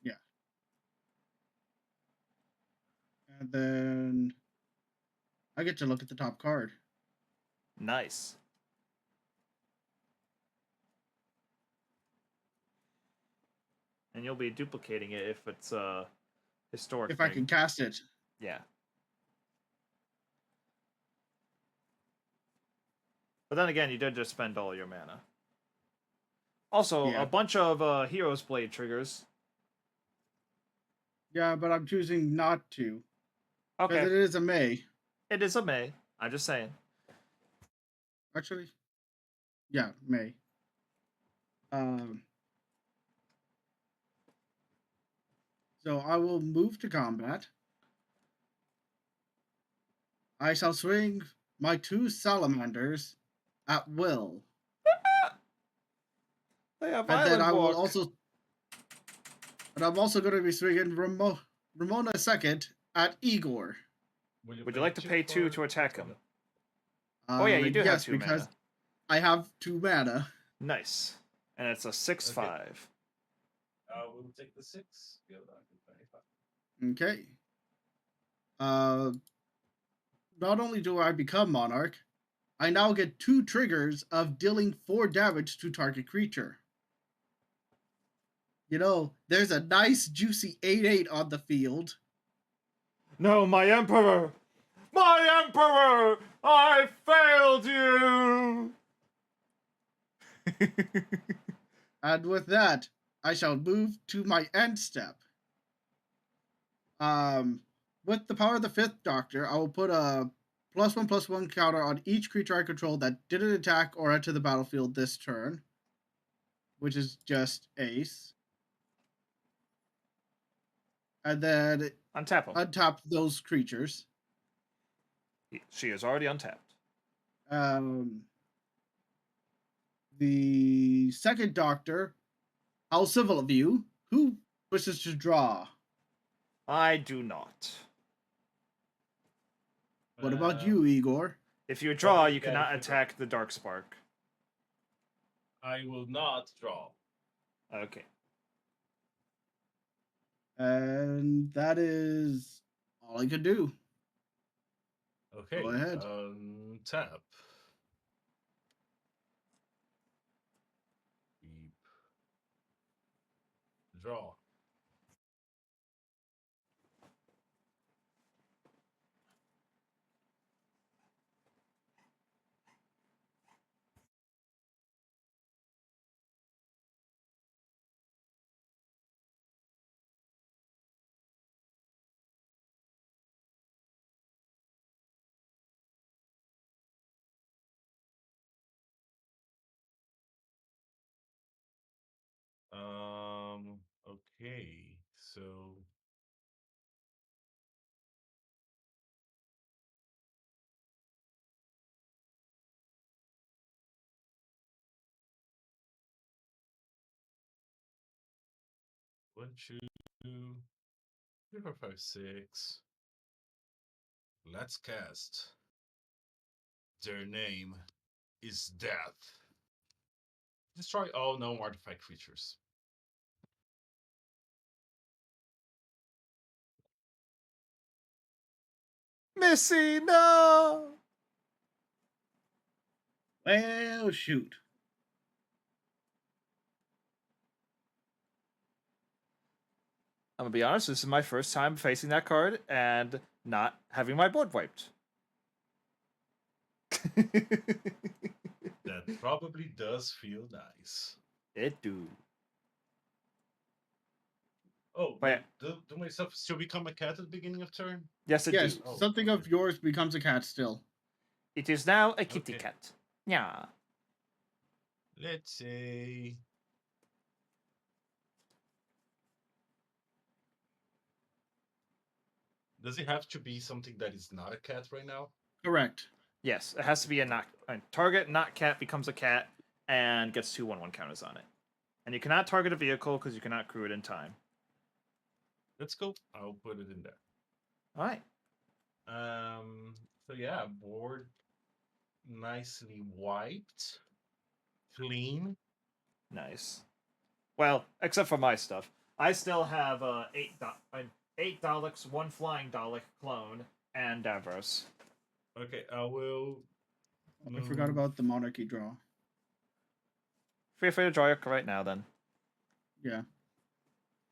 Speaker 3: Yeah. And then I get to look at the top card.
Speaker 2: Nice. And you'll be duplicating it if it's a historic
Speaker 3: If
Speaker 2: thing.
Speaker 3: I can cast it.
Speaker 2: Yeah. But then again, you did just spend all your mana. Also,
Speaker 3: Yeah.
Speaker 2: a bunch of Hero's Blade triggers.
Speaker 3: Yeah, but I'm choosing not to.
Speaker 2: Okay.
Speaker 3: Because it is a May.
Speaker 2: It is a May. I'm just saying.
Speaker 3: Actually, yeah, May. So I will move to combat. I shall swing my 2 salamanders at will.
Speaker 2: They have
Speaker 3: And then
Speaker 2: Island
Speaker 3: I will
Speaker 2: Walk.
Speaker 3: also... And I'm also going to be swinging Ramona second at Igor.
Speaker 2: Would you like to pay 2 to attack him? Oh yeah, you do have
Speaker 3: yes,
Speaker 2: 2
Speaker 3: because
Speaker 2: mana.
Speaker 3: I have 2 mana.
Speaker 2: Nice. And it's a 6/5.
Speaker 4: We'll take the 6.
Speaker 3: Okay. Not only do I become Monarch, I now get 2 triggers of dealing 4 damage to target creature. You know, there's a nice juicy 8/8 on the field.
Speaker 2: No, my Emperor! My Emperor! I failed you!
Speaker 3: And with that, I shall move to my end step. With the power of the 5th Doctor, I will put a +1/+1 counter on each creature I control that didn't attack or enter the battlefield this turn, which is just Ace. And then
Speaker 2: Untap him.
Speaker 3: untap those creatures.
Speaker 2: She is already untapped.
Speaker 3: The second Doctor, How Civil of You. Who wishes to draw?
Speaker 2: I do not.
Speaker 3: What about you, Igor?
Speaker 2: If you draw,
Speaker 4: Okay,
Speaker 2: you
Speaker 4: yeah,
Speaker 2: cannot
Speaker 4: if you draw.
Speaker 2: attack the Darkspark.
Speaker 4: I will not draw.
Speaker 2: Okay.
Speaker 3: And that is all I could do.
Speaker 4: Okay.
Speaker 3: Go ahead.
Speaker 4: Tap. Beep. Draw. Okay. So one, two, three, four, five, six. Let's cast. Their name is Death. Destroy all known artifact creatures.
Speaker 2: Missy, no!
Speaker 3: Well, shoot.
Speaker 2: I'm gonna be honest, this is my first time facing that card and not having my board wiped.
Speaker 4: That probably does feel nice.
Speaker 2: It do.
Speaker 4: Oh,
Speaker 2: Wait.
Speaker 4: do myself still become a cat at the beginning of turn?
Speaker 2: Yes, it
Speaker 3: Yes,
Speaker 2: do.
Speaker 4: Oh,
Speaker 3: something
Speaker 4: okay.
Speaker 3: of yours becomes a cat still.
Speaker 2: It is now a kitty
Speaker 4: Okay.
Speaker 2: cat. Yeah.
Speaker 4: Let's say. Does it have to be something that is not a cat right now?
Speaker 3: Correct.
Speaker 2: Yes, it has to be a target not cat becomes a cat and gets 2/1/1 counters on it. And you cannot target a vehicle because you cannot crew it in time.
Speaker 4: Let's go. I'll put it in there.
Speaker 2: All right.
Speaker 4: So yeah, board nicely wiped, clean.
Speaker 2: Nice. Well, except for my stuff. I still have eight Daleks, one flying Dalek clone, and Davros.
Speaker 4: Okay, I will.
Speaker 3: I forgot about the monarchy draw.
Speaker 2: Feel free to draw your right now, then.
Speaker 3: Yeah.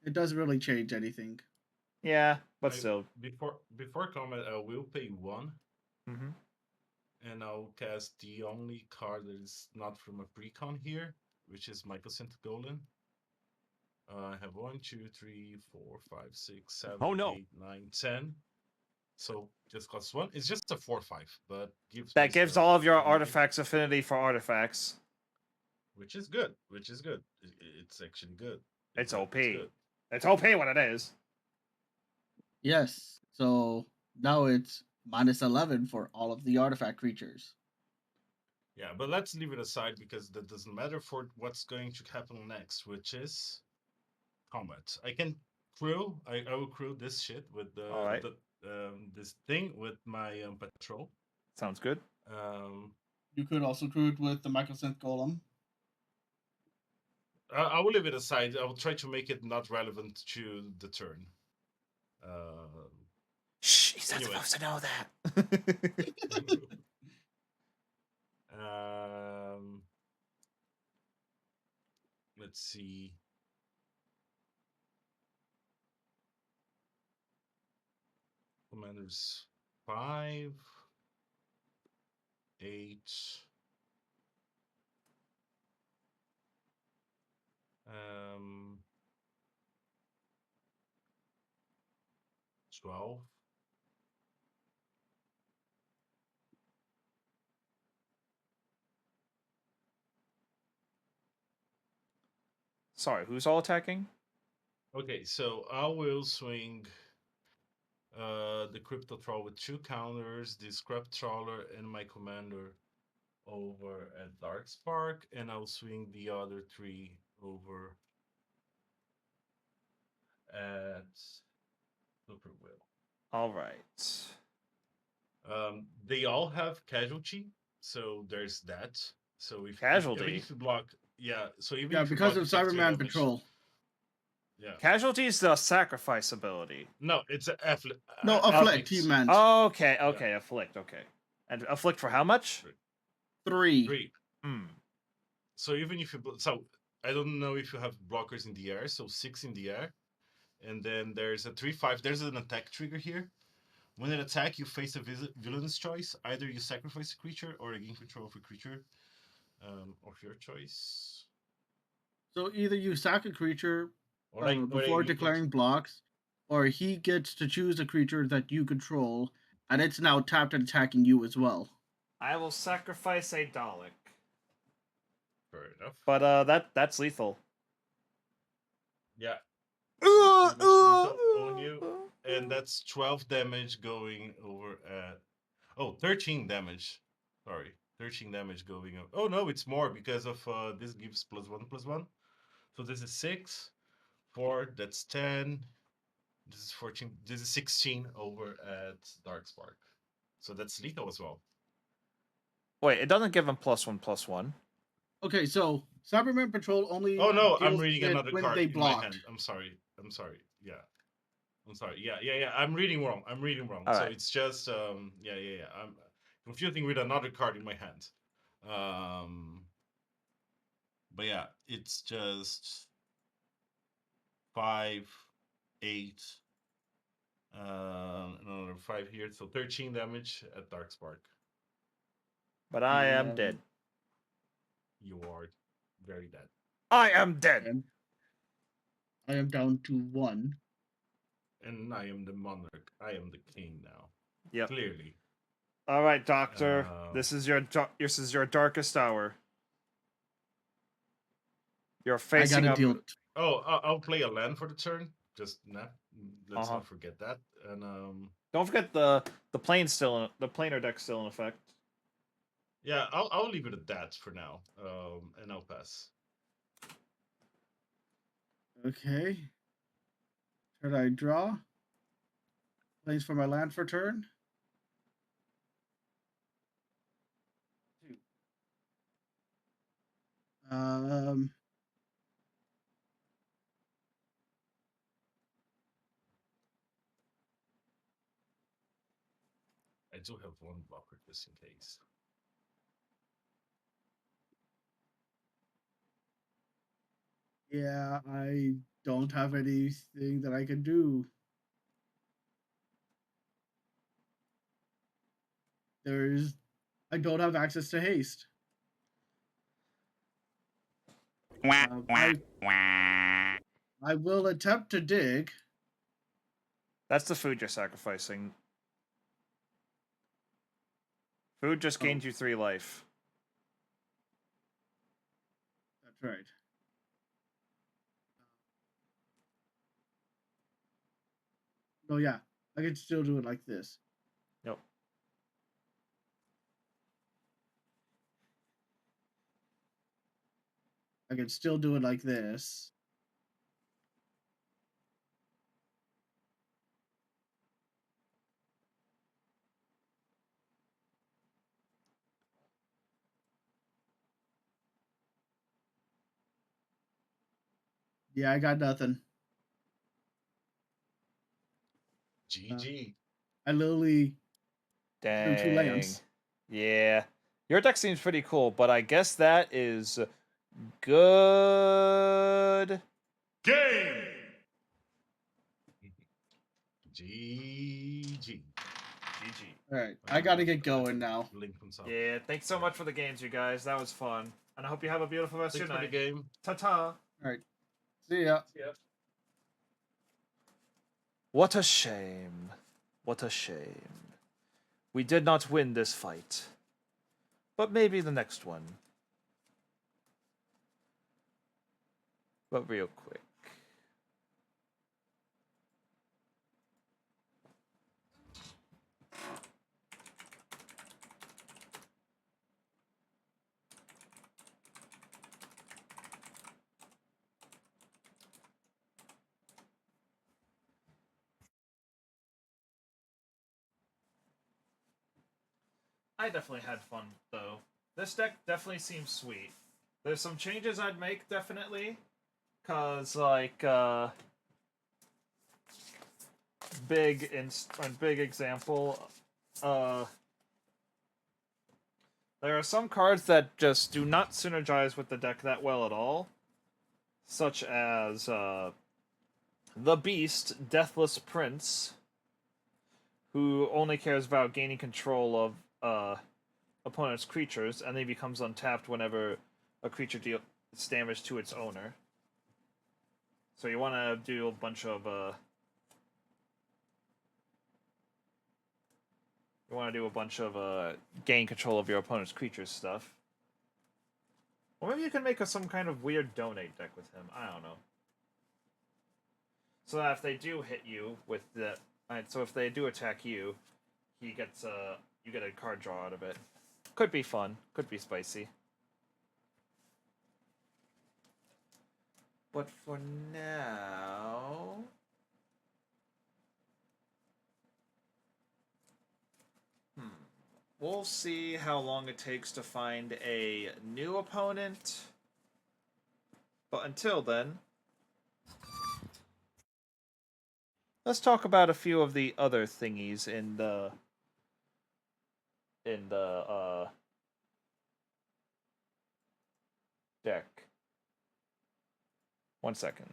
Speaker 3: It doesn't really change anything.
Speaker 2: Yeah, but still.
Speaker 4: Before combat, I will pay one.
Speaker 2: Mm-hmm.
Speaker 4: And I'll cast the only card that is not from a Precon here, which is Michael St. Golden. I have 1, 2, 3, 4, 5, 6, 7,
Speaker 6: Oh, no.
Speaker 4: 8, 9, 10. So just costs 1. It's just a 4/5, but gives
Speaker 2: That
Speaker 4: me
Speaker 2: gives
Speaker 4: stuff,
Speaker 2: all of your
Speaker 4: and it gives-
Speaker 2: artifacts affinity for artifacts.
Speaker 4: which is good. Which is good. It's actually good.
Speaker 2: It's
Speaker 4: It's
Speaker 2: OP.
Speaker 4: good.
Speaker 2: It's OP what it is.
Speaker 3: Yes. So now it's -11 for all of the artifact creatures.
Speaker 4: Yeah, but let's leave it aside because that doesn't matter for what's going to happen next, which is combat. I can crew. I will crew this shit with
Speaker 2: All right.
Speaker 4: this thing with my patrol.
Speaker 2: Sounds good.
Speaker 3: You could also crew it with the Mycosynth Golem.
Speaker 4: I will leave it aside. I will try to make it not relevant to the turn.
Speaker 2: Shh, he's not
Speaker 4: Anyway.
Speaker 2: supposed to know that.
Speaker 4: Let's see. Commanders 5, 8. 12.
Speaker 2: Sorry, who's all attacking?
Speaker 4: Okay, so I will swing the Crypto Troll with 2 counters, the Scrap Trawler, and my commander over at Darkspark, and I'll swing the other 3 over at Super Will.
Speaker 2: All right.
Speaker 4: They all have casualty, so there's that. So if
Speaker 2: Casualty?
Speaker 4: even if you block, yeah. So even
Speaker 3: Yeah,
Speaker 4: if you
Speaker 3: because
Speaker 4: block,
Speaker 3: of
Speaker 4: you take 3
Speaker 3: Cyberman
Speaker 4: damage.
Speaker 3: Patrol.
Speaker 4: Yeah.
Speaker 2: Casualty is the sacrifice ability.
Speaker 4: No, it's a
Speaker 3: No, afflict, he meant.
Speaker 2: Okay, afflict, okay. And afflict for how much?
Speaker 3: 3.
Speaker 4: 3.
Speaker 2: Hmm.
Speaker 4: So even if you so I don't know if you have blockers in the air, so 6 in the air, and then there's a 3/5. There's an attack trigger here. When an attack, you face a villain's choice. Either you sacrifice a creature or gain control of a creature of your choice.
Speaker 3: So either you sack a creature
Speaker 4: Or
Speaker 3: before declaring blocks, or he gets to choose a creature that you control, and it's now tapped and attacking you as well.
Speaker 2: I will sacrifice a Dalek.
Speaker 4: Fair enough.
Speaker 2: But that's lethal.
Speaker 4: Yeah. On you, and that's 12 damage going over at 13 damage. Sorry, 13 damage going up. Oh no, it's more because of this gives +1/+1. So this is 6, 4, that's 10. This is 14. This is 16 over at Darkspark. So that's lethal as well.
Speaker 2: Wait, it doesn't give him +1/+1.
Speaker 3: Okay, so Cyberman Patrol only.
Speaker 4: Oh no, I'm
Speaker 3: deals
Speaker 4: reading
Speaker 3: with
Speaker 4: another
Speaker 3: when
Speaker 4: card
Speaker 3: they
Speaker 4: in my
Speaker 3: blocked.
Speaker 4: hand. I'm sorry. Yeah. I'm sorry. Yeah. I'm reading wrong.
Speaker 2: All
Speaker 4: So
Speaker 2: right.
Speaker 4: it's just yeah. I'm confusing with another card in my hand. But yeah, it's just 5, 8, another 5 here. So 13 damage at Darkspark.
Speaker 2: But I am dead.
Speaker 4: You are very dead.
Speaker 2: I am dead.
Speaker 3: And I am down to 1.
Speaker 4: And I am the monarch. I am the king now.
Speaker 2: Yep.
Speaker 4: Clearly.
Speaker 2: All right, Doctor. This is your darkest hour. You're facing
Speaker 3: I gotta deal.
Speaker 4: Oh, I'll play a land for the turn. Just let's not forget that. And
Speaker 2: don't forget the planar deck's still in effect.
Speaker 4: yeah, I'll leave it at that for now. And I'll pass.
Speaker 3: Okay. Should I draw? Plays for my land for turn. 2.
Speaker 4: I do have one blocker just in case.
Speaker 3: Yeah, I don't have anything that I can do. I don't have access to haste. I will attempt to dig.
Speaker 2: That's the food you're sacrificing. Food just gained you 3 life.
Speaker 3: That's right. Oh yeah, I can still do it like this.
Speaker 2: Nope.
Speaker 3: I can still do it like this. Yeah, I got nothing.
Speaker 4: GG.
Speaker 3: I literally
Speaker 2: Dang.
Speaker 3: drew 2 lands.
Speaker 2: Yeah. Your deck seems pretty cool, but I guess that is good.
Speaker 4: Game. GG.
Speaker 3: All right, I gotta get going now.
Speaker 2: Yeah, thanks so much for the games, you guys. That was fun. And I hope you have a beautiful rest of your night.
Speaker 4: For the game.
Speaker 2: Ta-ta.
Speaker 3: All right, see ya.
Speaker 2: What a shame. What a shame. We did not win this fight. But maybe the next one. But real quick. I definitely had fun, though. This deck definitely seems sweet. There's some changes I'd make, definitely. Cause, like, big example, there are some cards that just do not synergize with the deck that well at all. Such as, the Beast, Deathless Prince, who only cares about gaining control of, opponent's creatures, and then he becomes untapped whenever a creature deals damage to its owner. So you want to do a bunch of gain control of your opponent's creatures stuff. Or maybe you can make some kind of weird donate deck with him. I don't know. So that if they do hit you with the, so if they do attack you, he gets you get a card draw out of it. Could be fun. Could be spicy. But for now, we'll see how long it takes to find a new opponent. But until then, let's talk about a few of the other thingies in the deck. 1 second.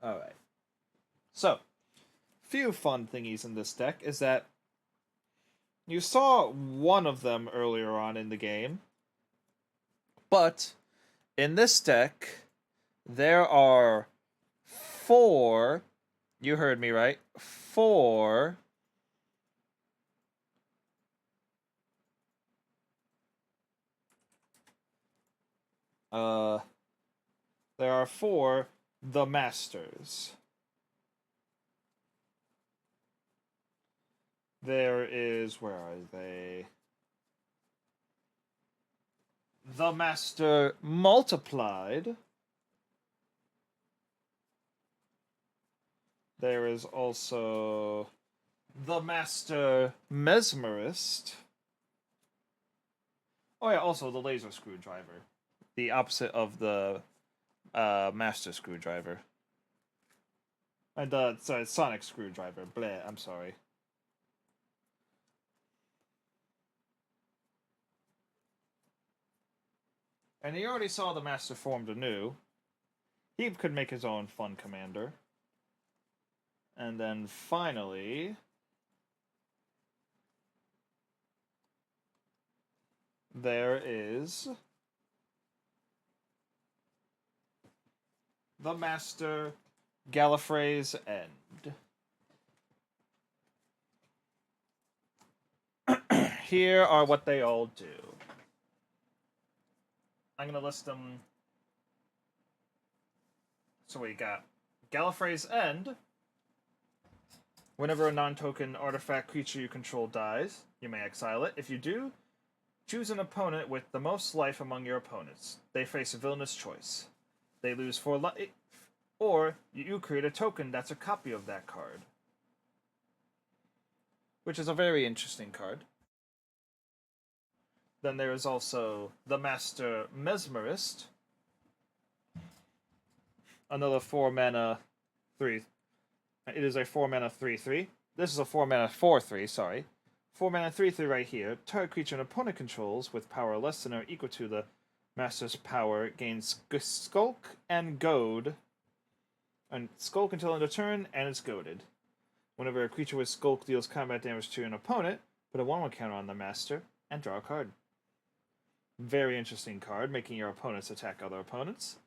Speaker 2: Alright. So, few fun thingies in this deck is that you saw one of them earlier on in the game, but in this deck, there are 4, you heard me right, 4 there are 4 The Masters. There is, where are they? The Master Multiplied. There is also the Master Mesmerist. Oh yeah, also the Laser Screwdriver. The opposite of the Master Screwdriver. And sorry, Sonic Screwdriver. Bleh, I'm sorry. And he already saw the Master formed anew. He could make his own fun commander. And then finally, there is the Master Gallifrey's End. Here are what they all do. I'm going to list them. So we got Gallifrey's End. Whenever a non-token artifact creature you control dies, you may exile it. If you do, choose an opponent with the most life among your opponents. They face a villainous choice. They lose 4 life, or you create a token that's a copy of that card. Which is a very interesting card. Then there is also the Master Mesmerist. Another 4 mana 3. It is a 4 mana 3/3. This is a 4 mana 4/3, sorry. 4 mana 3/3 right here. Target creature an opponent controls with power less than or equal to the Master's power gains Skulk and Goad. And Skulk until end of turn, and it's goaded. Whenever a creature with Skulk deals combat damage to an opponent, put a 1/1 counter on the Master and draw a card. Very interesting card, making your opponents attack other opponents.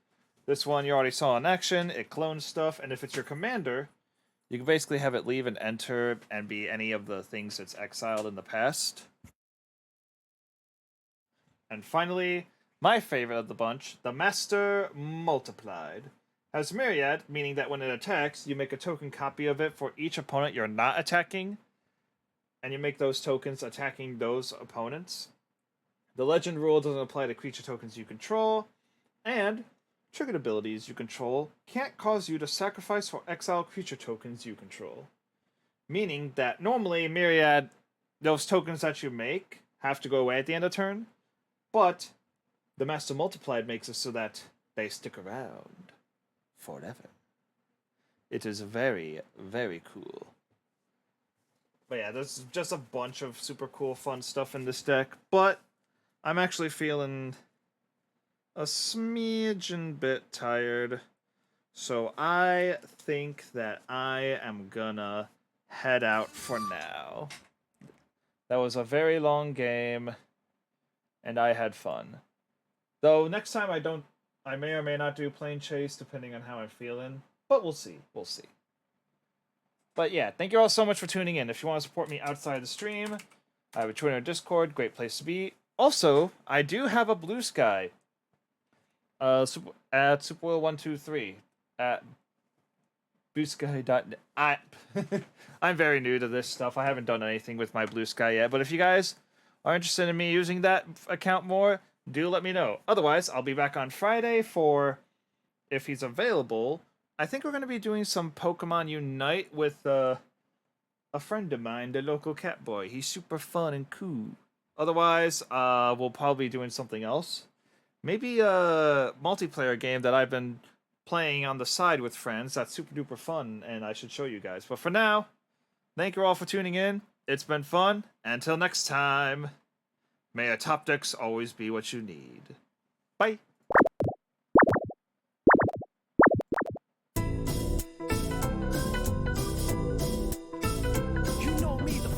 Speaker 2: This one you already saw in action. It clones stuff, and if it's your commander, you can basically have it leave and enter and be any of the things that's exiled in the past. And finally, my favorite of the bunch, the Master Multiplied. Has Myriad, meaning that when it attacks, you make a token copy of it for each opponent you're not attacking, and you make those tokens attacking those opponents. The legend rule doesn't apply to creature tokens you control, and triggered abilities you control can't cause you to sacrifice or exile creature tokens you control. Meaning that normally Myriad, those tokens that you make have to go away at the end of turn, but the Master Multiplied makes it so that they stick around forever. It is very, very cool. But yeah, there's just a bunch of super cool, fun stuff in this deck, but I'm actually feeling a smidgen bit tired, so I think that I am gonna head out for now. That was a very long game, and I had fun. Though next time I may or may not do Plane Chase depending on how I'm feeling, but we'll see. But yeah, thank you all so much for tuning in. If you want to support me outside the stream, I have a Twitter and Discord, great place to be. Also, I do have a Blue Sky. At Superwheel123 at bluesky.net. I'm very new to this stuff. I haven't done anything with my Blue Sky yet, but if you guys are interested in me using that account more, do let me know. Otherwise, I'll be back on Friday for, if he's available, I think we're going to be doing some Pokemon Unite with a friend of mine, the local cat boy. He's super fun and cool. Otherwise, we'll probably be doing something else. Maybe a multiplayer game that I've been playing on the side with friends that's super duper fun, and I should show you guys. But for now, thank you all for tuning in. It's been fun. Until next time, may your top decks always be what you need. Bye!